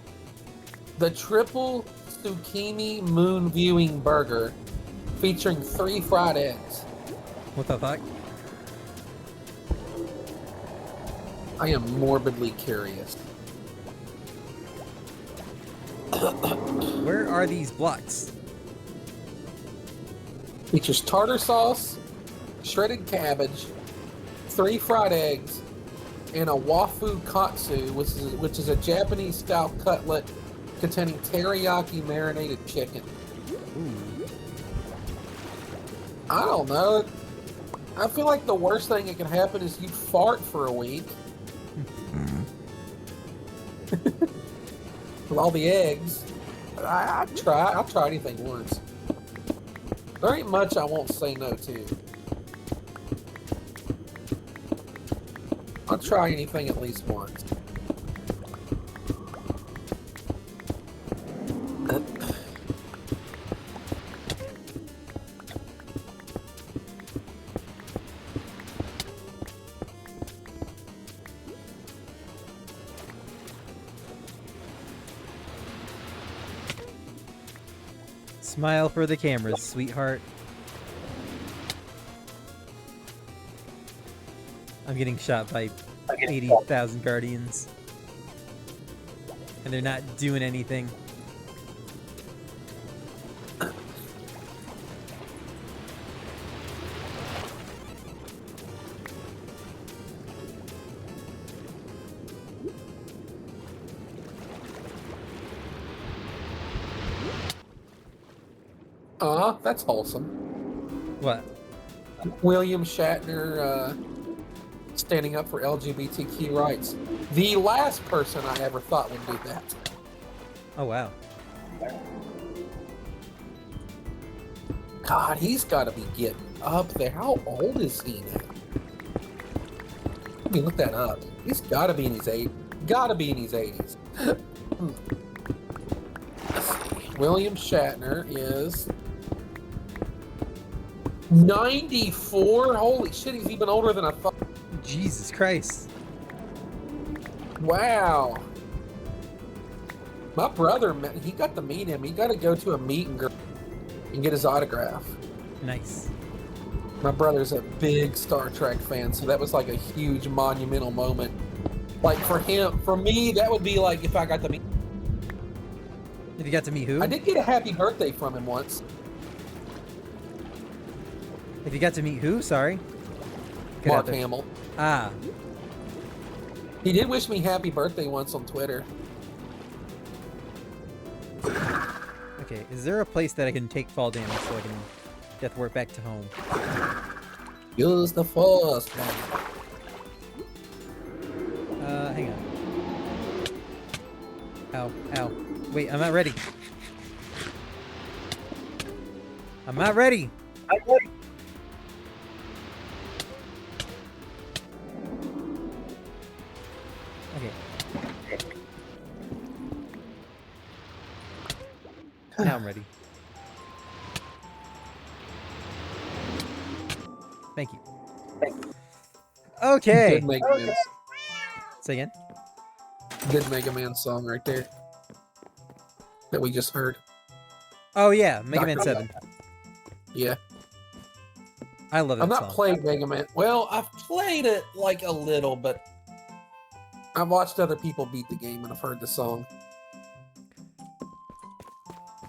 the triple zucchini moon viewing burger, featuring 3 fried eggs.
What the fuck?
I am morbidly curious.
Where are these blocks?
Features tartar sauce, shredded cabbage, 3 fried eggs, and a wafu katsu, which is a Japanese-style cutlet containing teriyaki marinated chicken.
Ooh.
I don't know. I feel like the worst thing that can happen is you fart for a week. With all the eggs. I'll try anything once. There ain't much I won't say no to. I'll try anything at least once.
Smile for the cameras, sweetheart. I'm getting shot by 80,000 guardians. And they're not doing anything.
That's wholesome.
What?
William Shatner standing up for LGBTQ rights. The last person I ever thought would do that.
Oh, wow.
God, he's got to be getting up there. How old is he now? Let me look that up. He's got to be in his 80s. Got to be in his 80s. Let's see. William Shatner is 94. Holy shit, he's even older than I thought.
Jesus Christ.
Wow. My brother, he got to meet him. He got to go to a meet and greet and get his autograph.
Nice.
My brother's a big Star Trek fan, so that was like a huge monumental moment. Like for him, for me, that would be like if I got to meet.
If you got to meet who?
I did get a happy birthday from him once.
If you got to meet who? Sorry. Get out
Mark
there.
Hamill.
Ah.
He did wish me happy birthday once on Twitter.
Okay, is there a place that I can take fall damage so I can get to work back to home?
Use the force, man.
Hang on. Ow, ow. Wait, I'm not ready. I'm not ready. Okay. Now I'm ready. Thank you. Okay.
Good Mega Man.
Say again.
Good Mega Man song right there. That we just heard.
Oh yeah, Mega Man
Dr.
7.
Yeah.
I love that
I've not
song.
played Mega Man. Well, I've played it like a little, but I've watched other people beat the game and I've heard the song.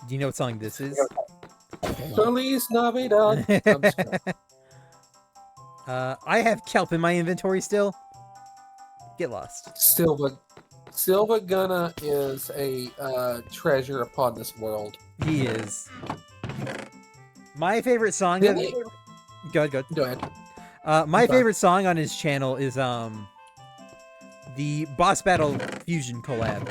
Do you know what song this is?
Feliz Navidad. I'm just kidding.
I have kelp in my inventory still. Get lost.
Silva Gunna is a treasure upon this world.
He is. My favorite song.
Didn't
That...
he-
Go ahead.
Go ahead.
My
sorry.
favorite song on his channel is the Boss Battle Fusion collab,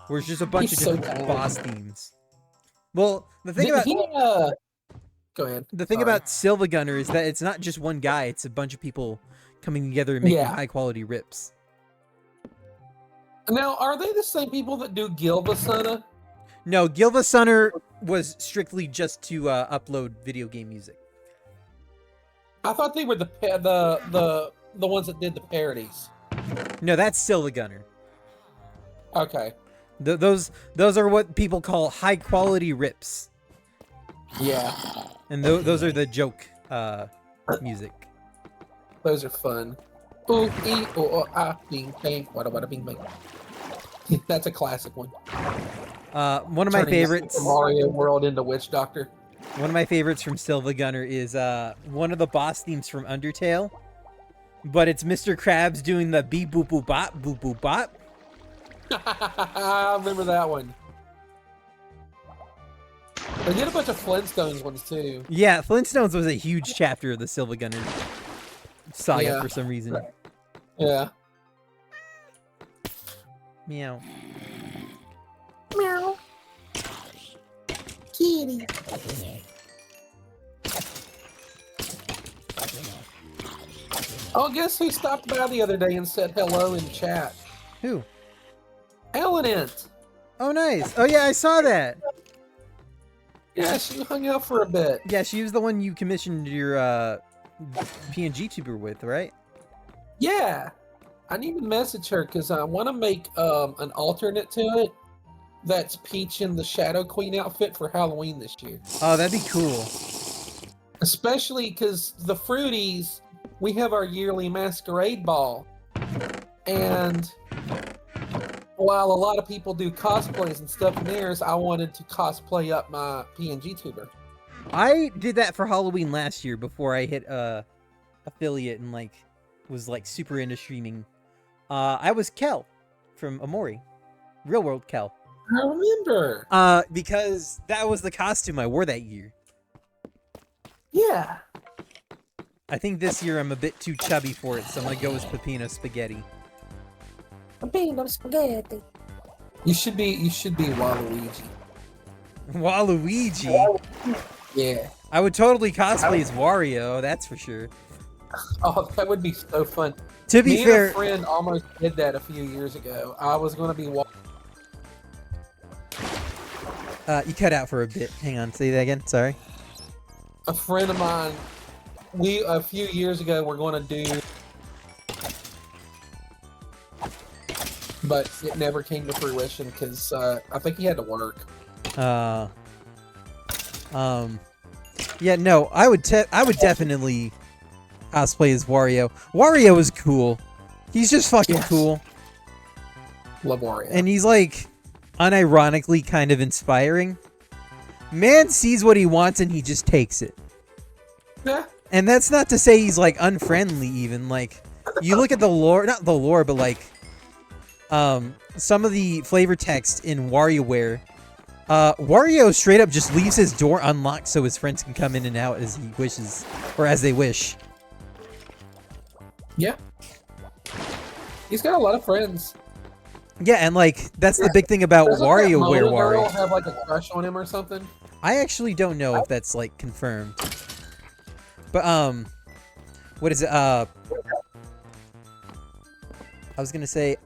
where it's just a bunch
He's
of
so
different
bad.
boss themes. Well, the thing
Did
about
he, go ahead.
the thing
Sorry.
about Silva Gunner is that it's not just one guy; it's a bunch of people coming together and making
Yeah.
high quality rips.
Now, are they the same people that do Gilvasana?
No, Gilva Sunner was strictly just to upload video game music.
I thought they were the ones that did the parodies.
No, that's Silva Gunner.
Okay.
Those are what people call high quality rips,
Yeah.
and those are the joke music.
Those are fun. Ooh, ee, ooh, oh, ah, bing, bang, wada, wada, bing, bang. That's a classic one.
One of my
Turning
favorites.
Super Mario World into Witch Doctor.
One of my favorites from Silva Gunner is one of the boss themes from Undertale, but it's Mr. Krabs doing the beep boop boop bop boop boop bop.
I remember that one. They did a bunch of Flintstones ones too.
Yeah, Flintstones was a huge chapter of the Silva Gunner saga
Yeah.
for some reason.
Yeah.
Meow.
Meow. Kitty.
Oh, guess who stopped by the other day and said hello in chat?
Who?
Elenant.
Oh, nice. Oh, yeah, I saw that.
Yeah, she hung out for a bit.
Yeah, she was the one you commissioned your PNG tuber with, right?
Yeah. I need to message her because I want to make an alternate to it that's Peach in the Shadow Queen outfit for Halloween this year.
Oh, that'd be cool.
Especially because the Fruities we have our yearly masquerade ball, and while a lot of people do cosplays and stuff in theirs, I wanted to cosplay up my PNG tuber.
I did that for Halloween last year before I hit affiliate and like was like super into streaming. I was Kel from Amori, real world Kel.
I remember.
Because that was the costume I wore that year.
Yeah.
I think this year I'm a bit too chubby for it, so I'm gonna go with Peppino Spaghetti.
Peppino spaghetti.
You should be Waluigi.
Waluigi?
Yeah.
I would totally cosplay as Wario, that's for sure.
Oh, that would be so fun.
To be
Me
fair,
and a friend almost did that a few years ago. I was going to be
you cut out for a bit. Hang on, say that again. Sorry.
a friend of mine. A few years ago were going to do, but it never came to fruition because I think he had to work.
Yeah, no, I would definitely cosplay as Wario. Wario is cool. He's just fucking cool.
Love Wario.
And he's like unironically kind of inspiring. Man sees what he wants and he just takes it.
Yeah.
And that's not to say he's like unfriendly even. Like you look at the lore, not the lore, but like some of the flavor text in WarioWare. Wario straight up just leaves his door unlocked so his friends can come in and out as he wishes, or as they wish.
Yeah. He's got a lot of friends.
Yeah, and like that's the big thing about
Doesn't that
WarioWare
Mola girl
Wario.
have like a crush on him or something?
I actually don't know if that's like confirmed. But what is it? I was gonna say.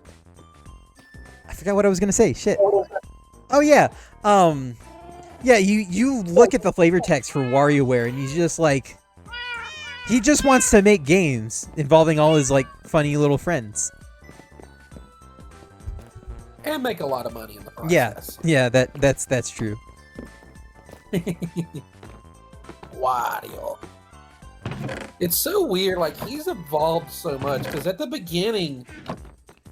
I forgot what I was gonna say. Shit. Oh yeah. Yeah. You look at the flavor text for WarioWare, and he's just like, he just wants to make games involving all his like funny little friends.
And make a lot of money in the process.
Yeah. That's true.
Wario. It's so weird, like he's evolved so much because at the beginning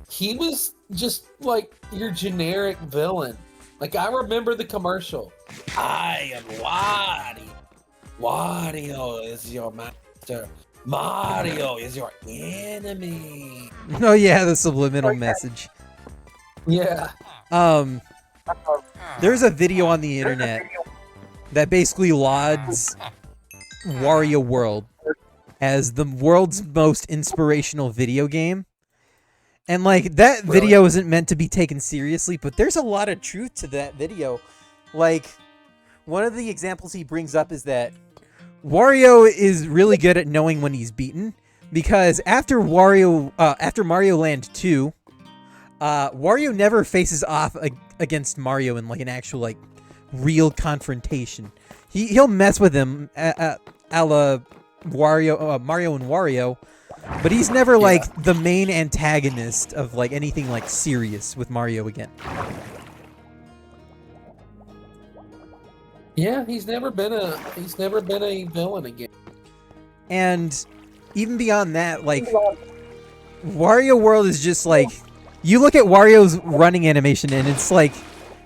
he was just like your generic villain. Like I remember the commercial. I am Wario. Wario is your master. Mario is your enemy.
Oh yeah, the subliminal message.
Yeah.
There's a video on the internet that basically lauds Wario World as the world's most inspirational video game. And like that video isn't meant to be taken seriously, but there's a lot of truth to that video. Like one of the examples he brings up is that Wario is really good at knowing when he's beaten, because after Mario Land 2, Wario never faces off against Mario in like an actual like real confrontation. He'll mess with him a la Wario, Mario and Wario, but he's never like the main antagonist of like anything like serious with Mario again.
Yeah, he's never been a villain again.
And even beyond that, like Wario World is just like, you look at Wario's running animation and it's like,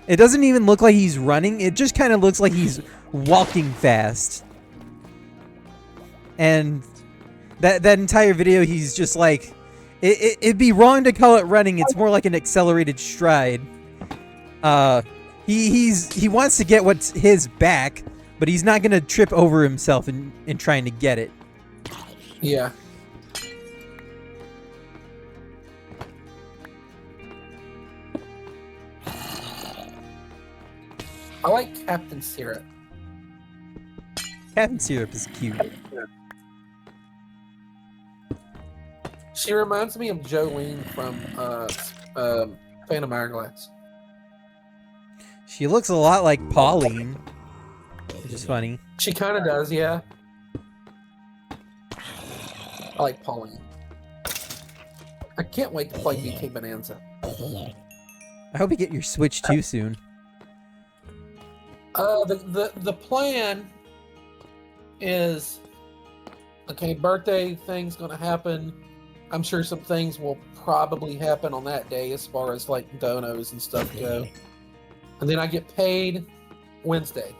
it doesn't even look like he's running. It just kind of looks like he's walking fast. And that entire video, he's just like, it'd be wrong to call it running. It's more like an accelerated stride. He wants to get what's his back, but he's not gonna trip over himself in trying to get it.
Yeah. I like Captain Syrup.
Captain Syrup is cute.
She reminds me of Jolene from Phantom Hourglass.
She looks a lot like Pauline, which is funny.
She kind of does, yeah. I like Pauline. I can't wait to play BK Bonanza.
I hope you get your Switch too soon.
The plan is Okay, birthday thing's gonna happen. I'm sure some things will probably happen on that day as far as like donos and stuff go. And then I get paid Wednesday.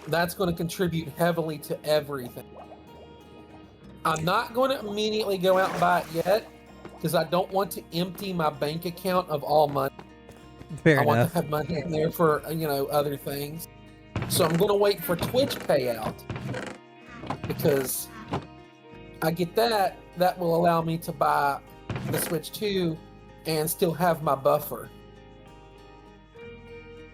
That's going to contribute heavily to everything. I'm not going to immediately go out and buy it yet because I don't want to empty my bank account of all money.
Fair
I want
enough.
to have money in there for, other things. So I'm going to wait for Twitch payout because I get that. That will allow me to buy the Switch 2 and still have my buffer.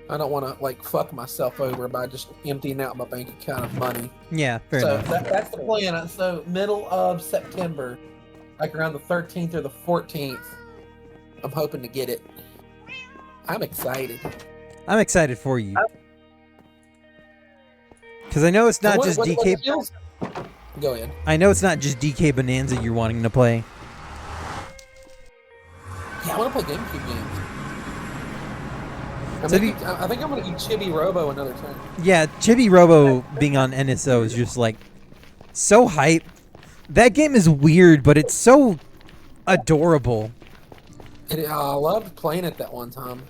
I don't want to like fuck myself over by just emptying out my bank account of money.
Yeah, fair
So
enough.
that's the plan. So middle of September, like around the 13th or the 14th, I'm hoping to get it. I'm excited.
I'm excited for you. Because I know it's not just DK.
Go ahead.
I know it's not just DK Bonanza you're wanting to play.
Yeah, I want to play GameCube games. I think I'm going to give Chibi Robo another turn.
Yeah, Chibi Robo being on NSO is just like so hype. That game is weird, but it's so adorable.
I loved playing it that one time.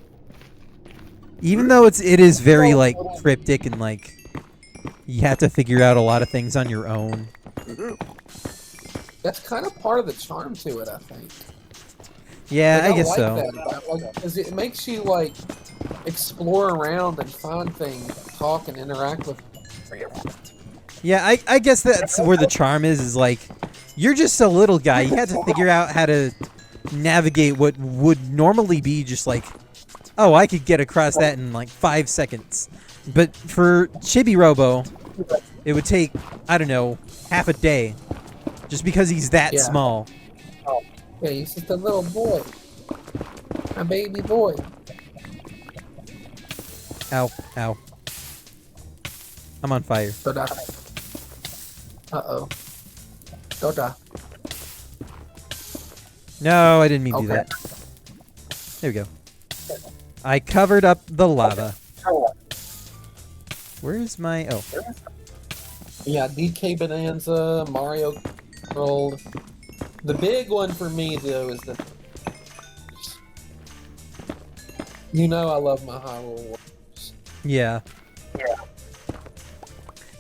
Even though it is very like cryptic and like you have to figure out a lot of things on your own.
That's kind of part of the charm to it, I think.
Yeah,
Like,
I guess
like
so.
That about, like, 'cause it makes you like explore around and find things, talk and interact with.
Yeah, I guess that's where the charm is like you're just a little guy. You have to figure out how to navigate what would normally be just like, oh, I could get across that in like 5 seconds. But for Chibi Robo, it would take, I don't know, half a day. Just because he's that small.
Yeah, he's just a little boy. A baby boy.
Ow, ow. I'm on fire.
Don't die. Uh-oh. Don't die.
No, I didn't mean to do
Okay.
that. There we go. I covered up the lava. Where's my... Oh.
Yeah, DK Bonanza, Mario World. The big one for me, though, is the... You know I love my Hyrule Warriors.
Yeah.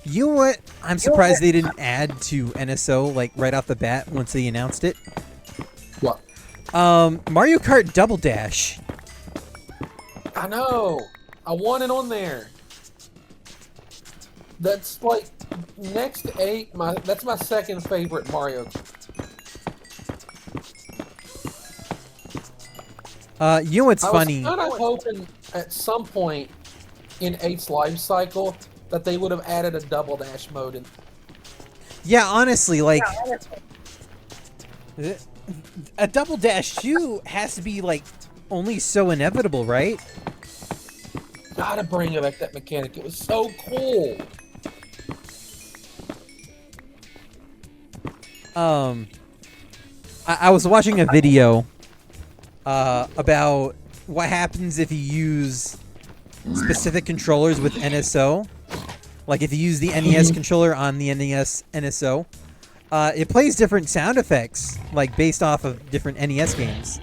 You know what? I'm surprised they didn't add to NSO like right off the bat once they announced it.
What?
Mario Kart Double Dash.
I know! I want it on there. That's like next to 8. That's my second favorite Mario.
You know what's funny?
I was kind of hoping at some point in 8's life cycle that they would have added a double dash mode in.
Yeah, honestly, like a Double Dash 2 has to be like only so inevitable, right?
Gotta bring back that mechanic. It was so cool.
I was watching a video about what happens if you use specific controllers with NSO. Like if you use the NES controller on the NES NSO, it plays different sound effects, like based off of different NES games.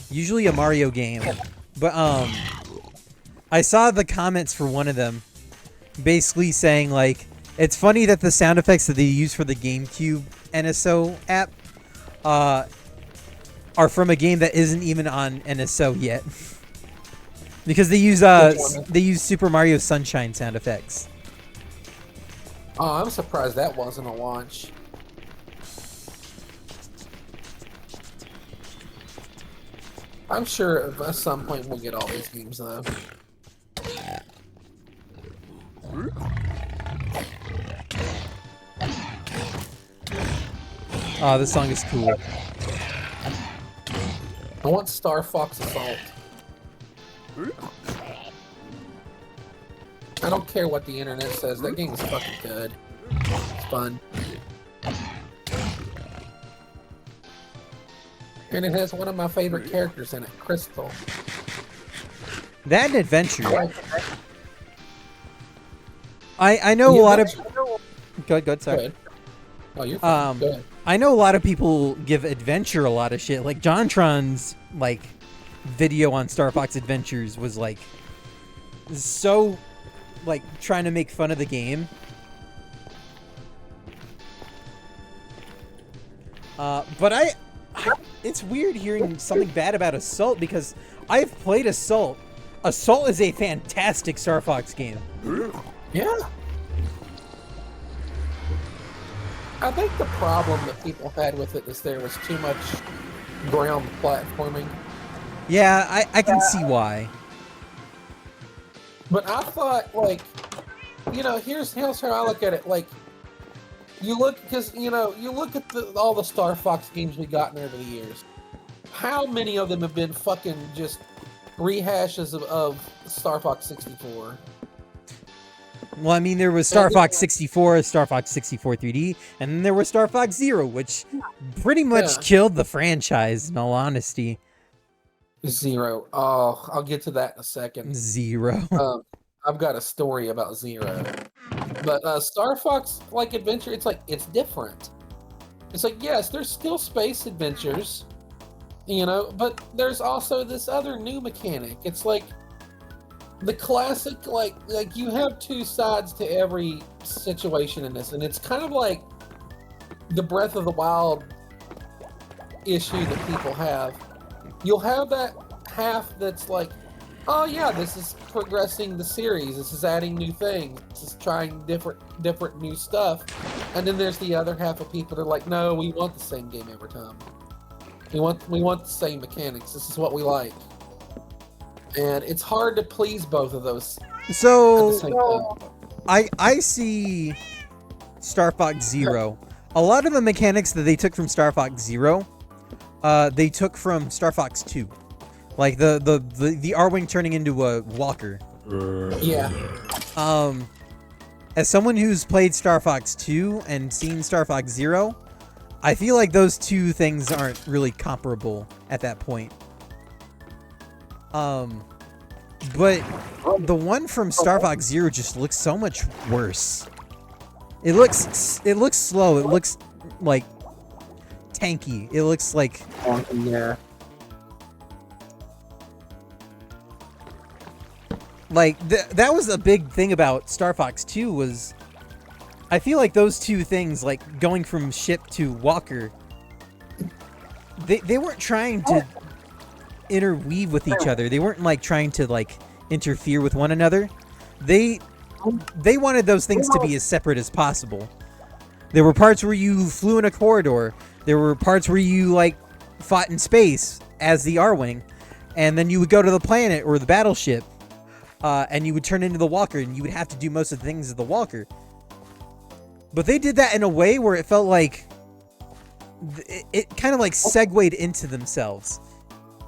Usually a Mario game, but I saw the comments for one of them, basically saying like it's funny that the sound effects that they use for the GameCube NSO app are from a game that isn't even on NSO yet. Because they use Super Mario Sunshine sound effects.
Oh, I'm surprised that wasn't a launch. I'm sure at some point we'll get all these games though.
Oh, this song is cool.
I want Star Fox Assault. I don't care what the internet says. That game is fucking good. It's fun. And it has one of my favorite characters in it, Crystal.
That and Adventure. I know a
You
lot of.
mentioned-
Good.
Go
Sorry.
ahead. Oh, you're fine. Go ahead.
I know a lot of people give Adventure a lot of shit. Like JonTron's like video on Star Fox Adventures was like so like trying to make fun of the game. But it's weird hearing something bad about Assault because I've played Assault. Assault is a fantastic Star Fox game.
Yeah. I think the problem that people had with it is there was too much ground platforming.
Yeah, I can see why.
But I thought, like, here's how I look at it. Like, you look at all the Star Fox games we gotten over the years. How many of them have been fucking just rehashes of Star Fox 64?
Well, I mean, there was Star Fox 64, Star Fox 64 3D, and then there was Star Fox Zero, which pretty much killed the franchise, in all honesty.
Zero. Oh, I'll get to that in a second.
Zero.
I've got a story about Zero. But Star Fox, like, Adventure, it's different. It's like, yes, there's still space adventures, but there's also this other new mechanic. It's like the classic, like you have two sides to every situation in this, and it's kind of like the Breath of the Wild issue that people have. You'll have that half that's like, oh yeah, this is progressing the series, this is adding new things, this is trying different new stuff. And then there's the other half of people that are like, no, we want the same game every time. We want the same mechanics. This is what we like. And it's hard to please both of those at the
So,
same time.
I see Star Fox Zero. A lot of the mechanics that they took from Star Fox Zero, they took from Star Fox 2. Like the R-Wing turning into a walker.
Yeah.
As someone who's played Star Fox 2 and seen Star Fox Zero, I feel like those two things aren't really comparable at that point. But the one from Star Fox Zero just looks so much worse. It looks slow. It looks like tanky. It looks like
Yeah.
like that was a big thing about Star Fox 2 was I feel like those two things, like going from ship to walker, they weren't trying to interweave with each other. They weren't like trying to like interfere with one another. They wanted those things to be as separate as possible. There were parts where you flew in a corridor. There were parts where you like fought in space as the R-Wing, and then you would go to the planet or the battleship, and you would turn into the walker, and you would have to do most of the things of the walker. But they did that in a way where it felt like it kind of like segued into themselves.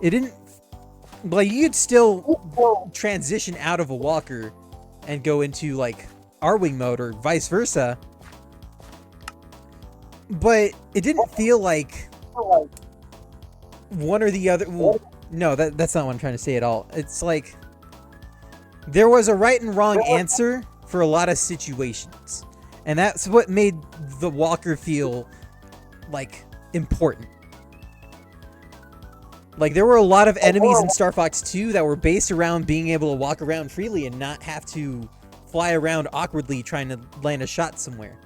It didn't, like, you'd still transition out of a walker and go into like R-Wing mode or vice versa, but it didn't feel like one or the other. Well, no, that's not what I'm trying to say at all. It's like there was a right and wrong answer for a lot of situations, and that's what made the walker feel like important. Like, there were a lot of enemies in Star Fox 2 that were based around being able to walk around freely and not have to fly around awkwardly trying to land a shot somewhere.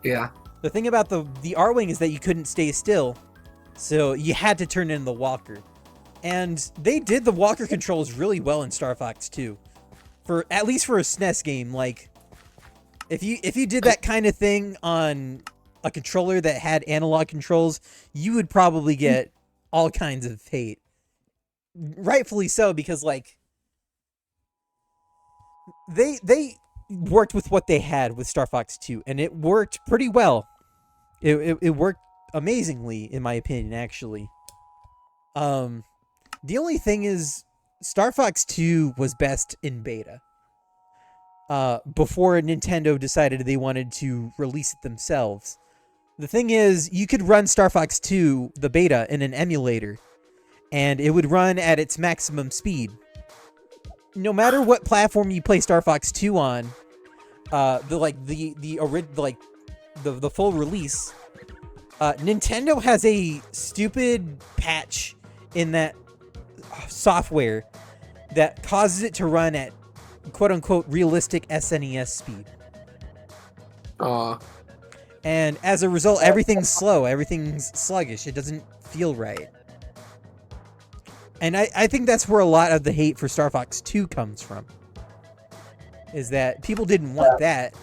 Yeah.
The thing about the R-Wing is that you couldn't stay still, so you had to turn in the walker. And they did the walker controls really well in Star Fox 2. At least for a SNES game. Like, if you did that kind of thing on a controller that had analog controls, you would probably get all kinds of hate. Rightfully so, because like they worked with what they had with Star Fox 2, and it worked pretty well. It worked amazingly, in my opinion, actually. The only thing is, Star Fox 2 was best in beta. Before Nintendo decided they wanted to release it themselves. The thing is, you could run Star Fox 2, the beta, in an emulator, and it would run at its maximum speed. No matter what platform you play Star Fox 2 on, the full release, Nintendo has a stupid patch in that software that causes it to run at quote unquote realistic SNES speed. And as a result, everything's slow, everything's sluggish, it doesn't feel right. And I think that's where a lot of the hate for Star Fox 2 comes from. Is that people didn't want that.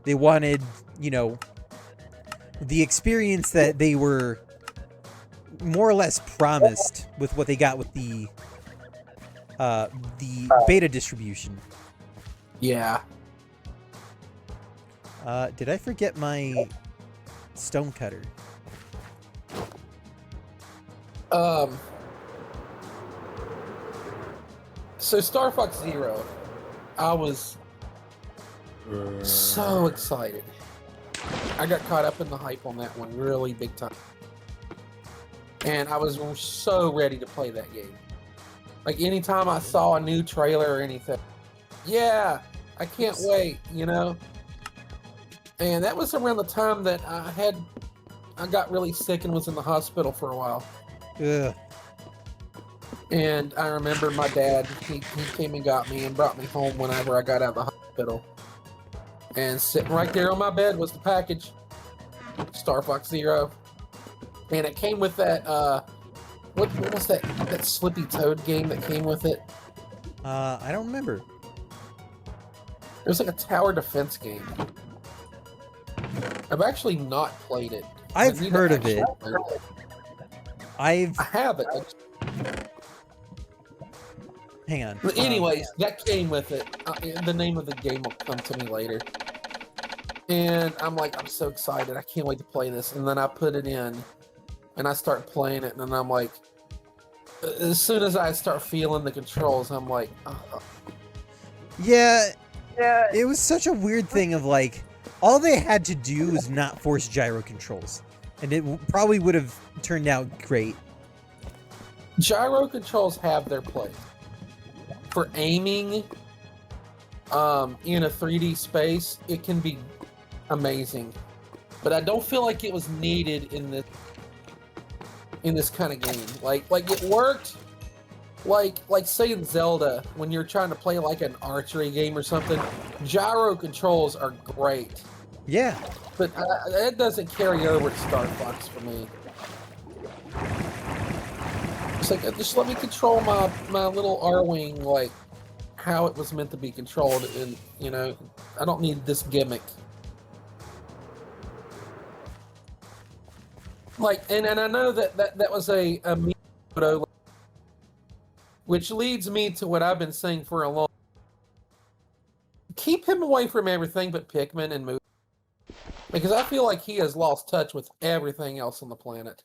They wanted, you know, the experience that they were more or less promised with what they got with the beta distribution.
Yeah.
Did I forget my stonecutter?
So Star Fox Zero, I was so excited. I got caught up in the hype on that one really big time. And I was so ready to play that game. Like anytime I saw a new trailer or anything, yeah, I can't wait, you know? And that was around the time that I got really sick and was in the hospital for a while.
Ugh.
And I remember my dad, he came and got me and brought me home whenever I got out of the hospital. And sitting right there on my bed was the package, Star Fox Zero. And it came with that, what was that Slippy Toad game that came with it?
I don't remember.
It was like a tower defense game. I've actually not played it.
I've heard of it.
I have it.
Hang on.
But anyways, that came with it. The name of the game will come to me later. And I'm like, I'm so excited. I can't wait to play this. And then I put it in, and I start playing it, and then I'm like, as soon as I start feeling the controls, I'm like,
Yeah, it was such a weird thing of like, all they had to do was not force gyro controls, and it probably would have turned out great.
Gyro controls have their place. For aiming in a 3D space, it can be amazing. But I don't feel like it was needed in this kind of game. Like it worked like say in Zelda, when you're trying to play like an archery game or something, gyro controls are great.
Yeah.
But that doesn't carry over to Star Fox for me. It's like, just let me control my little R-Wing like how it was meant to be controlled, and you know, I don't need this gimmick. Like, and I know that was a Miyamoto, which leads me to what I've been saying for a long time. Keep him away from everything but Pikmin and movies. Because I feel like he has lost touch with everything else on the planet.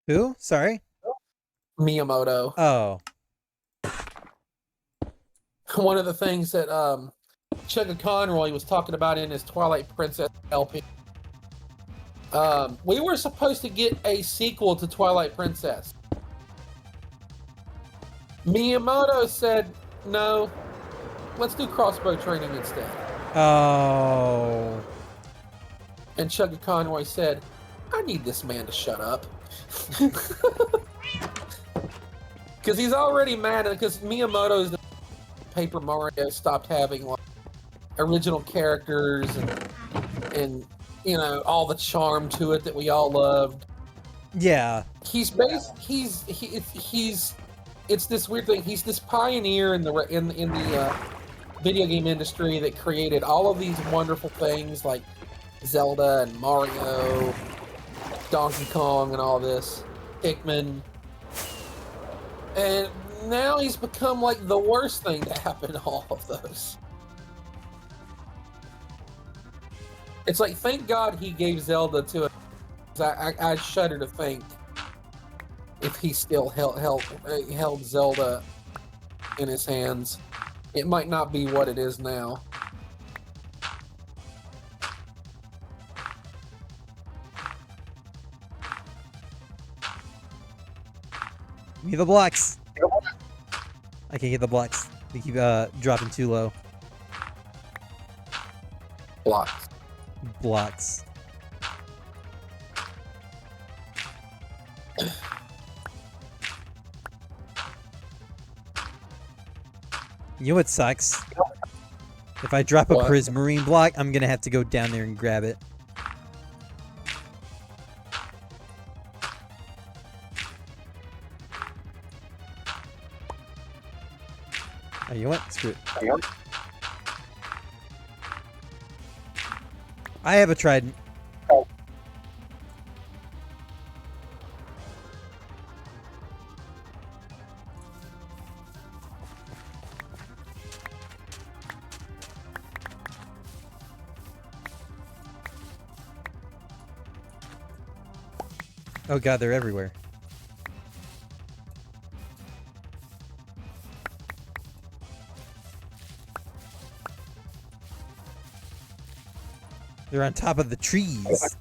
Who? Sorry?
Miyamoto.
Oh.
One of the things that Chugga Conroy was talking about in his Twilight Princess LP. We were supposed to get a sequel to Twilight Princess. Miyamoto said, no, let's do crossbow training instead.
Oh.
And Chugga Conroy said, I need this man to shut up. Because he's already mad, because Miyamoto's the Paper Mario stopped having like original characters and you know, all the charm to it that we all loved.
Yeah.
It's this weird thing. He's this pioneer in the video game industry that created all of these wonderful things like Zelda and Mario, Donkey Kong, and all this, Pikmin. And now he's become like the worst thing to happen to all of those. It's like, thank God he gave Zelda to it. I shudder to think if he still held Zelda in his hands, it might not be what it is now.
Give me the blocks. I can't get the blocks. They keep dropping too low.
Blocks.
Blocks. You know what sucks? If I drop a
What?
prismarine block, I'm gonna have to go down there and grab it. Oh, you know what? Screw it. I have a trident. Oh god, they're everywhere. They're on top of the trees.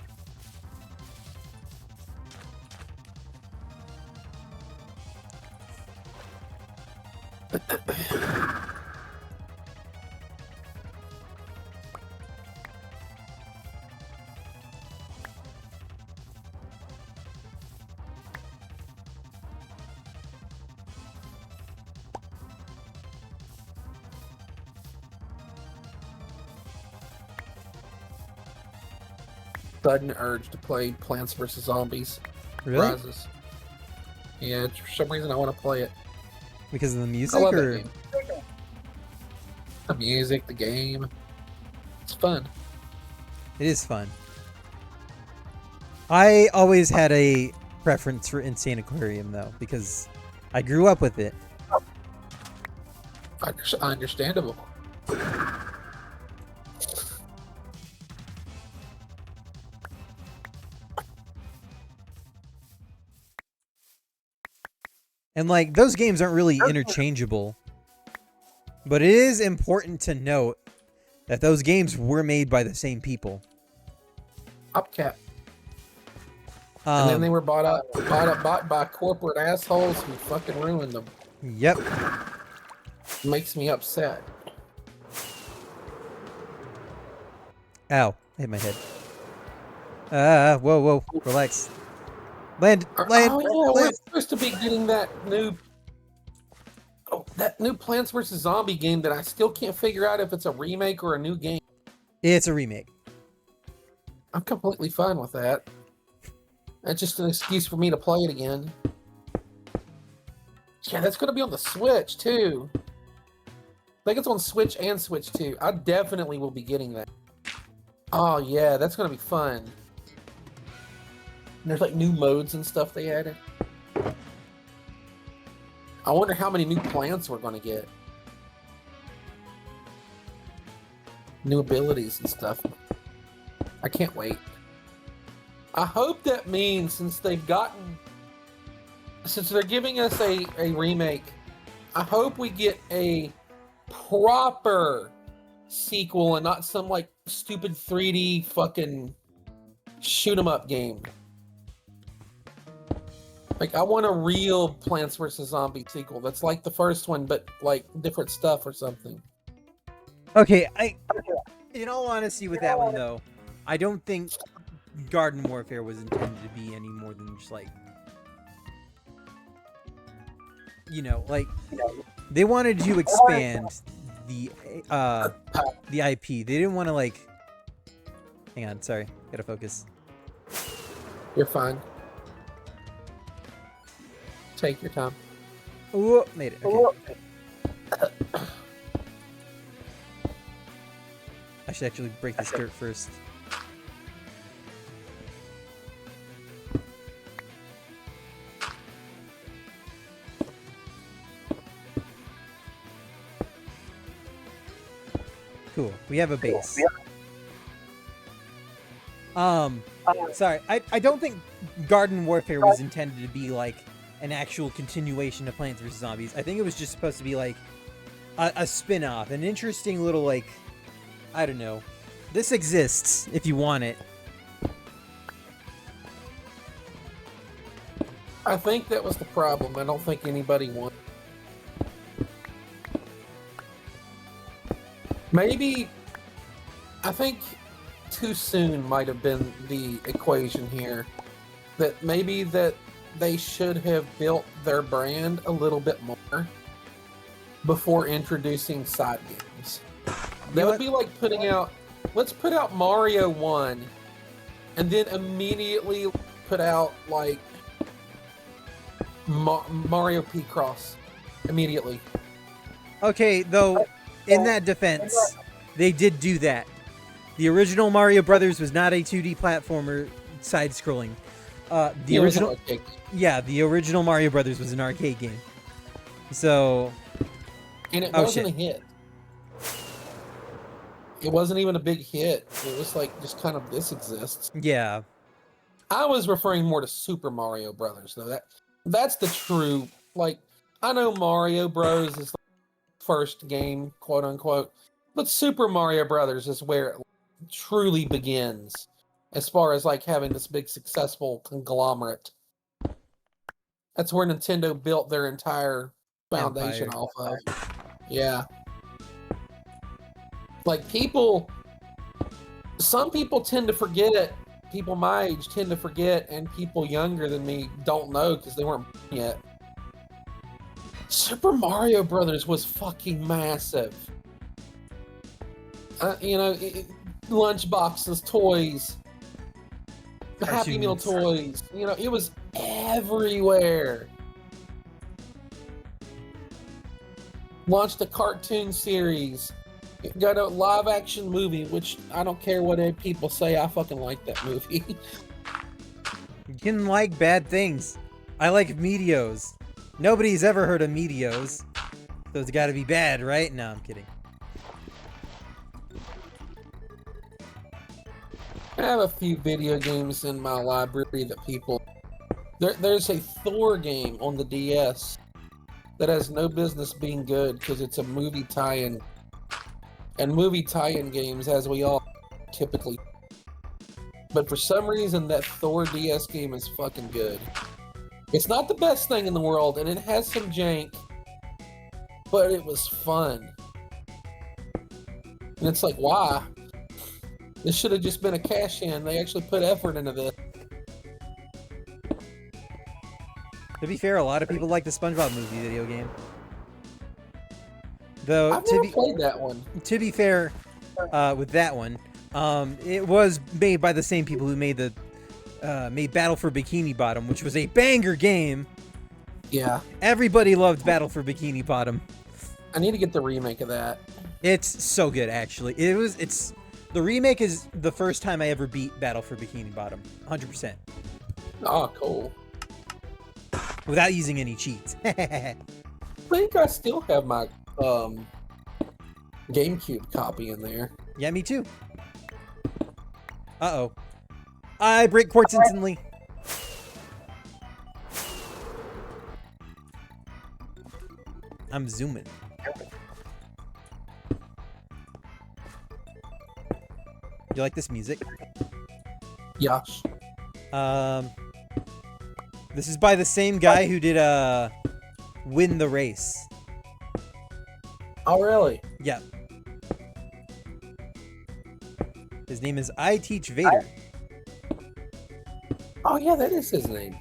Sudden urge to play Plants vs. Zombies.
Really?
Rises. Yeah, for some reason I want to play it.
Because of the
I
music,
love that
or
game. The music, the game. It's fun.
it is fun. I always had a preference for Insane Aquarium though, because I grew up with it.
Understandable.
And like those games aren't really interchangeable. But it is important to note that those games were made by the same people.
Upcap. And then they were bought by corporate assholes who fucking ruined them.
Yep.
Makes me upset.
Ow. I hit my head. Whoa. Relax. Land.
Oh yeah, we're
Land.
supposed to be getting that new Plants vs. Zombie game that I still can't figure out if it's a remake or a new game.
It's a remake.
I'm completely fine with that. That's just an excuse for me to play it again. Yeah, that's going to be on the Switch, too. I think it's on Switch and Switch 2. I definitely will be getting that. Oh, yeah, that's going to be fun. And there's, like, new modes and stuff they added. I wonder how many new plants we're going to get. New abilities and stuff. I can't wait. I hope that means since they're giving us a remake, I hope we get a proper sequel and not some like stupid 3D fucking shoot 'em up game. Like I want a real Plants vs. Zombie sequel that's like the first one but like different stuff or something.
Okay, in all honesty with that one though, I don't think Garden Warfare was intended to be any more than just like, like they wanted to expand the IP. They didn't want to like. Hang on, sorry, gotta focus.
You're fine. Take your time.
Oh, made it. Okay. I should actually break this dirt first. Cool. We have a base. Sorry. I don't think Garden Warfare was intended to be like an actual continuation of Plants vs. Zombies. I think it was just supposed to be like a spin-off, an interesting little like, I don't know. This exists if you want it.
I think that was the problem. I don't think anybody wanted. Maybe I think too soon might have been the equation here. That maybe that they should have built their brand a little bit more before introducing side games. That would be like putting out, let's put out Mario 1 and then immediately put out like Mario P-Cross immediately.
Okay, though, in that defense, they did do that. The original Mario Brothers was not a 2D platformer side-scrolling. The original, yeah, the original Mario Brothers was an arcade game. So,
and it wasn't a hit. It wasn't even a big hit. It was like just kind of this exists.
Yeah.
I was referring more to Super Mario Brothers, though. That's the true, like, I know Mario Bros is the first game, quote unquote, but Super Mario Brothers is where it truly begins as far as like having this big successful conglomerate. That's where Nintendo built their entire foundation off of. Yeah. Like some people tend to forget it. People my age tend to forget, and people younger than me don't know because they weren't yet. Super Mario Brothers was fucking massive. Lunchboxes, toys, Happy Meal toys. It was everywhere. Launched a cartoon series. Got a live action movie, which I don't care what people say, I fucking like that movie.
You can like bad things. I like Meteos. Nobody's ever heard of Meteos. So it's gotta be bad, right? No, I'm kidding.
I have a few video games in my library that people... There's a Thor game on the DS that has no business being good because it's a movie tie-in. And movie tie-in games, as we all typically... But for some reason, that Thor DS game is fucking good. It's not the best thing in the world, and it has some jank, but it was fun. And it's like, why? This should have just been a cash-in. They actually put effort into this.
To be fair, a lot of people like the SpongeBob movie video game. Though,
I've never played that one.
To be fair, with that one, it was made by the same people who made made Battle for Bikini Bottom, which was a banger game.
Yeah.
Everybody loved Battle for Bikini Bottom.
I need to get the remake of that.
It's so good, actually. The remake is the first time I ever beat Battle for Bikini Bottom. 100%.
Oh, cool.
Without using any cheats.
I think I still have my GameCube copy in there.
Yeah, me too. Uh-oh. I break quartz instantly. I'm zooming. You like this music?
Yes.
This is by the same guy who did Win the Race.
Oh, really?
Yeah. His name is I Teach Vader.
Oh yeah, that is his name.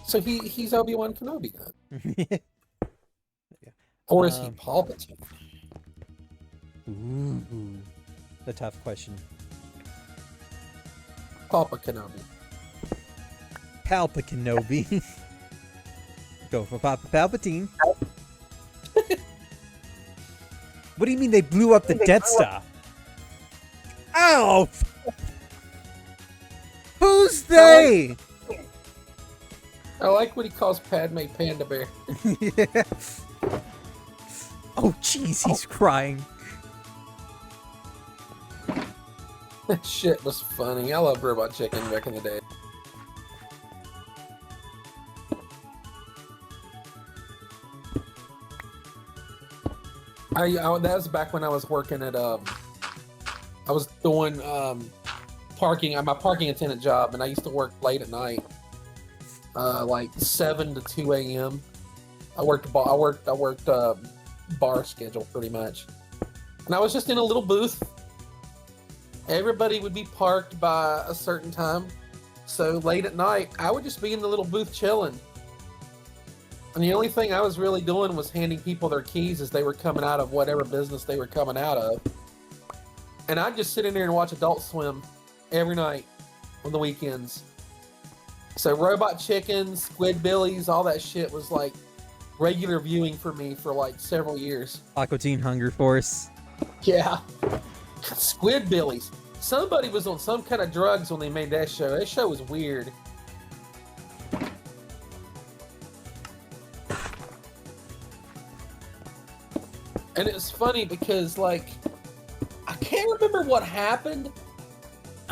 So he's Obi-Wan Kenobi then. Or is he Palpatine?
Ooh, the tough question.
Papa Kenobi.
Palpa Kenobi. Go for Papa Palpatine. What do you mean they blew up the Death Star? Ow! Who's they?
I like what he calls Padme Panda Bear.
Yeah. Oh, jeez, he's crying.
That shit was funny. I loved Robot Chicken back in the day. That was back when I was working at I was doing parking, my parking attendant job, and I used to work late at night, like 7 to 2 a.m. I worked bar schedule pretty much. And I was just in a little booth. Everybody would be parked by a certain time. So late at night, I would just be in the little booth chilling. And the only thing I was really doing was handing people their keys as they were coming out of whatever business they were coming out of. And I'd just sit in there and watch Adult Swim every night on the weekends. So Robot Chickens, Squidbillies, all that shit was like regular viewing for me for like several years.
Aqua Teen Hunger Force.
Yeah. Squidbillies. Somebody was on some kind of drugs when they made that show. That show was weird. And it was funny because, like, I can't remember what happened.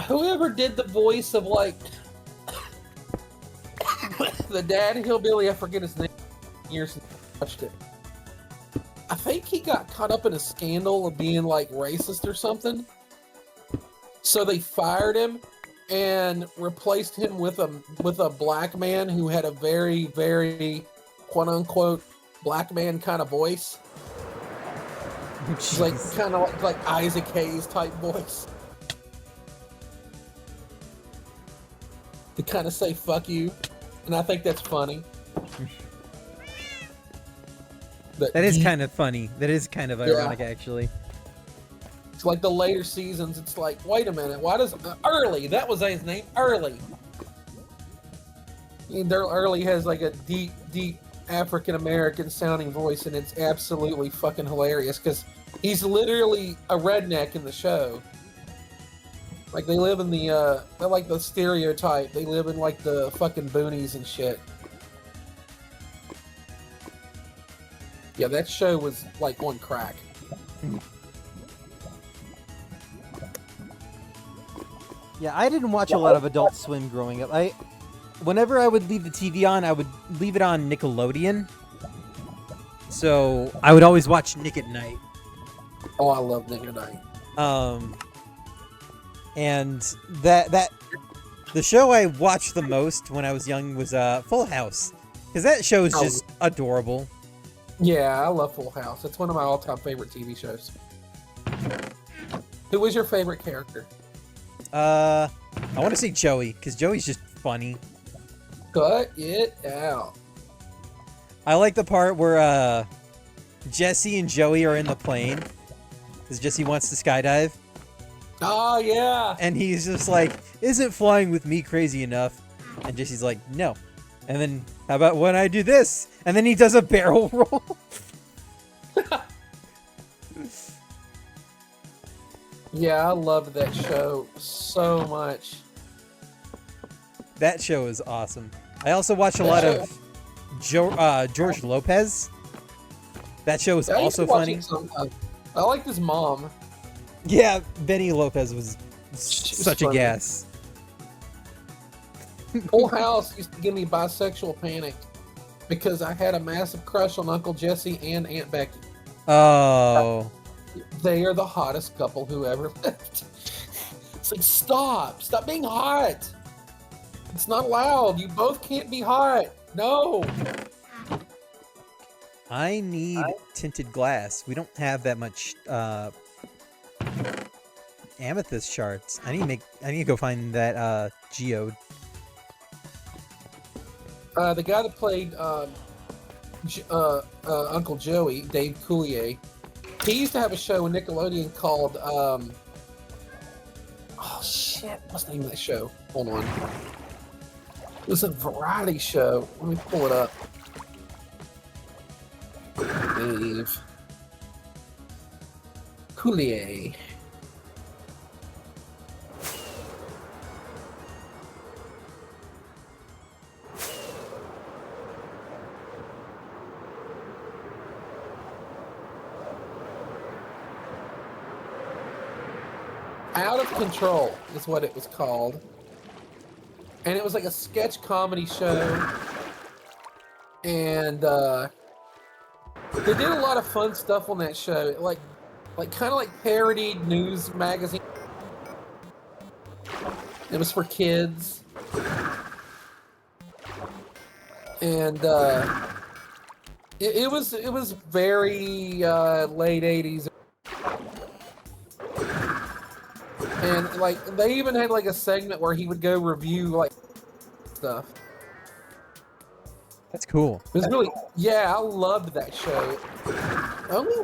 Whoever did the voice of, like, the dad hillbilly, I forget his name, years since I watched it. I think he got caught up in a scandal of being, like, racist or something. So they fired him and replaced him with a black man who had a very, very, quote-unquote, black man kind of voice. It's like kind of like Isaac Hayes type voice. To kind of say fuck you. And I think that's funny.
That is kind of funny. That is kind of ironic, actually.
It's like the later seasons, it's like, wait a minute, why does Early, that was his name, Early. Early has like a deep, deep African-American sounding voice, and it's absolutely fucking hilarious because he's literally a redneck in the show. Like they live in the they're like the stereotype. They live in like the fucking boonies and shit. Yeah, that show was like on crack.
Yeah, I didn't watch a lot of Adult Swim growing up. Whenever I would leave the TV on, I would leave it on Nickelodeon. So I would always watch Nick at Night.
Oh, I love Nick at Night.
And that the show I watched the most when I was young was Full House, because that show is just adorable.
Yeah, I love Full House. It's one of my all-time favorite TV shows. Who was your favorite character?
I want to say Joey, because Joey's just funny.
Cut it out.
I like the part where Jesse and Joey are in the plane, because Jesse wants to skydive.
Oh, yeah.
And he's just like, isn't flying with me crazy enough? And Jesse's like, no. And then, how about when I do this? And then he does a barrel roll.
Yeah, I loved that show so much.
That show is awesome. I also watch a lot of George Lopez. That show is also funny.
I liked his mom.
Yeah, Benny Lopez was such
funny.
a gas.
Full House used to give me bisexual panic because I had a massive crush on Uncle Jesse and Aunt Becky.
Oh.
They are the hottest couple who ever lived. It's like, stop being hot. It's not allowed. You both can't be hot. No.
I need tinted glass. We don't have that much amethyst shards. I need to go find that geode.
The guy that played Uncle Joey, Dave Coulier, he used to have a show on Nickelodeon called oh shit, what's the name of that show? Hold on. It was a variety show. Let me pull it up. Dave Coulier. Out of Control is what it was called. And it was like a sketch comedy show. And they did a lot of fun stuff on that show. Like kind of like parodied news magazine. It was for kids. And it was very late 80s. And like they even had like a segment where he would go review like stuff.
That's cool.
It was really, yeah, I loved that show.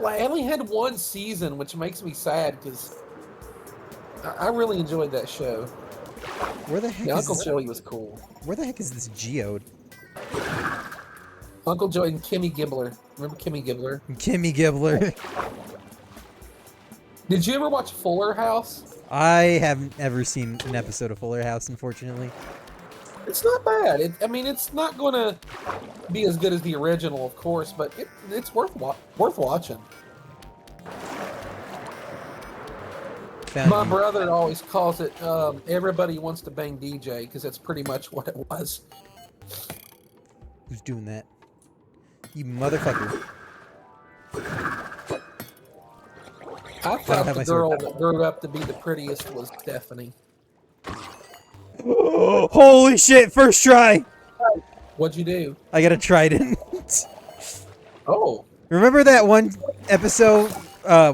I only had one season, which makes me sad because I really enjoyed that show.
Where the heck
Yeah,
is
Uncle
this?
Joey was cool.
Where the heck is this geode?
Uncle Joey and Kimmy Gibbler. Remember Kimmy Gibbler?
Kimmy Gibbler.
Did you ever watch Fuller House?
I haven't ever seen an episode of Fuller House, unfortunately.
It's not bad. I mean, it's not going to be as good as the original, of course, but it's worth watching.
Found
My
you.
brother always calls it Everybody Wants to Bang DJ because that's pretty much what it was.
Who's doing that? You motherfucker.
I
have
thought
my
the
sword.
girl that grew up to be the prettiest was Stephanie.
Holy shit, first try!
What'd you do?
I got a trident.
Oh,
Remember that one episode,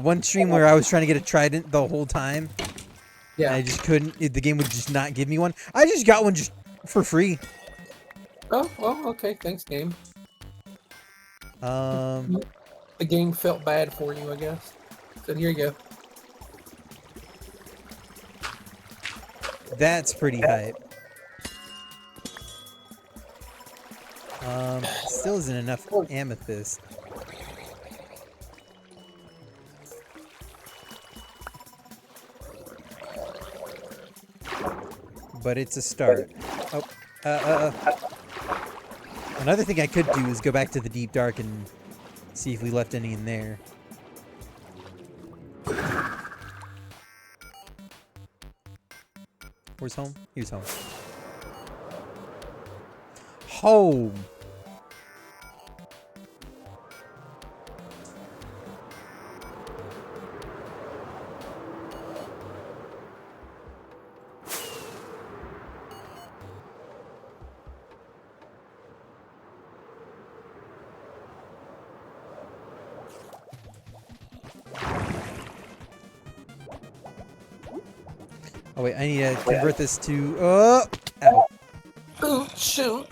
one stream where I was trying to get a trident the whole time?
yeah.
And I just couldn't, the game would just not give me one. I just got one just for free.
Oh, well, okay. Thanks, game.
Um,
The game felt bad for you, I guess. So here you go.
that's pretty hype. Still isn't enough amethyst. But it's a start. Oh, Another thing I could do is go back to the deep dark and see if we left any in there. Where's home? Here's home. Home! Oh wait, I need to convert this to. Oh! Ow.
Ooh, shoot.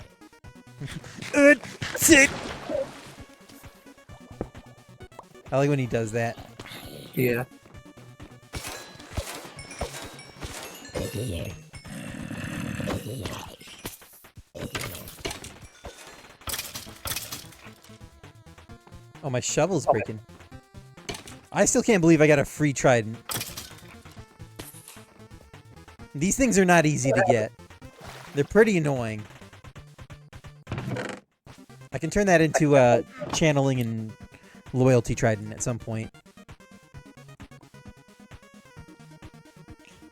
Sit! I like when he does that.
Yeah.
Oh, my shovel's breaking. I still can't believe I got a free trident. These things are not easy to get. They're pretty annoying. I can turn that into channeling and loyalty trident at some point.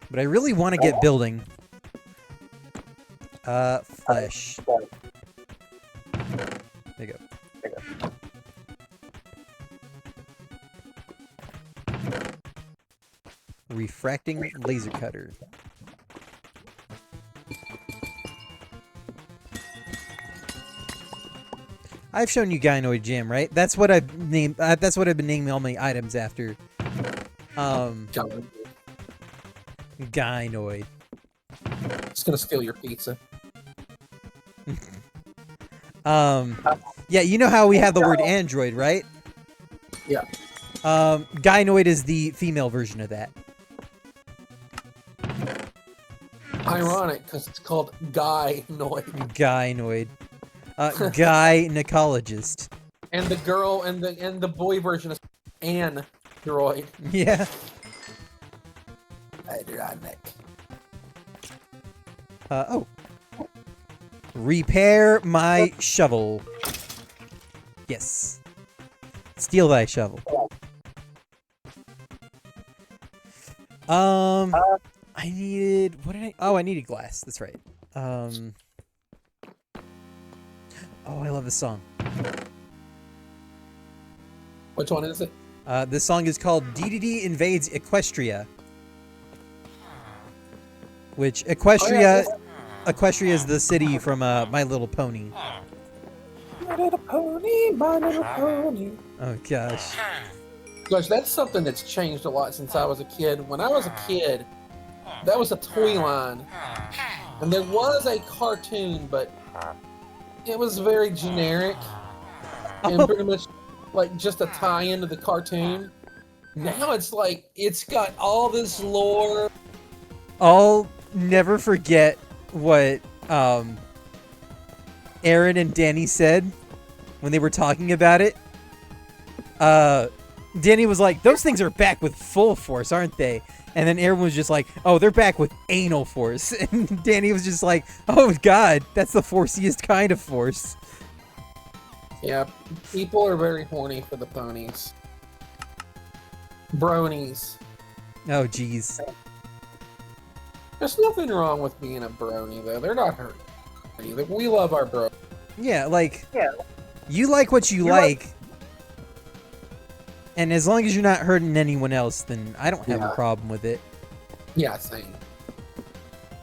But I really want to get building. Flesh. There you go. Refracting laser cutter. I've shown you Gynoid Jam, right? That's what I've named. That's what I've been naming all my items after. Gynoid.
Just gonna steal your pizza.
Yeah, you know how we have the word android, right?
Yeah.
Gynoid is the female version of that.
Ironic, because it's called Gynoid.
Gynoid. Gynecologist.
And the girl and the boy version is Android.
Yeah.
Ironic.
Oh. Repair my shovel. Yes. Steal thy shovel. I needed... What did I... Oh, I needed glass. That's right. Oh, I love this song.
Which one is it?
This song is called DDD Invades Equestria. Which, Equestria... Equestria is the city from My Little Pony.
My little pony, my little pony.
Oh, gosh.
Gosh, that's something that's changed a lot since I was a kid. When I was a kid, That was a toy line. And there was a cartoon, but it was very generic and pretty much like just a tie-in to the cartoon. Now it's like it's got all this lore.
I'll never forget what Aaron and Danny said when they were talking about it. Danny was like, "Those things are back with full force, aren't they?" And then Aaron was just like, "Oh, they're back with anal force." And Danny was just like, "Oh God, that's the forciest kind of force."
Yeah, people are very horny for the ponies. Bronies.
Oh jeez.
There's nothing wrong with being a brony, though. They're not hurting either. We love our bro.
Yeah, like, you like what you like. And as long as you're not hurting anyone else, then I don't have a problem with it.
Yeah, same.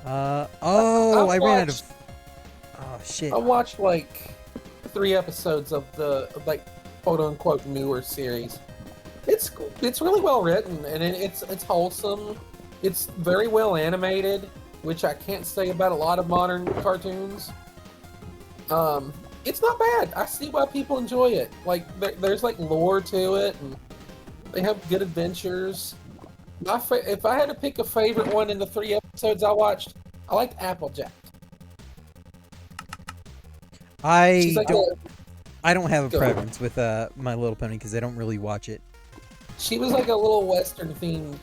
I ran out of... Oh, shit.
I watched, like, 3 episodes of the, like, quote-unquote newer series. It's really well written, and it's wholesome. It's very well animated, which I can't say about a lot of modern cartoons. It's not bad. I see why people enjoy it. Like, there's like lore to it, and they have good adventures. If I had to pick a favorite one in the 3 episodes I watched, I liked Applejack.
I don't have a preference with My Little Pony because I don't really watch it.
She was like a little Western themed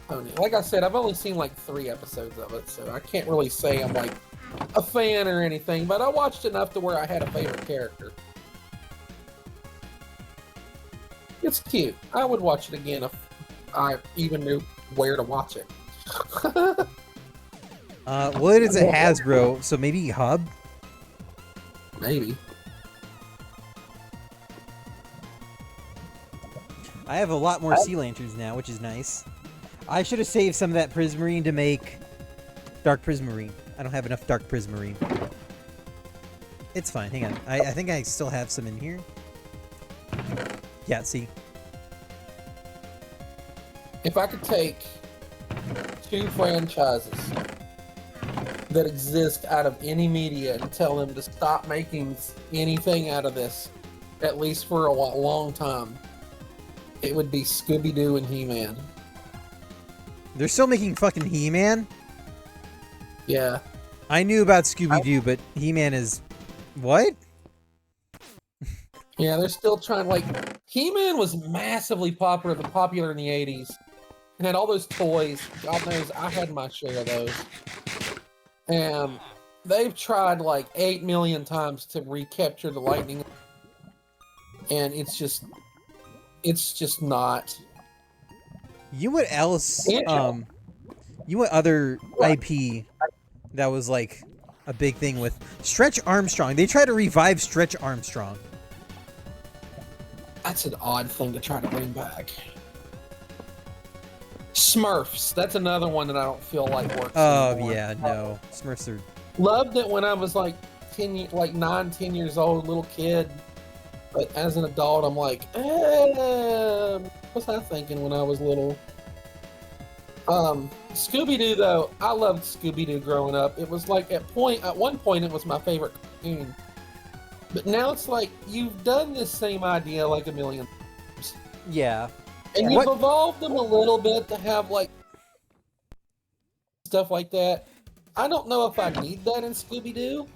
pony. Like I said, I've only seen like 3 episodes of it, so I can't really say I'm like a fan or anything, but I watched enough to where I had a favorite character. It's cute. I would watch it again if I even knew where to watch it.
Well, it is a Hasbro, so maybe Hub?
Maybe.
I have a lot more sea lanterns now, which is nice. I should have saved some of that Prismarine to make Dark Prismarine. I don't have enough Dark Prismarine. It's fine, hang on. I think I still have some in here. Yeah, see?
If I could take 2 franchises that exist out of any media and tell them to stop making anything out of this, at least for a long time, it would be Scooby-Doo and He-Man.
They're still making fucking He-Man?
Yeah.
I knew about Scooby-Doo, but He-Man is... What?
Yeah, they're still trying, like... He-Man was massively popular in the 80s. And had all those toys. God knows, I had my share of those. And they've tried, like, 8 million times to recapture the lightning. And it's just not...
You know what else? You know what other IP that was like a big thing with Stretch Armstrong? They tried to revive Stretch Armstrong.
That's an odd thing to try to bring back. Smurfs. That's another one that I don't feel like works.
Oh
anymore.
yeah, no. Smurfs are...
Loved it when I was like 9, 10 years old, little kid. But as an adult, I'm like, what's I thinking when I was little? Scooby-Doo, though, I loved Scooby-Doo growing up. It was like at one point, it was my favorite cartoon. But now it's like you've done this same idea like a million times.
Yeah.
And you've evolved them a little bit to have like stuff like that. I don't know if I need that in Scooby-Doo.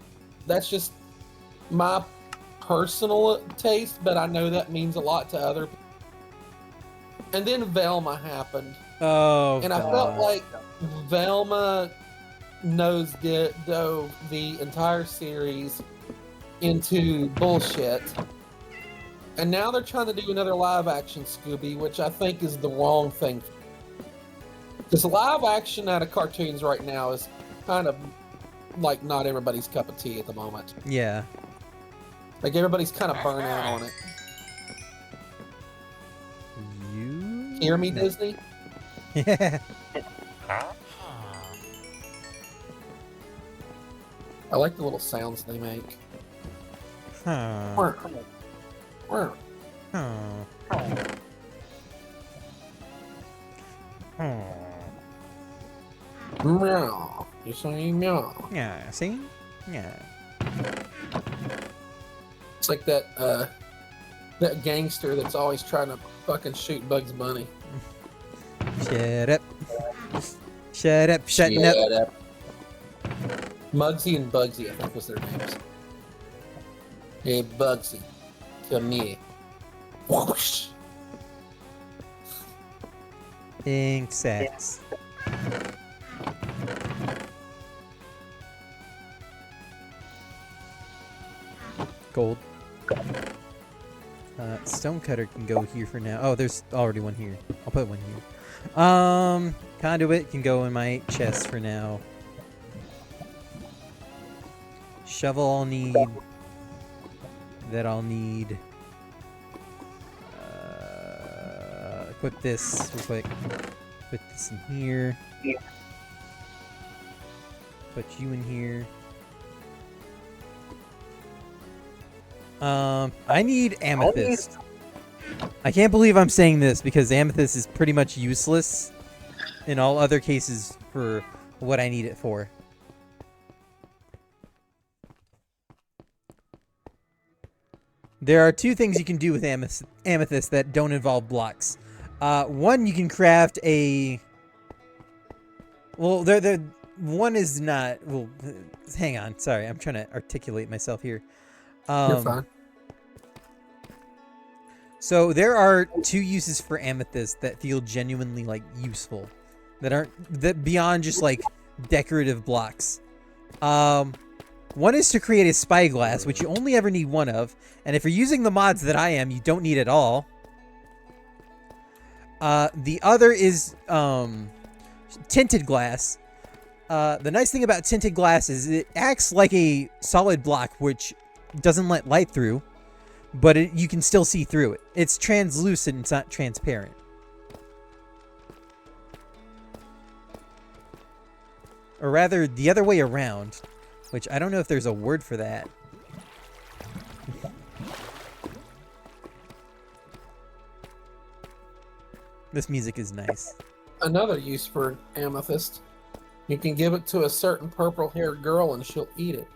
That's just my personal taste, but I know that means a lot to other people. And then Velma happened.
Oh,
and I felt like Velma dove the entire series into bullshit. And now they're trying to do another live action Scooby, which I think is the wrong thing. Because live action out of cartoons right now is kind of like not everybody's cup of tea at the moment.
Yeah.
Like everybody's kind of burnt out on it.
You
Hear me, Disney?
Yeah.
I like the little sounds they make.
Huh.
Quirk. Quirk.
Huh. Huh.
Meow. You say meow.
Yeah, see? Yeah.
It's like that gangster that's always trying to fucking shoot Bugs Bunny.
Shut up. Shut up, shutting up.
Shut up. Muggsy and Bugsy, I think was their names. Hey, Bugsy, come here. Whoosh.
Ink sacks. Gold. Stonecutter can go here for now. Oh, there's already one here. I'll put one here. Conduit can go in my chest for now. Shovel I'll need. That I'll need. Equip this real quick. Put this in here. Put you in here. I need amethyst. I can't believe I'm saying this because amethyst is pretty much useless in all other cases for what I need it for. There are two things you can do with amethyst that don't involve blocks. One, you can craft a... Well, one is not... Well, hang on. Sorry, I'm trying to articulate myself here.
You're fine.
So there are two uses for amethyst that feel genuinely like useful, that beyond just like decorative blocks. One is to create a spyglass, which you only ever need one of, and if you're using the mods that I am, you don't need it all. The other is tinted glass. The nice thing about tinted glass is it acts like a solid block, which doesn't let light through, but you can still see through it. It's translucent, it's not transparent. Or rather, the other way around, which I don't know if there's a word for that. This music is nice.
Another use for amethyst. You can give it to a certain purple-haired girl and she'll eat it.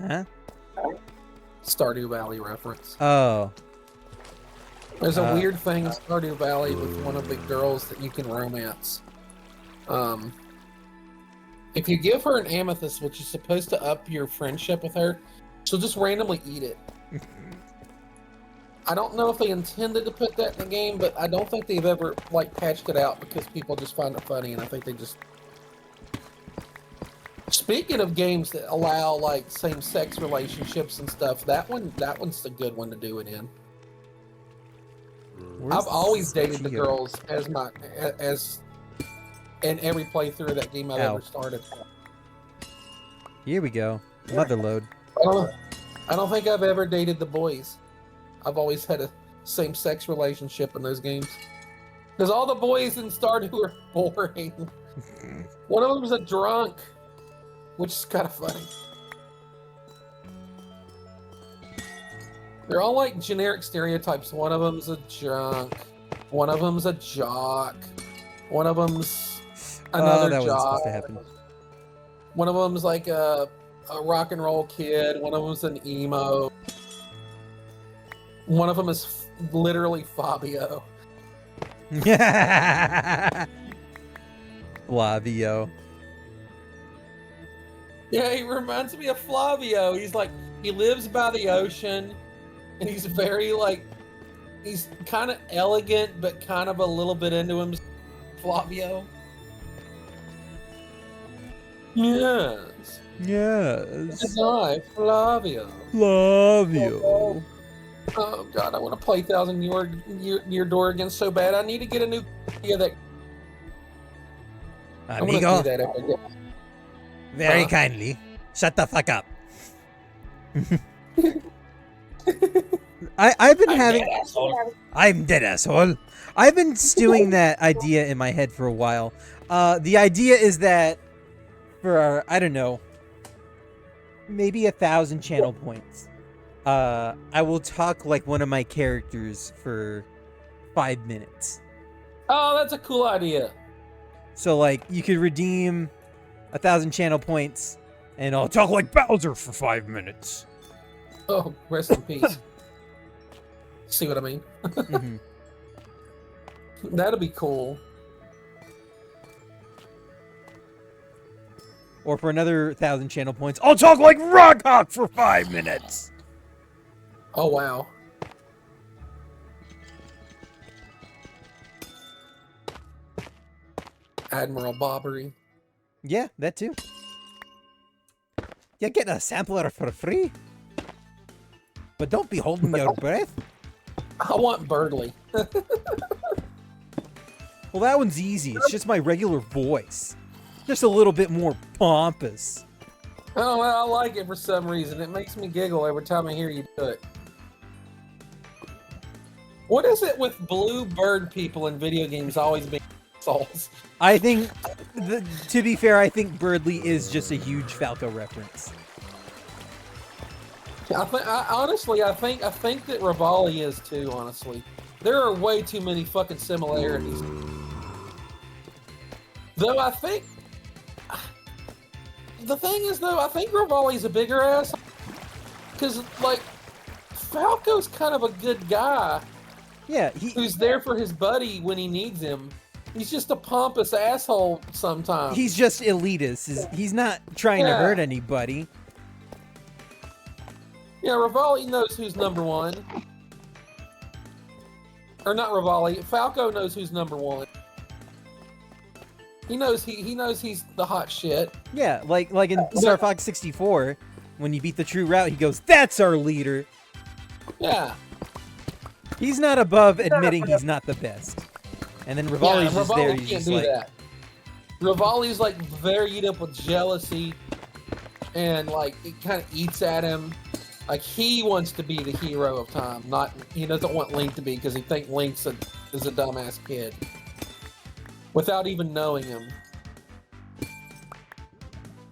Huh?
Stardew Valley reference.
Oh.
There's a weird thing in Stardew Valley with one of the girls that you can romance. If you give her an amethyst, which is supposed to up your friendship with her, she'll just randomly eat it. I don't know if they intended to put that in the game, but I don't think they've ever like patched it out because people just find it funny, and I think they just... Speaking of games that allow like same-sex relationships and stuff, that one's a good one to do it in. I've always dated the girls as in every playthrough of that game I've ever started.
Here we go. Mother load.
I don't think I've ever dated the boys. I've always had a same-sex relationship in those games. Because all the boys in Stardew are boring. One of them's a drunk, which is kind of funny. They're all like generic stereotypes. One of them's a drunk. One of them's a jock. One of them's another
that wasn't
jock.
supposed to happen.
One of them's like a rock and roll kid. One of them's an emo. One of them is literally Fabio.
Flavio.
Yeah, he reminds me of Flavio. He's like, he lives by the ocean, and he's very like, he's kind of elegant, but kind of a little bit into him. Flavio. Yes.
Yes.
Hi, Flavio.
Flavio.
Oh God, I want to play Thousand Year Door again so bad. I need to get a new that.
Amigo.
Do that every day.
Very kindly. Shut the fuck up. I've been having... I'm dead, asshole. I've been stewing that idea in my head for a while. The idea is that for our, I don't know, maybe 1,000 channel points, I will talk like one of my characters for 5 minutes.
Oh, that's a cool idea.
So like you could redeem 1,000 channel points, and I'll talk like Bowser for 5 minutes.
Oh, rest in peace. See what I mean?
Mm-hmm.
That'll be cool.
Or for another 1,000 channel points, I'll talk like Rockhawk for 5 minutes.
Oh, wow. Admiral Bobbery.
Yeah, that too. You're getting a sampler for free. But don't be holding your breath.
I want Birdly.
Well, that one's easy. It's just my regular voice. Just a little bit more pompous.
Oh, well, I like it for some reason. It makes me giggle every time I hear you do it. What is it with blue bird people in video games always being assholes?
I think, to be fair, I think Birdly is just a huge Falco reference.
Honestly, I think that Rivali is too, honestly. There are way too many fucking similarities. Though I think... The thing is, though, I think Rivali's a bigger ass. Because, like, Falco's kind of a good guy.
Yeah,
who's there for his buddy when he needs him. He's just a pompous asshole sometimes.
He's just elitist. He's not trying to hurt anybody.
Yeah, Rivali knows who's number one. Or not Rivali. Falco knows who's number one. He knows he's the hot shit.
Yeah, like in Star Fox 64, when you beat the true route, he goes, "That's our leader."
Yeah.
He's not above admitting he's not the best. And then Rivali's just there. He's just like,
that. Rivali's like very eat up with jealousy, and like it kind of eats at him. Like he wants to be the hero of time, he doesn't want Link to be because he thinks Link's is a dumbass kid, without even knowing him.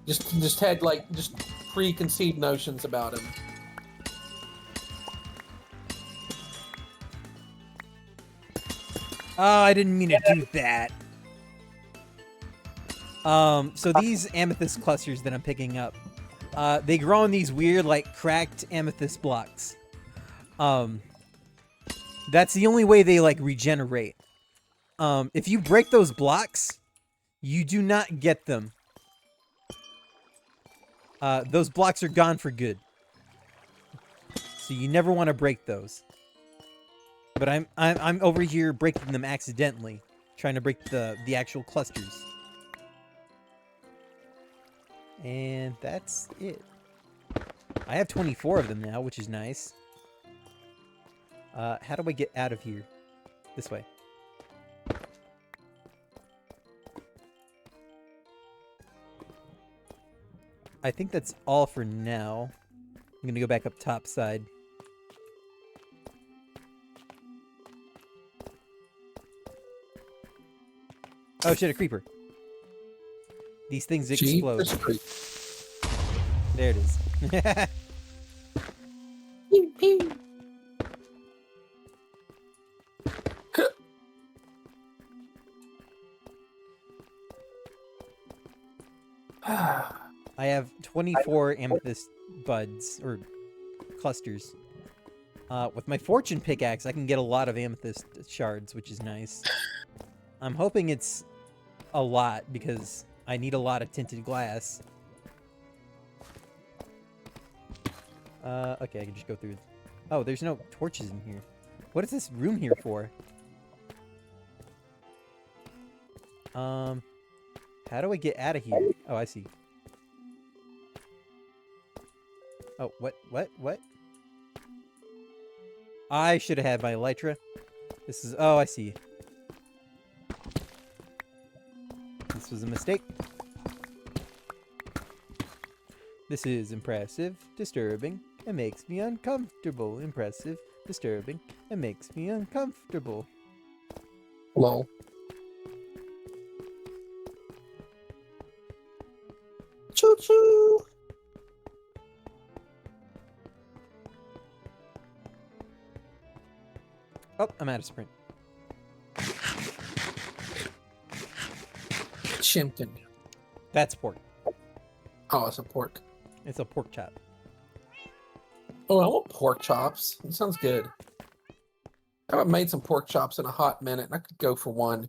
Just had like preconceived notions about him.
"Oh, I didn't mean to do that." So these amethyst clusters that I'm picking up, they grow in these weird, like, cracked amethyst blocks. That's the only way they, like, regenerate. If you break those blocks, you do not get them. Those blocks are gone for good. So you never want to break those. But I'm over here breaking them accidentally, trying to break the actual clusters. And that's it. I have 24 of them now, which is nice. How do I get out of here? This way. I think that's all for now. I'm gonna go back up top side. Oh shit, a creeper. These things explode. There it is.
Pew, pew.
I have 24 amethyst buds, or clusters. With my fortune pickaxe, I can get a lot of amethyst shards, which is nice. I'm hoping it's a lot, because I need a lot of tinted glass. Okay, I can just go through. Oh, there's no torches in here. What is this room here for? How do I get out of here? Oh, I see. Oh, what? I should have had my elytra. This is... Oh, I see. This was a mistake. This is impressive, disturbing, it makes me uncomfortable. Impressive, disturbing, it makes me uncomfortable.
Lol. Choo choo.
Oh, I'm out of sprint.
Chimpkin.
That's pork.
Oh, it's a pork.
It's a pork chop.
Oh, I want pork chops. That sounds good. I haven't made some pork chops in a hot minute, and I could go for one.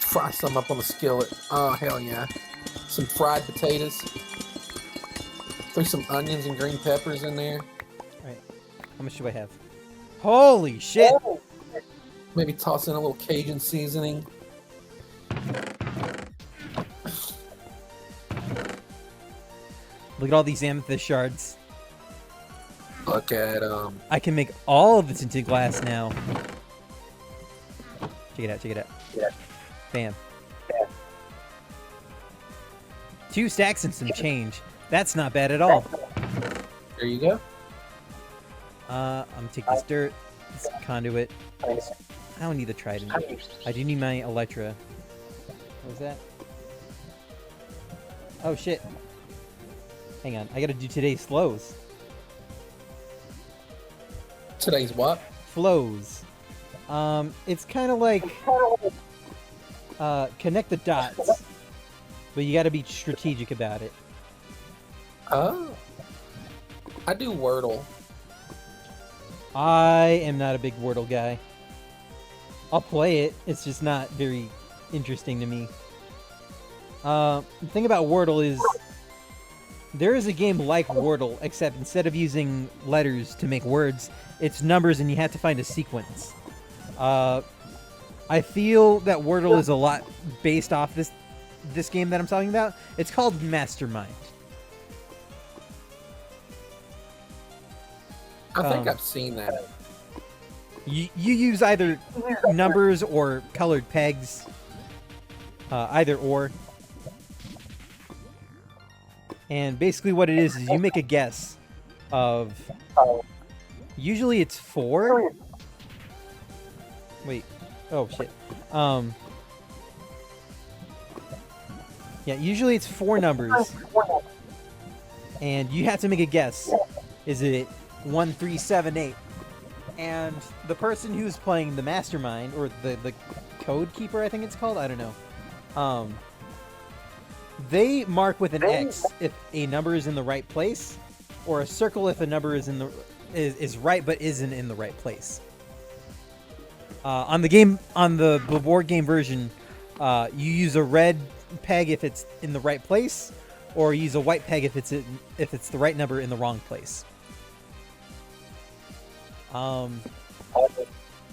Fry some up on the skillet. Oh, hell yeah. Some fried potatoes. Throw some onions and green peppers in there.
Alright. How much do I have? Holy shit!
Maybe toss in a little Cajun seasoning.
Look at all these amethyst shards.
Look at
I can make all of the tinted glass now. Check it out, check it out.
Yeah.
Bam. 2 stacks and some change. That's not bad at all.
there you go.
I'm gonna take this dirt, this conduit. I don't need the trident. I do need my Elytra. What was that? Oh shit. Hang on, I gotta do today's flows.
Today's what?
Flows. It's kind of like connect the dots, but you gotta be strategic about it.
Oh. I do Wordle.
I am not a big Wordle guy. I'll play it, it's just not very interesting to me. The thing about Wordle is there is a game like Wordle, except instead of using letters to make words, it's numbers and you have to find a sequence. I feel that Wordle is a lot based off this game that I'm talking about. It's called Mastermind.
I think I've seen that.
You use either numbers or colored pegs. Either or. And basically what it is you make a guess of... Usually it's 4. Wait. Oh, shit. Yeah, usually it's 4 numbers. And you have to make a guess. Is it 1, 3, 7, 8? And the person who's playing the mastermind, or the code keeper, I think it's called, I don't know. They mark with an X if a number is in the right place, or a circle if a number is in the is right but isn't in the right place. On the board game version, you use a red peg if it's in the right place, or use a white peg if it's the right number in the wrong place.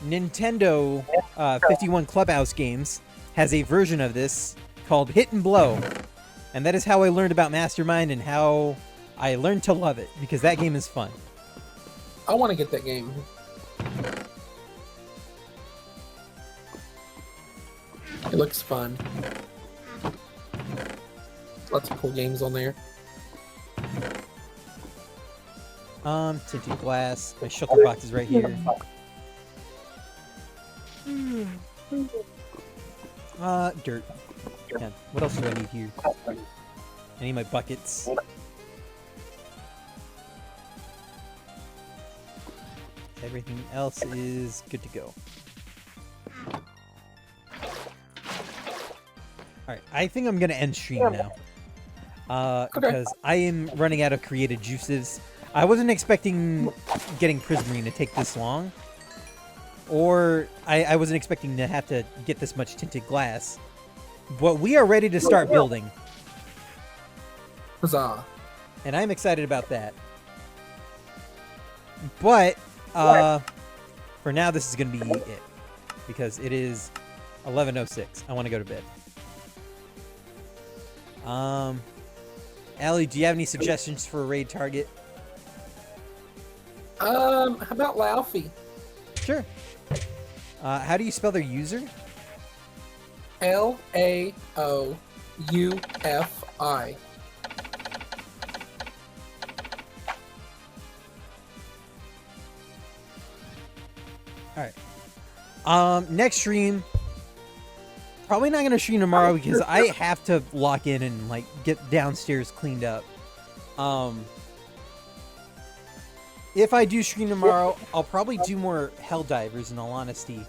Nintendo 51 Clubhouse Games has a version of this called Hit and Blow, and that is how I learned about Mastermind and how I learned to love it, because that game is fun.
I want to get that game. It looks fun. Lots of cool games on there.
Tinted glass. My shuttle box is right here. Dirt. Yeah. What else do I need here? I need my buckets. Everything else is good to go. Alright, I think I'm gonna end stream now. Because I am running out of creative juices. I wasn't expecting getting Prismarine to take this long. Or I wasn't expecting to have to get this much tinted glass. But we are ready to start building.
Huzzah.
And I'm excited about that. But, for now this is going to be it. Because it is 11:06. I want to go to bed. Allie, do you have any suggestions for a raid target?
How about Laufey?
Sure. How do you spell their user?
Laoufi.
Alright. Next stream, probably not gonna stream tomorrow because I have to lock in and like get downstairs cleaned up. If I do stream tomorrow, I'll probably do more Helldivers in all honesty.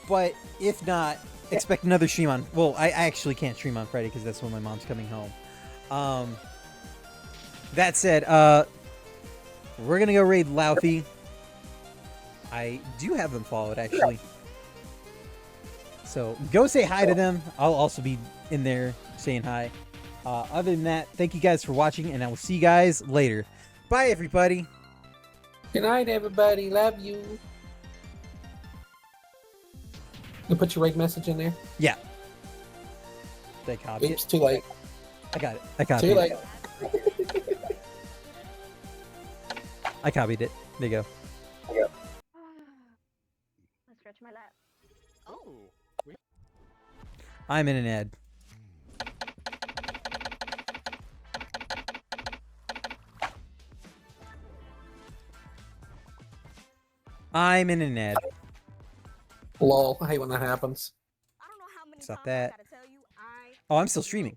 But if not, expect another stream on. Well, I actually can't stream on Friday because that's when my mom's coming home. That said, we're gonna go raid Laufey. I do have them followed actually, so go say hi to them. I'll also be in there saying hi. Other than that, thank you guys for watching, and I will see you guys later. Bye, everybody.
Good night, everybody. Love you. You put your right message in there.
Yeah. Did I copy
Oops,
it?
too late.
I got it. I copied
Too
it.
late.
I copied it. There you go.
Let's stretch my lap. Oh.
I'm in an ad. I'm in an ad.
Lol. I hate when that happens.
I don't know how many
Stop
times I
that.
gotta tell you,
Oh, I'm still streaming.